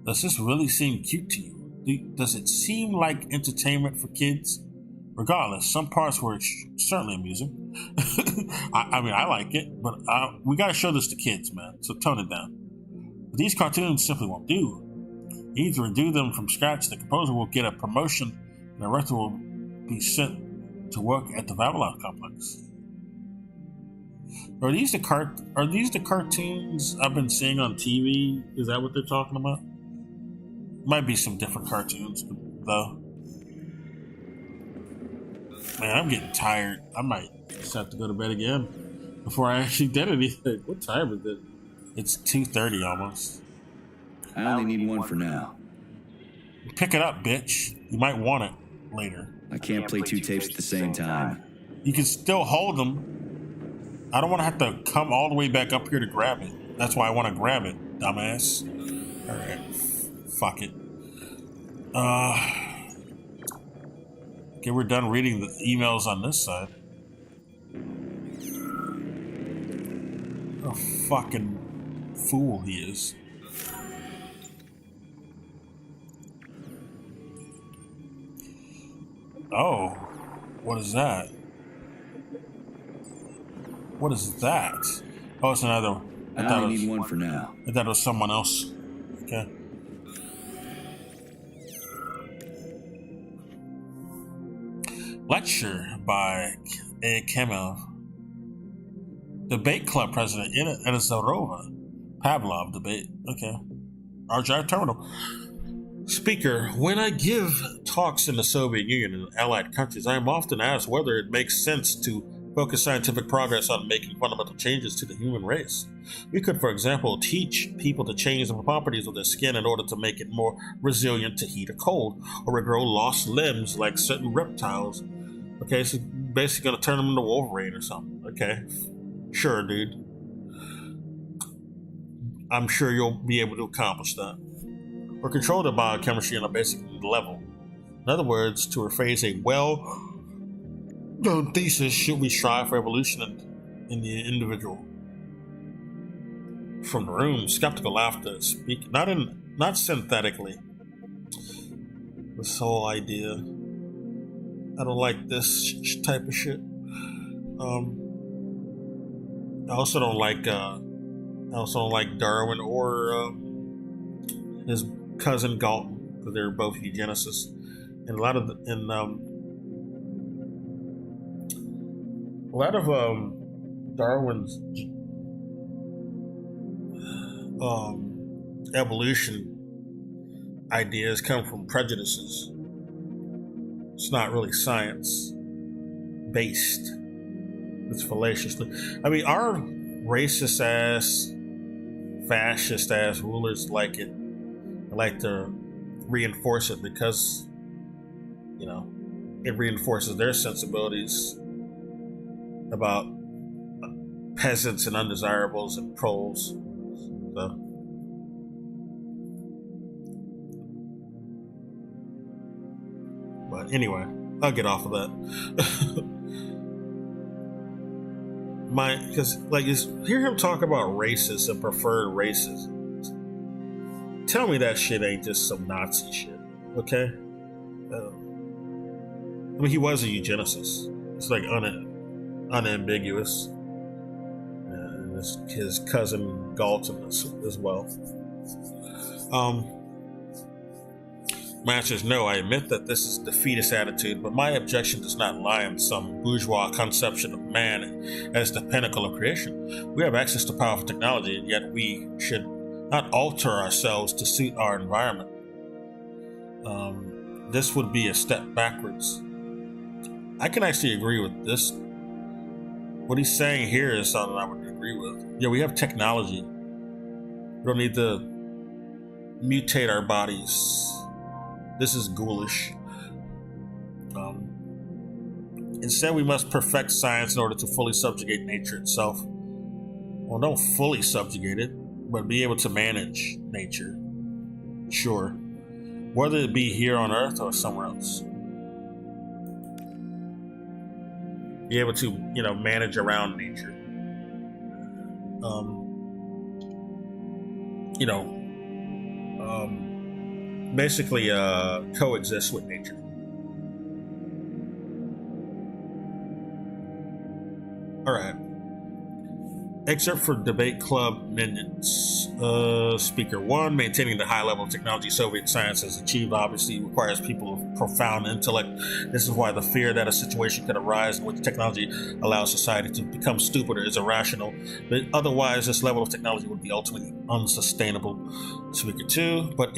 Does this really seem cute to you? Does it seem like entertainment for kids? Regardless, some parts were certainly amusing. I mean, I like it, but we gotta show this to kids, man, so tone it down. But these cartoons simply won't do. Either do them from scratch, the composer will get a promotion, and the director will be sent to work at the Vavilov complex. Are these the cartoons I've been seeing on TV? Is that what they're talking about? Might be some different cartoons, though. Man, I'm getting tired. I might just have to go to bed again before I actually did anything. What time is it? It's 2:30 almost. I only need one for now. Pick it up, bitch. You might want it later. I can't play two tapes at the same time. You can still hold them. I don't want to have to come all the way back up here to grab it. That's why I want to grab it, dumbass. Alright. Fuck it. Okay, we're done reading the emails on this side. What a fucking fool he is. Oh, what is that? What is that? Oh, it's another. I only need one for now. I thought it was someone else. Okay. Lecture by A. Kemov. Debate Club President Elizarova. Pavlov debate. Okay. Archive Terminal. Speaker, when I give talks in the Soviet Union and allied countries, I am often asked whether it makes sense to focus scientific progress on making fundamental changes to the human race. We could, for example, teach people to change the properties of their skin in order to make it more resilient to heat or cold, or regrow lost limbs like certain reptiles. Okay, so basically gonna turn them into Wolverine or something. Okay, sure, dude. I'm sure you'll be able to accomplish that. Or control the biochemistry on a basic level. In other words, to rephrase a well-known thesis, should we strive for evolution in the individual? From the room, skeptical laughter, speak not synthetically. This whole idea, I don't like this type of shit. I also don't like Darwin or his cousin Galton, because they're both eugenicists, and a lot of Darwin's evolution ideas come from prejudices. It's not really science based. It's fallacious. I mean, our racist ass, fascist ass rulers like to reinforce it because, you know, it reinforces their sensibilities about peasants and undesirables and proles. So. But anyway, I'll get off of that. Because hear him talk about racists and preferred races. Tell me that shit ain't just some Nazi shit, okay? I mean, he was a eugenicist. It's like unambiguous. And his cousin Galton as well. Masters, no, I admit that this is a defeatist attitude, but my objection does not lie in some bourgeois conception of man as the pinnacle of creation. We have access to powerful technology, and yet we should not alter ourselves to suit our environment. This would be a step backwards. I can actually agree with this. What he's saying here is something I would agree with. Yeah, we have technology. We don't need to mutate our bodies. This is ghoulish. Instead, we must perfect science in order to fully subjugate nature itself. Well, don't fully subjugate it, but be able to manage nature. Sure. Whether it be here on Earth or somewhere else. Be able to, manage around nature. Basically coexist with nature. All right. Excerpt for Debate Club Minutes. Speaker 1. Maintaining the high level of technology Soviet science has achieved obviously requires people of profound intellect. This is why the fear that a situation could arise in which technology allows society to become stupider is irrational. But otherwise, this level of technology would be ultimately unsustainable. Speaker 2. But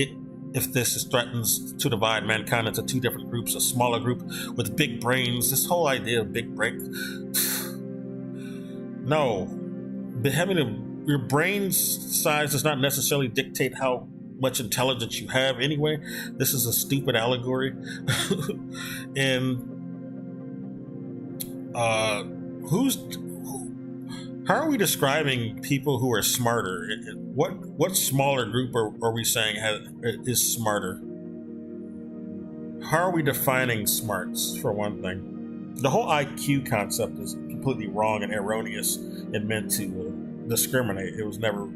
if this threatens to divide mankind into two different groups, a smaller group with big brains, this whole idea of big brains... No. Having your brain's size does not necessarily dictate how much intelligence you have anyway. This is a stupid allegory. And how are we describing people who are smarter? What smaller group are we saying is smarter? How are we defining smarts, for one thing? The whole IQ concept is completely wrong and erroneous and meant to discriminate. It was never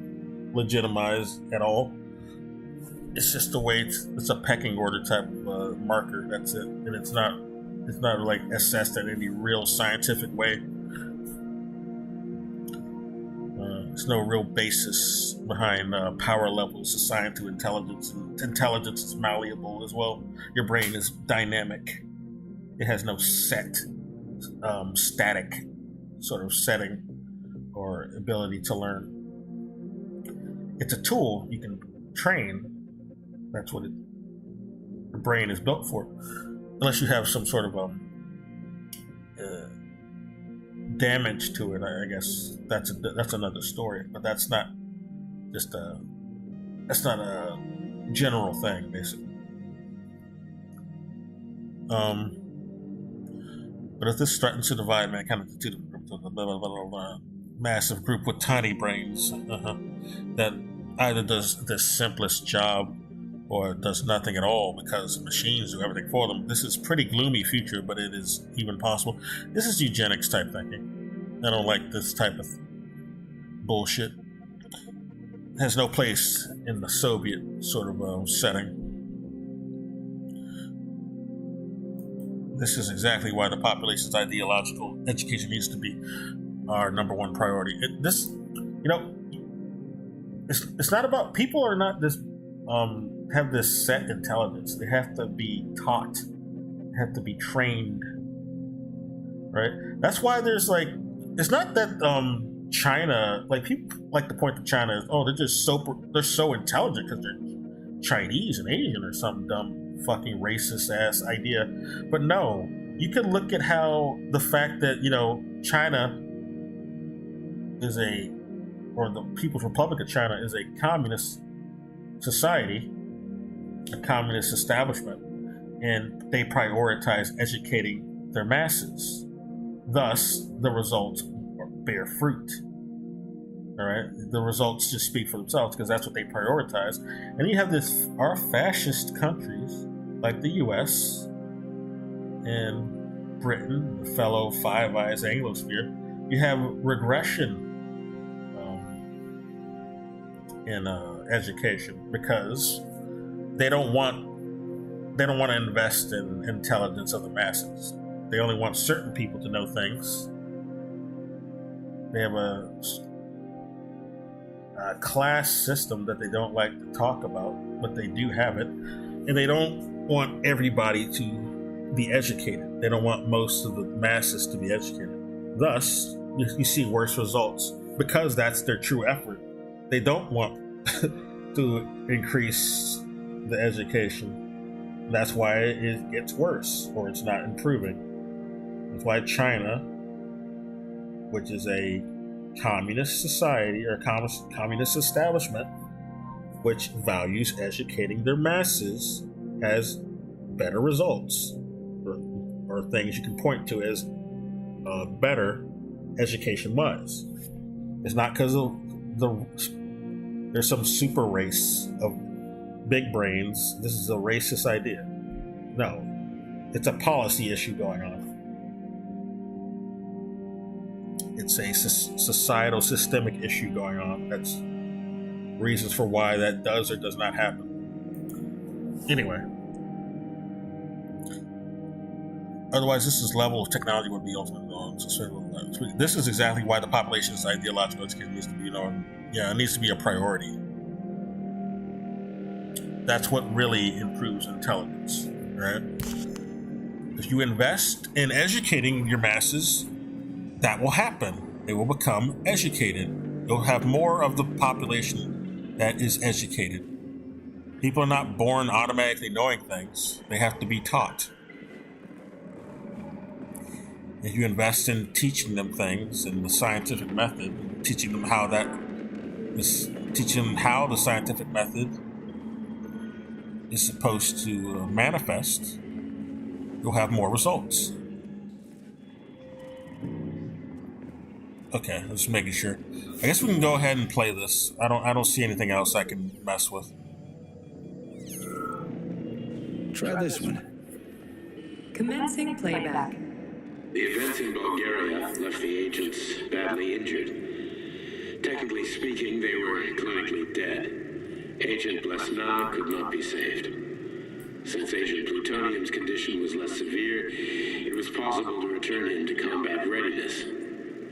legitimized at all. It's just the way it's a pecking order type of marker. That's it, and it's not like assessed in any real scientific way. There's no real basis behind power levels assigned to intelligence. And intelligence is malleable as well. Your brain is dynamic. It has no set, static sort of setting or ability to learn. It's a tool you can train. That's what the brain is built for. Unless you have some sort of damage to it, I guess that's another story. But that's not a general thing, basically. But if this threatens to divide mankind into a massive group with tiny brains that either does the simplest job or does nothing at all because machines do everything for them. This is pretty gloomy future, but it is even possible. This is eugenics type thinking. I don't like this type of bullshit. It has no place in the Soviet sort of setting. This is exactly why the population's ideological education needs to be our number one priority. It's not about people are not this have this set intelligence. They have to be taught. They have to be trained. Right? That's why there's like, it's not that China, like people like to point to China as, oh, they're so intelligent because they're Chinese and Asian or some dumb fucking racist ass idea. But no, you can look at how the fact that, China is or the People's Republic of China is a communist society, a communist establishment, and they prioritize educating their masses. Thus, the results bear fruit. All right, the results just speak for themselves because that's what they prioritize. And you have our fascist countries like the U.S. and Britain, the fellow Five Eyes Anglosphere. You have regression in education because they don't want to invest in intelligence of the masses. They only want certain people to know things. They have a class system that they don't like to talk about, but they do have it. And they don't want everybody to be educated. They don't want most of the masses to be educated. Thus, you see worse results because that's their true effort. They don't want to increase the education. That's why it gets worse, or it's not improving. That's why China, which is a communist society or communist establishment, which values educating their masses, has better results, or things you can point to as better education was. It's not because of there's some super race of big brains. This is a racist idea. No, it's a policy issue going on. It's a societal systemic issue going on. That's reasons for why that does or does not happen. Anyway, otherwise this level of technology would be ultimately wrong. This is exactly why the population's ideological education needs to be, it needs to be a priority. That's what really improves intelligence, right? If you invest in educating your masses, that will happen. They will become educated. You'll have more of the population that is educated. People are not born automatically knowing things. They have to be taught. If you invest in teaching them things in the scientific method, teaching them how the scientific method is supposed to manifest, you'll have more results. Okay, just making sure. I guess we can go ahead and play this. I don't see anything else I can mess with. Try this one. Commencing playback. The events in Bulgaria left the agents badly injured. Technically speaking, they were clinically dead. Agent Blesna could not be saved. Since Agent Plutonium's condition was less severe, it was possible to return him to combat readiness.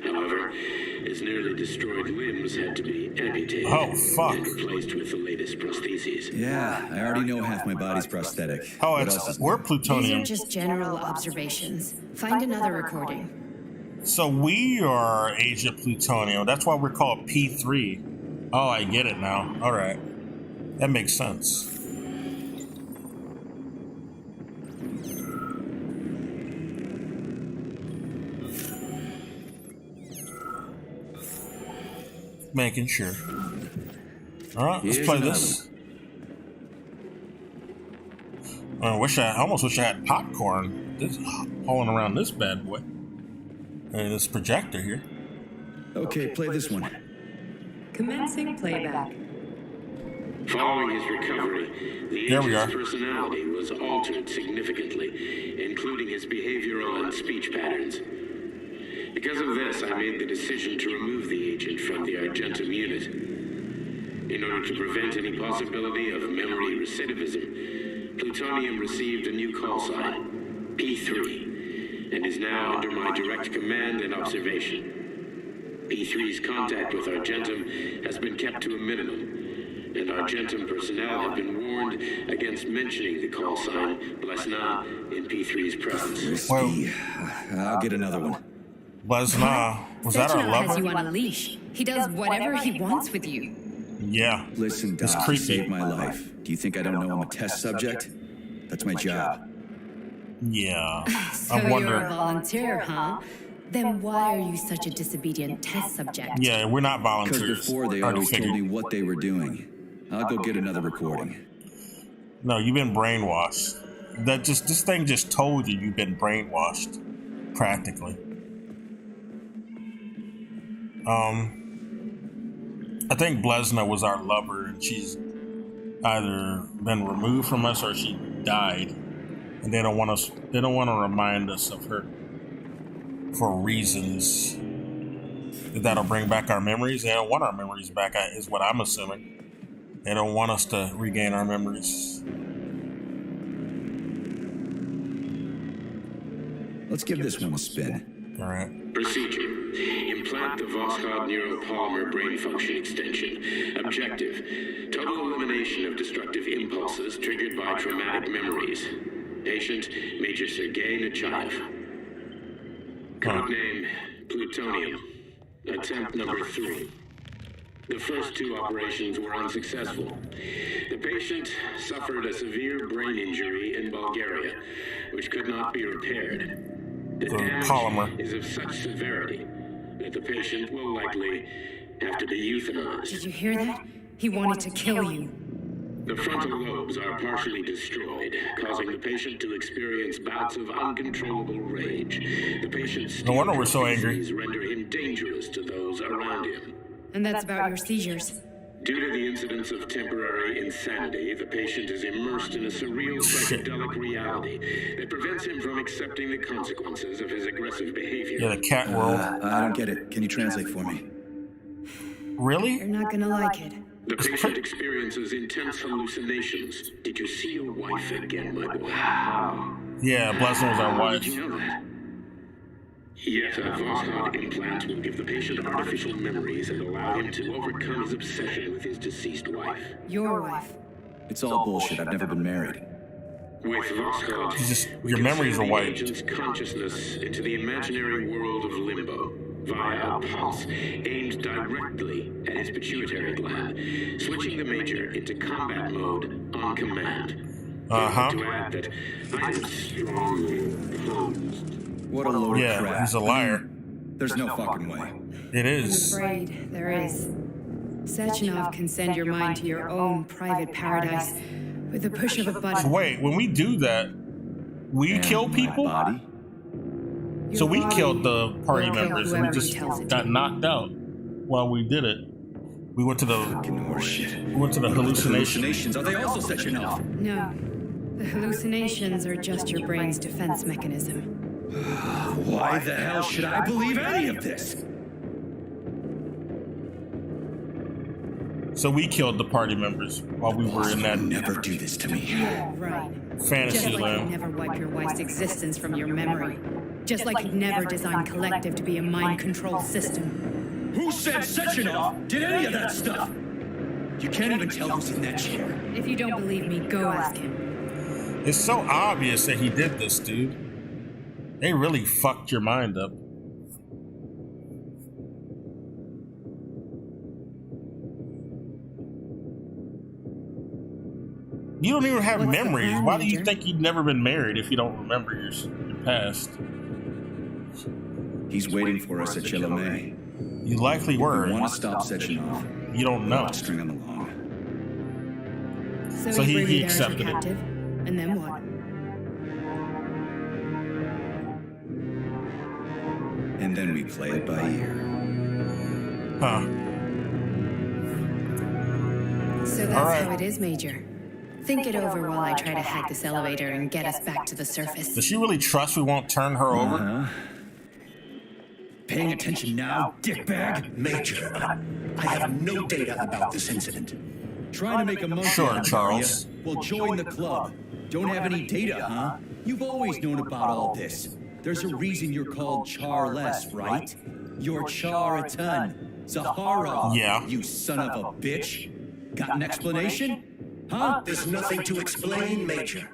However, his nearly destroyed limbs had to be amputated and replaced with the latest prostheses. Yeah, I already know half my body's prosthetic. We're plutonium. These are just general observations. Find another recording. So we are Agent Plutonium. That's why we're called P3. Oh, I get it now. All right. That makes sense. making sure. All right, let's Here's play another this. I almost wish I had popcorn. This hauling around this bad boy. And this projector here. Okay, play this one. Commencing playback. Following his recovery, the There we agent's are. personality was altered significantly, including his behavioral and speech patterns. Because of this, I made the decision to remove the agent from the Argentum unit. In order to prevent any possibility of memory recidivism, Plutonium received a new call sign, P3, and is now under my direct command and observation. P3's contact with Argentum has been kept to a minimum, and Argentum personnel have been warned against mentioning the call sign Blesna in P3's presence. Crispy. I'll get another one. Blesna, was that our Sechenov has you lover? on a leash. He does whatever he wants with you. Yeah. Listen, It's Doc, you creepy. saved my life. Do you think I don't know I'm a test subject? That's my job. Yeah. So I you're a wonder. volunteer, huh? Then why are you such a disobedient test subject? Yeah, we're not Because volunteers. before they Already always told figured. me what they were doing. I'll go get another recording. No, you've been brainwashed. This thing just told you you've been brainwashed, practically. I think Blesna was our lover, and she's either been removed from us or she died, and they don't want us. They don't want to remind us of her for reasons that'll bring back our memories. They don't want our memories back, is what I'm assuming. They don't want us to regain our memories. Let's give this one a spin. All right. Procedure. Implant the Voskhod neuropolymer brain function extension. Objective. Total elimination of destructive impulses triggered by traumatic memories. Patient, Major Sergei Nechayev. Codename, Plutonium. Attempt number 3. The first 2 operations were unsuccessful. The patient suffered a severe brain injury in Bulgaria, which could not be repaired. The damage polymer is of such severity that the patient will likely have to be euthanized. Did you hear that? He wanted to kill you. The frontal lobes are partially destroyed, causing the patient to experience bouts of uncontrollable rage. The patient's No wonder we're so angry. render him dangerous to those around him. And that's about your seizures. Due to the incidence of temporary insanity, the patient is immersed in a surreal psychedelic reality that prevents him from accepting the consequences of his aggressive behavior. Yeah, the cat world. I don't get it. Can you translate for me? Really? You're not gonna like it. The patient experiences intense hallucinations. Did you see your wife again, my boy? How? Yeah, Blesna was our wife. Did you know that? Yes, a Voskhod implant will give the patient artificial memories and allow him to overcome his obsession with his deceased wife. Your wife. It's all bullshit. I've never been married. With Voskhod, we your can memories send are the wiped. agent's consciousness into the imaginary world of limbo via a pulse aimed directly at his pituitary gland, switching the Major into combat mode on command. Uh-huh. To add that I am strongly opposed. What a load of crap. He's a liar. There's no fucking way. It is. I'm afraid there is. Sechenov can send your mind to your own private paradise with the push of a So button. wait, when we do that, we kill people? So we killed the party members and we just got knocked out while we did it. We went to the hallucinations. Are they also setting off? No. The hallucinations are just your brain's defense mechanism. Why the hell should I believe any of this? So we killed the party members while we were in that. Never do this to me. Yeah, right. Fantasy Just like land. he'd never wipe your wife's existence from your memory. Just like he'd never designed Collective to be a mind control system. Who said Sechenov did any of that stuff? You can't even tell who's in that chair. If you don't believe me, go ask him. It's so obvious that he did this, dude. They really fucked your mind up. You don't even have What's the memories. plan, Why do you Major? think you've never been married if you don't remember your past? He's waiting for us at Chilome. You likely were. If you want to stop Sechenov, you don't know. String him along. So he there as your accepted it. captive, and then what? And then we play it by ear. Huh. So that's how it is, Major. Think it over while I try to hack this elevator and get us back to the surface. Does she really trust we won't turn her over? Paying attention now, dickbag? Major, I have no data about this incident. Trying to make a monkey Sure, out of it, Charles. are ya? Well, join the club. Don't have any data, huh? You've always known about all this. There's a reason you're called Charless, right? You're Char-a-ton. Zahara. Yeah. You son of a bitch. Got an explanation? Huh? There's nothing to explain, Major.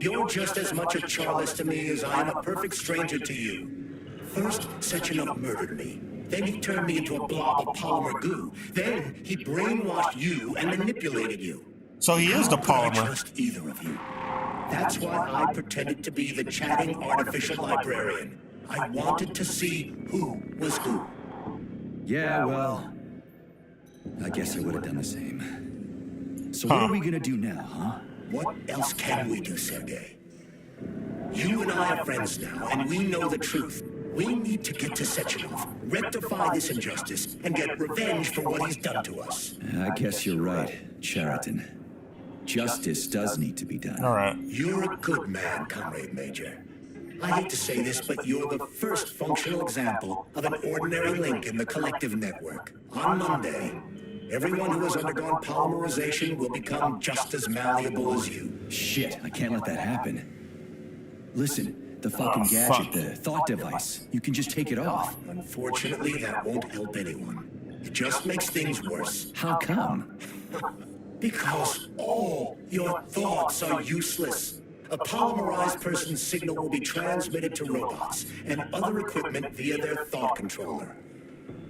You're just as much a Charless to me as I'm a perfect stranger to you. First, Sechenov murdered me. Then he turned me into a blob of polymer goo. Then he brainwashed you and manipulated you. So he is the How could I polymer. trust either of you? That's why I pretended to be the chatting artificial librarian. I wanted to see who was who. Yeah, well, I guess I would have done the same. So what are we gonna do now, huh? What else can we do, Sergei? You and I are friends now, and we know the truth. We need to get to Sechenov, rectify this injustice, and get revenge for what he's done to us. I guess you're right, Chariton. Justice does need to be done. All right. You're a good man, Comrade Major. I hate to say this, but you're the first functional example of an ordinary link in the collective network. On Monday, everyone who has undergone polymerization will become just as malleable as you. Shit, I can't let that happen. Listen, the fucking gadget, the thought device, you can just take it off. Unfortunately, that won't help anyone. It just makes things worse. How come? Because all your thoughts are useless. A polymerized person's signal will be transmitted to robots and other equipment via their thought controller.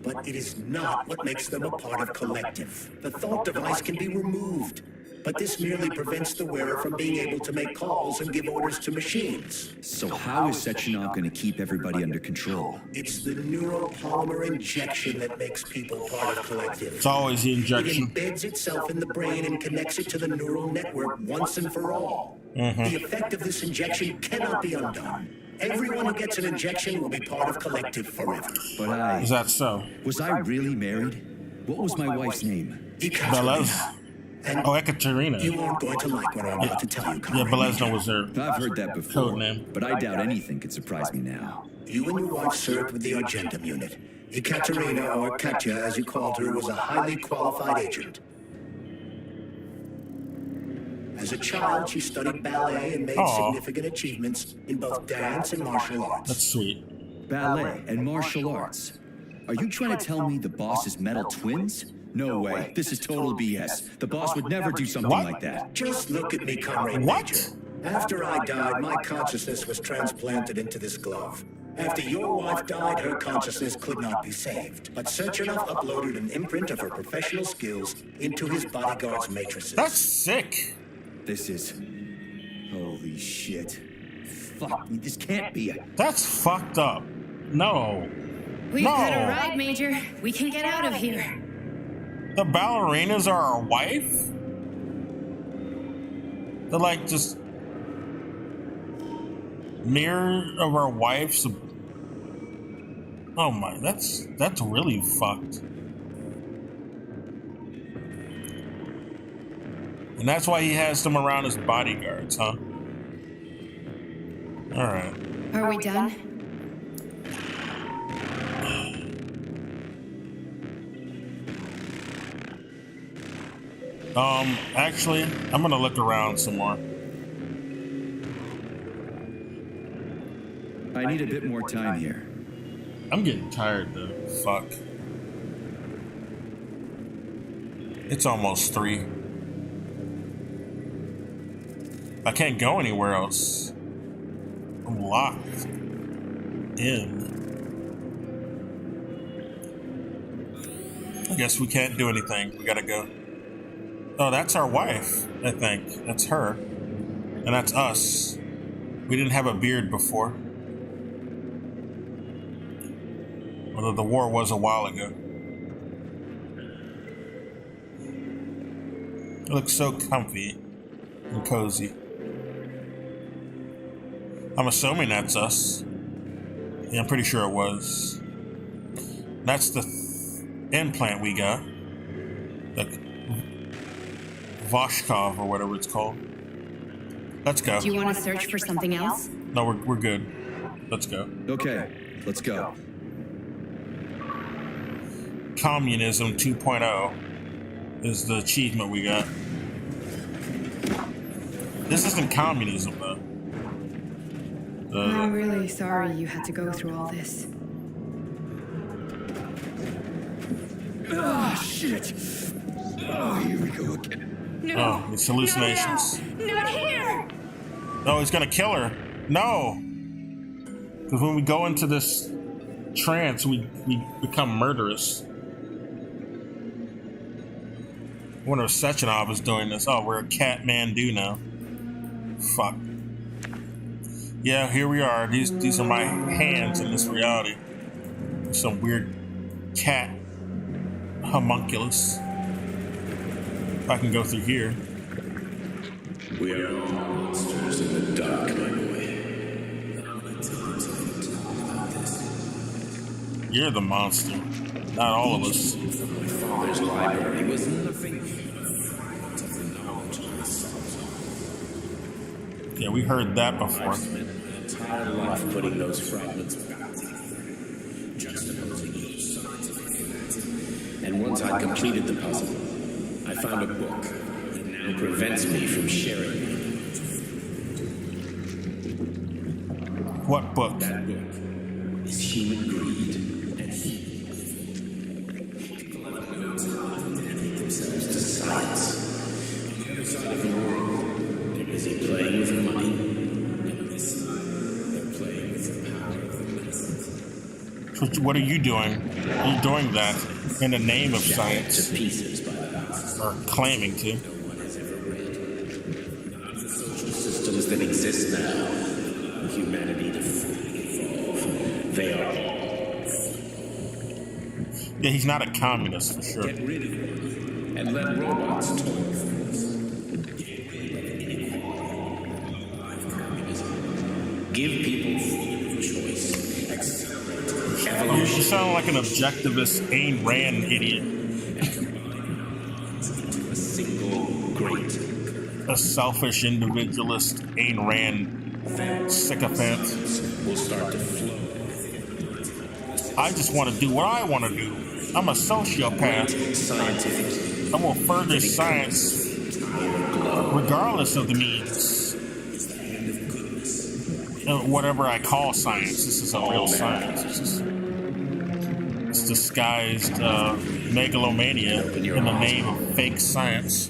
But it is not what makes them a part of collective. The thought device can be removed, but this merely prevents the wearer from being able to make calls and give orders to machines. So how is Sechenov going to keep everybody under control? It's the neuropolymer injection that makes people part of collective. It's always the injection. It embeds itself in the brain and connects it to the neural network once and for all. The effect of this injection cannot be undone. Everyone who gets an injection will be part of collective forever. But Is that so? Was I really married? What was my wife's name? Belez. Oh, Ekaterina. You aren't going to like what I'm about to tell you, Comrade. Yeah, Belezna was her I've heard that before, code name. but I doubt anything could surprise me now. You and your wife served with the Argentum unit. Ekaterina, or Katya as you called her, was a highly qualified agent. As a child, she studied ballet and made significant achievements in both dance and martial arts. That's sweet. Ballet and martial arts. Are you trying to tell me the boss is metal twins? No way. This is total BS. The boss would never do something like that. Just look at me, Comrade Major. After I died, my consciousness was transplanted into this glove. After your wife died, her consciousness could not be saved. But Sechenov uploaded an imprint of her professional skills into his bodyguard's matrices. That's sick. This is... Holy shit. Fuck, this can't be a... That's fucked up. No. We've got a ride, Major. We can get out of here. The ballerinas are our wife? They're like just mirror of our wives. Oh my, that's really fucked. And that's why he has them around as bodyguards, huh? Alright. Are we done? Actually, I'm gonna look around some more. I need a bit more time here. I'm getting tired though. Fuck. It's almost 3. I can't go anywhere else. I'm locked in. I guess we can't do anything. We gotta go. Oh, that's our wife, I think. That's her. And that's us. We didn't have a beard before. Although the war was a while ago. It looks so comfy and cozy. I'm assuming that's us. Yeah, I'm pretty sure it was. That's the implant we got. The Voshkov or whatever it's called. Let's go. Do you want to search for something else? No, we're good. Let's go. Okay, let's go. Communism 2.0 is the achievement we got. This isn't communism, though. I'm really sorry you had to go through all this. Ah, shit! Oh, here we go again. No, oh, it's hallucinations. not here! No, he's gonna kill her. No! Because when we go into this trance, we become murderous. I wonder if Sechenov is doing this. Oh, we're a Kathmandu now. Fuck. Yeah, here we are. These are my hands in this reality. Some weird cat homunculus. If I can go through here. We are all monsters in the dark, my boy. You're the monster. Not all of us. My father's library was nothing. Yeah, we heard that before. I spent my entire life putting those fragments back together, juxtaposing each scientific fact. And once I completed the puzzle, I found a book that now prevents me from sharing it. What book? That book is Human Greed and Heat. People have no time to dedicate themselves to science. On the other side of the world, they're busy playing with money. And on this side, they're playing with the power of the medicine. What are you doing? You're doing that in the name of science. To pieces by the thousands. Or claiming to. No one has ever read. None of the social systems that exist now allow humanity to fully evolve. They are all. Yeah, he's not a communist for sure. Get rid of him and let robots toil for us. Get rid of inequality. Alive communism. Give people freedom of choice. Accelerate evolution. You sound like an objectivist Ayn Rand idiot. And combine minds into a single great. A selfish individualist Ayn Rand sycophant. Will start to flow. I just want to do what I want to do. I'm a sociopath. Scientific. I will further science regardless of the means. Whatever I call science, this is a real science. It's disguised megalomania in the name of fake science.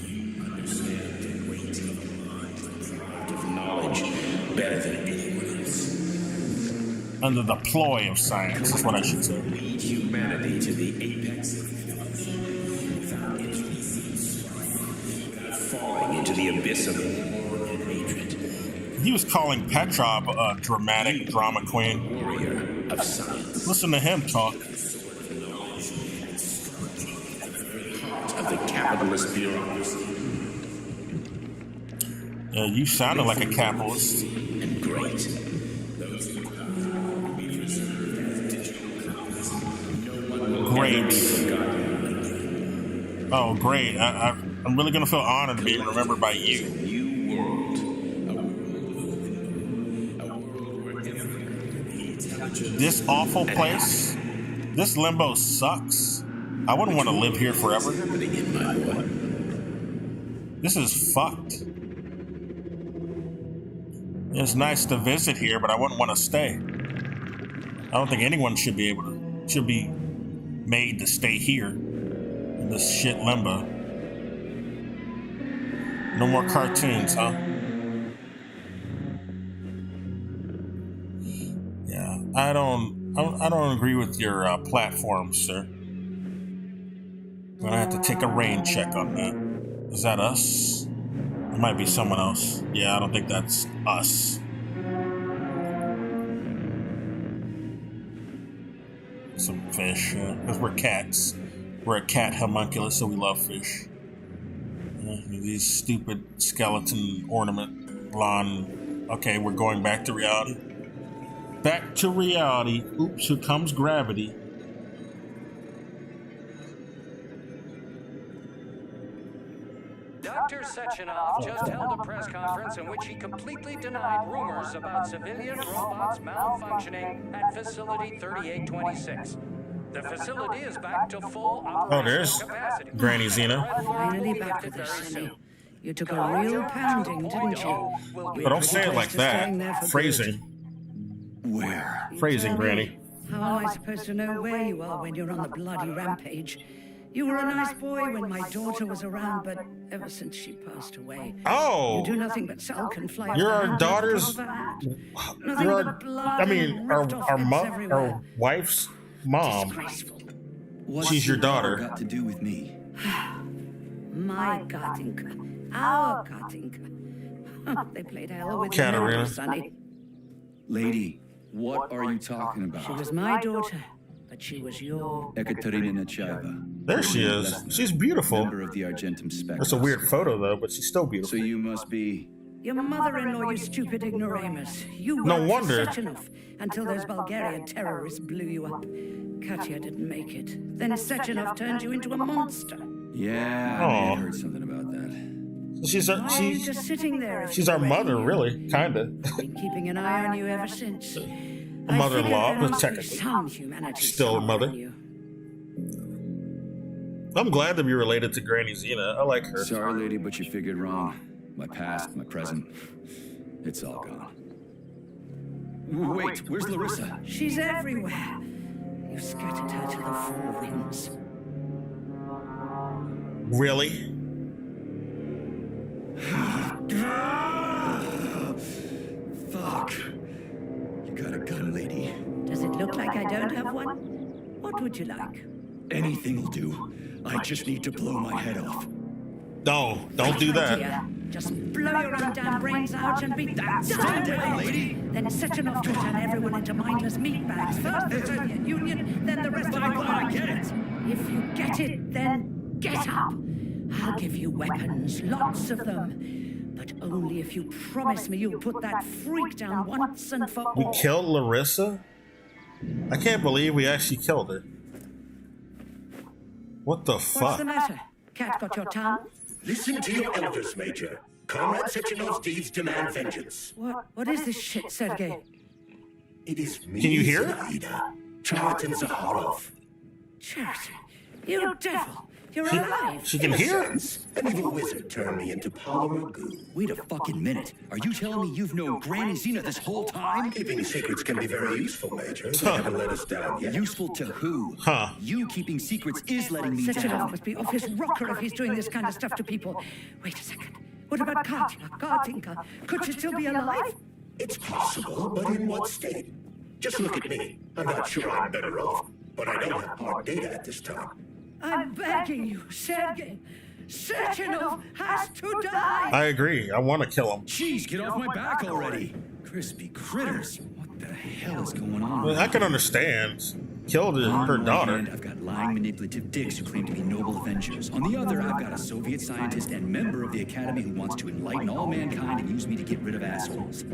Knowledge better than anyone else. Under the ploy of science, is what I should say. Lead humanity to the apex of without falling into the abyss of war and hatred. He was calling Petrov a dramatic drama queen. Warrior of science. Listen to him talk. Of the capitalist bureaucracy. You sounded like a capitalist. And great. Those who will be preserved as digital copies. No one will ever be forgotten. Oh, great. I'm really going to feel honored to be remembered by you. New world. A world where everyone be intelligent. This awful place, this limbo sucks. I wouldn't want to live here forever. This is fucked. It's nice to visit here, but I wouldn't want to stay. I don't think anyone should be made to stay here in this shit limbo. No more cartoons, huh? Yeah, I don't agree with your platform, sir. I'm gonna have to take a rain check on that. Is that us? It might be someone else. Yeah, I don't think that's us. Some fish, because we're cats. We're a cat homunculus, so we love fish. These stupid skeleton ornament lawn. Okay, we're going back to reality. Back to reality. Oops, here comes gravity. Dr. Sechenov just held a press conference in which he completely denied rumors about civilian robots malfunctioning at Facility 3826. The facility is back to full operational capacity. Granny Xena. Finally back with us, Sonny. You took a real pounding, didn't you? But don't say it like that. Phrasing. Where? Phrasing, Granny. How am I supposed to know where you are when you're on the bloody rampage? You were a nice boy when my daughter was around, but ever since she passed away, Oh, you do nothing but sulk and fly. You're our daughter's. Our wife's mom. What's She's your daughter. Got to do with me? My Katinka, our Katinka. They played hell with Katarina. you, Sonny. Lady, what are you talking about? She was my daughter, but she was your. Ekaterina Nechaeva. There she is. She's beautiful. Member of the Argentum Spectre. That's a weird photo, though, but she's still beautiful. So you must be... Your mother-in-law, you stupid ignoramus. You No worked wonder. for Sechenov until those Bulgarian terrorists blew you up. Katya didn't make it. Then Sechenov turned you into a monster. Yeah, I may have heard something about that. She's Why are you just sitting there? she's our mother, really, kinda. Been keeping an eye on you ever since. A mother-in-law, but technically Some humanity. still a mother. I'm glad to be related to Granny Xena. I like her. Sorry, lady, but you figured wrong. My past, my present, it's all gone. Wait, where's Larissa? She's everywhere. You scattered her to the four winds. Really? Fuck. You got a gun, lady. Does it look like I don't have one? What would you like? Anything will do. I just need to blow my head off. No, don't do that. Idea. Just blow your own damn brains out and be that Stand down, lady. Then Sechenov to turn everyone into mindless meatbags. First the Soviet Union, then the rest of the world. I get it. If you get it, then get up. I'll give you weapons, lots of them. But only if you promise me you'll put that freak down once and for all. We killed Larissa? I can't believe we actually killed her. What the fuck? What's the matter? Cat got your tongue? Listen to your elders, Major. Comrade Sechenov's deeds demand vengeance. What is this shit, Sergei? It is me, Can you hear? Zinaida, Chariton Zaharov. Chariton, you devil! You're alive! She can hear? An evil wizard turned me into polymer goo. Wait a fucking minute. Are you telling me you've known Granny Xena this whole time? Keeping secrets can be very useful, Major. They haven't let us down yet. Useful to who? Huh. You keeping secrets is letting me Sechenov down. must be off his rocker if he's doing this kind of stuff to people. Wait a second. What about Katya? Katinka? Could she still be alive? It's possible, but in what state? Just look at me. I'm not sure I'm better off, but I don't have hard data at this time. I'm begging you, Sergei. Sechenov has to die! I agree. I want to kill him. Jeez, get off my back already. Crispy critters. What the hell is going on? Well, I can understand. Killed her On one daughter. hand, I've got lying, manipulative dicks who claim to be noble avengers. On the other, I've got a Soviet scientist and member of the Academy who wants to enlighten all mankind and use me to get rid of assholes.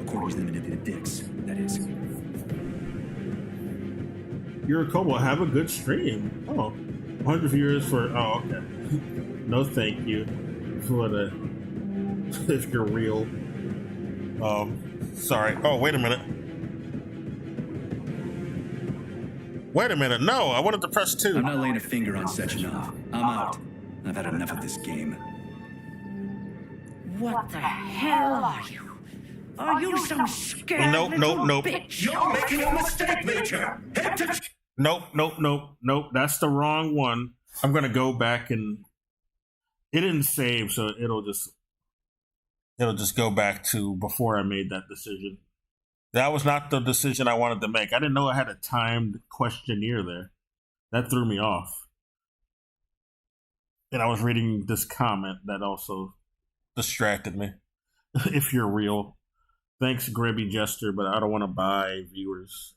According to the manipulative dicks, that is. You're a Kobo. Have a good stream. Oh, 100 viewers for. Oh, okay. No, thank you for the. If you're real. Sorry. Oh, wait a minute. Wait a minute. No, I wanted to press 2. I'm not laying a finger on Sechenov. I'm out. I've had enough of this game. What the hell are you? Are you some scared Nope. bitch? You're making a mistake, Major. Head to... Nope. That's the wrong one. I'm gonna go back and it didn't save, so it'll just go back to before I made that decision. That was not the decision I wanted to make. I didn't know I had a timed questionnaire there. That threw me off. And I was reading this comment that also distracted me. If you're real. Thanks, Gribby Jester, but I don't want to buy viewers.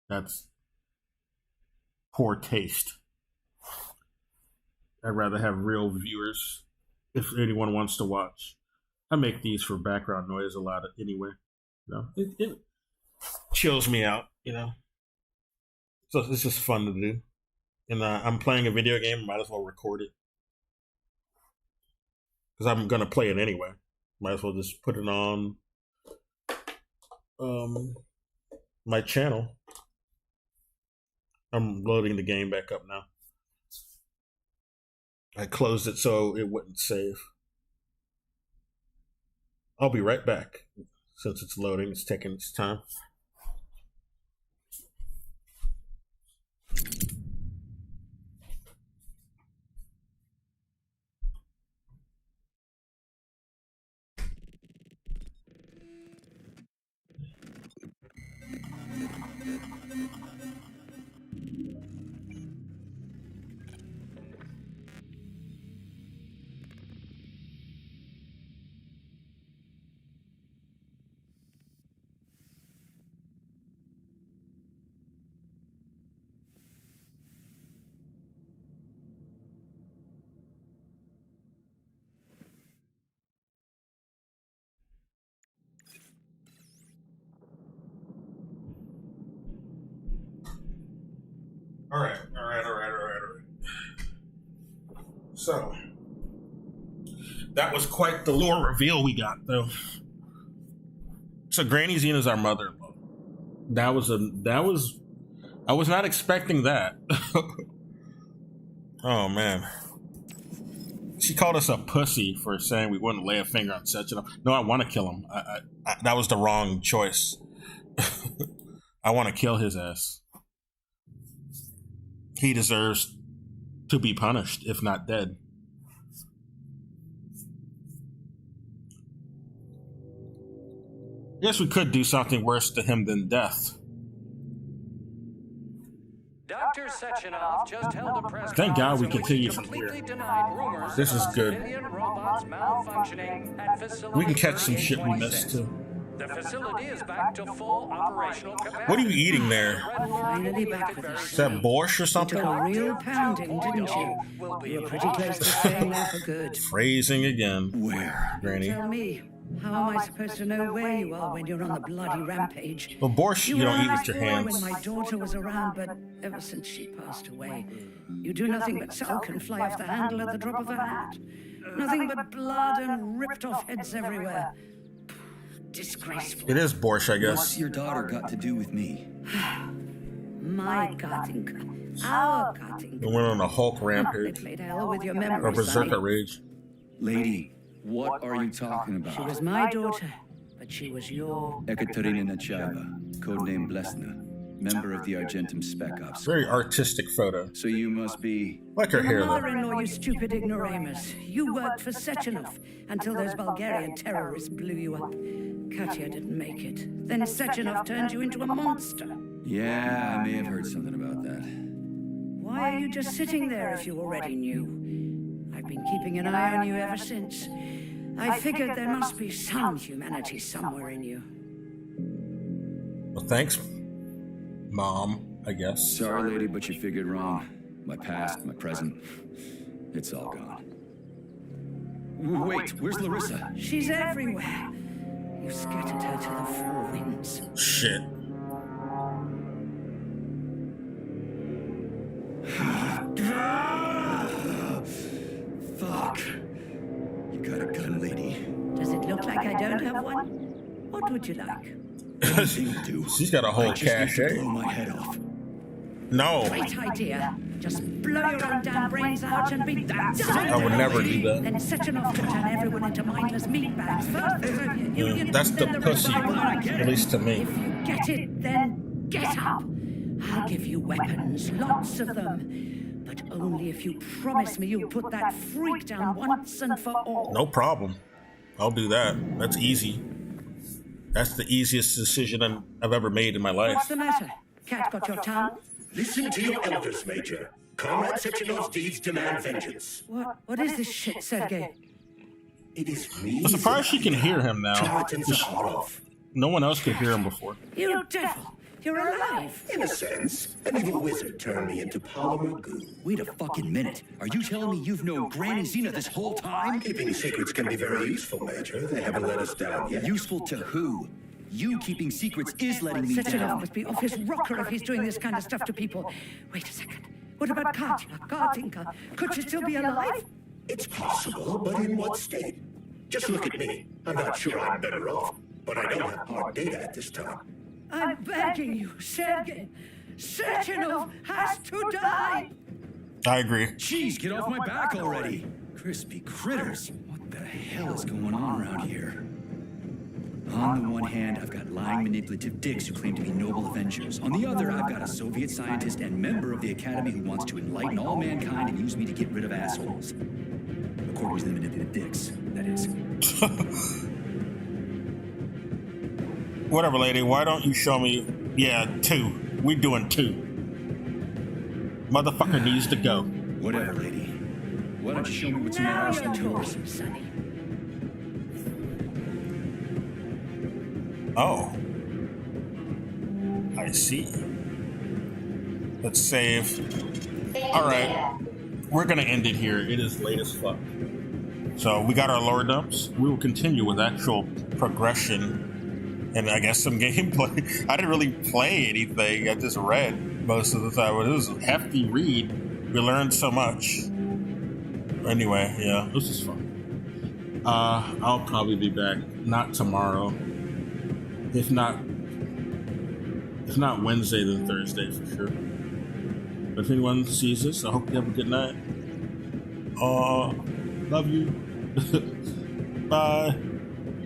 That's poor taste. I'd rather have real viewers if anyone wants to watch. I make these for background noise a lot anyway. It chills me out, So it's just fun to do. And I'm playing a video game, might as well record it. Because I'm going to play it anyway. Might as well just put it on my channel. I'm loading the game back up now. I closed it so it wouldn't save. I'll be right back. Since it's loading, it's taking its time. All right. So, that was quite the lore reveal we got, though. So, Granny Xena's our mother-in-law. I was not expecting that. Oh, man. She called us a pussy for saying we wouldn't lay a finger on Sechenov. No, I want to kill him. That was the wrong choice. I want to kill his ass. He deserves to be punished, if not dead. Guess we could do something worse to him than death. Dr. Sechenov just held a press Thank God we conference in which continue he from completely here. denied rumors This is about good. civilian robots malfunctioning at facility We can catch some shit we 3826. missed too. The facility is back to full operational capacity. What are you eating there? Finally back with us. Is that borscht or You something? took a real pounding, didn't you? You were pretty close to staying there for good. Phrasing again. Where? Granny. Tell me, how am I supposed to know where you are when you're on the bloody rampage? Well, borscht you were don't a eat with nice your boy hands. when my daughter was around, but ever since she passed away, you do nothing but sulk and fly off the handle at the drop of a hat. Nothing but blood and ripped off heads everywhere. Disgraceful. It is borscht, I What's guess. your daughter got to do with me? My Katinka. Our Katinka. We went on a Hulk They rampage. played hell with your Or memories, berserker Sonny. rage. Lady, what are you talking She about? was my daughter, but she was your... Ekaterina Nechaeva, codename Blesna, member of the Argentum Spec Ops. Very artistic photo. So you must be... Like her Your hair, though. mother-in-law, you stupid ignoramus. You worked for Sechenov until those Bulgarian terrorists blew you up. Katya didn't make it. Then Sechenov turned you into a monster. Yeah, I may have heard something about that. Why are you just sitting there if you already knew? I've been keeping an eye on you ever since. I figured there must be some humanity somewhere in you. Well, thanks, Mom, I guess. Sorry, lady, but you figured wrong. My past, my present, it's all gone. Wait, where's Larissa? She's everywhere. You scattered her to the four winds. Shit. Fuck. You got a gun, lady. Does it look like I don't have one? What would you like? She's got a whole I just need cache. to blow my head off. No. Great idea. Just blow your own damn brains out and be done. I would never do that. Then Sechenov could turn everyone into mindless meatbags. First the Soviet Union, That's the then pussy, Republic. at least to me. If you get it, then get up. I'll give you weapons, lots of them. But only if you promise me you'll put that freak down once and for all. No problem. I'll do that. That's easy. That's the easiest decision I've ever made in my life. What's the matter? Cat got your tongue? Listen to your elders, Major. Comrade Sechenov's deeds demand vengeance. What is this shit, Sergei? It is me. I'm surprised she can hear him now. Charlton Zaharov. No one else could hear him before. You devil! You're alive. In a sense, an evil wizard turned me into polymer goo. Wait a fucking minute. Are you telling me you've known Granny Xena this whole time? Keeping secrets can be very useful, Major. They haven't let us down yet. Useful to who? You keeping secrets is letting me Sechenov down. must be off his rocker if he's doing this kind of stuff to people. Wait a second. What about Katinka? Could she still be alive? It's possible, but in what state? Just look at me. I'm not sure I'm better off, but I don't have hard data at this time. I'm begging you, Sergei. Sechenov has to die. I agree. Jeez, get off my back already. Crispy critters. What the hell is going on around here? On the one hand, I've got lying, manipulative dicks who claim to be noble avengers. On the other, I've got a Soviet scientist and member of the Academy who wants to enlighten all mankind and use me to get rid of assholes. According to the manipulative dicks, that is. Whatever, lady. Why don't you show me? Yeah, 2. We doing 2. Motherfucker needs to go. Whatever, lady. Why don't you show me what's in that arsenal of yours? Oh. I see. Let's save. Alright. We're gonna end it here. It is late as fuck. So we got our lore dumps. We will continue with actual progression and I guess some gameplay. I didn't really play anything. I just read most of the time. It was a hefty read. We learned so much. Anyway, yeah, this is fun. I'll probably be back. Not tomorrow. If not Wednesday, then Thursday for sure. But if anyone sees this, I hope you have a good night. Love you. Bye.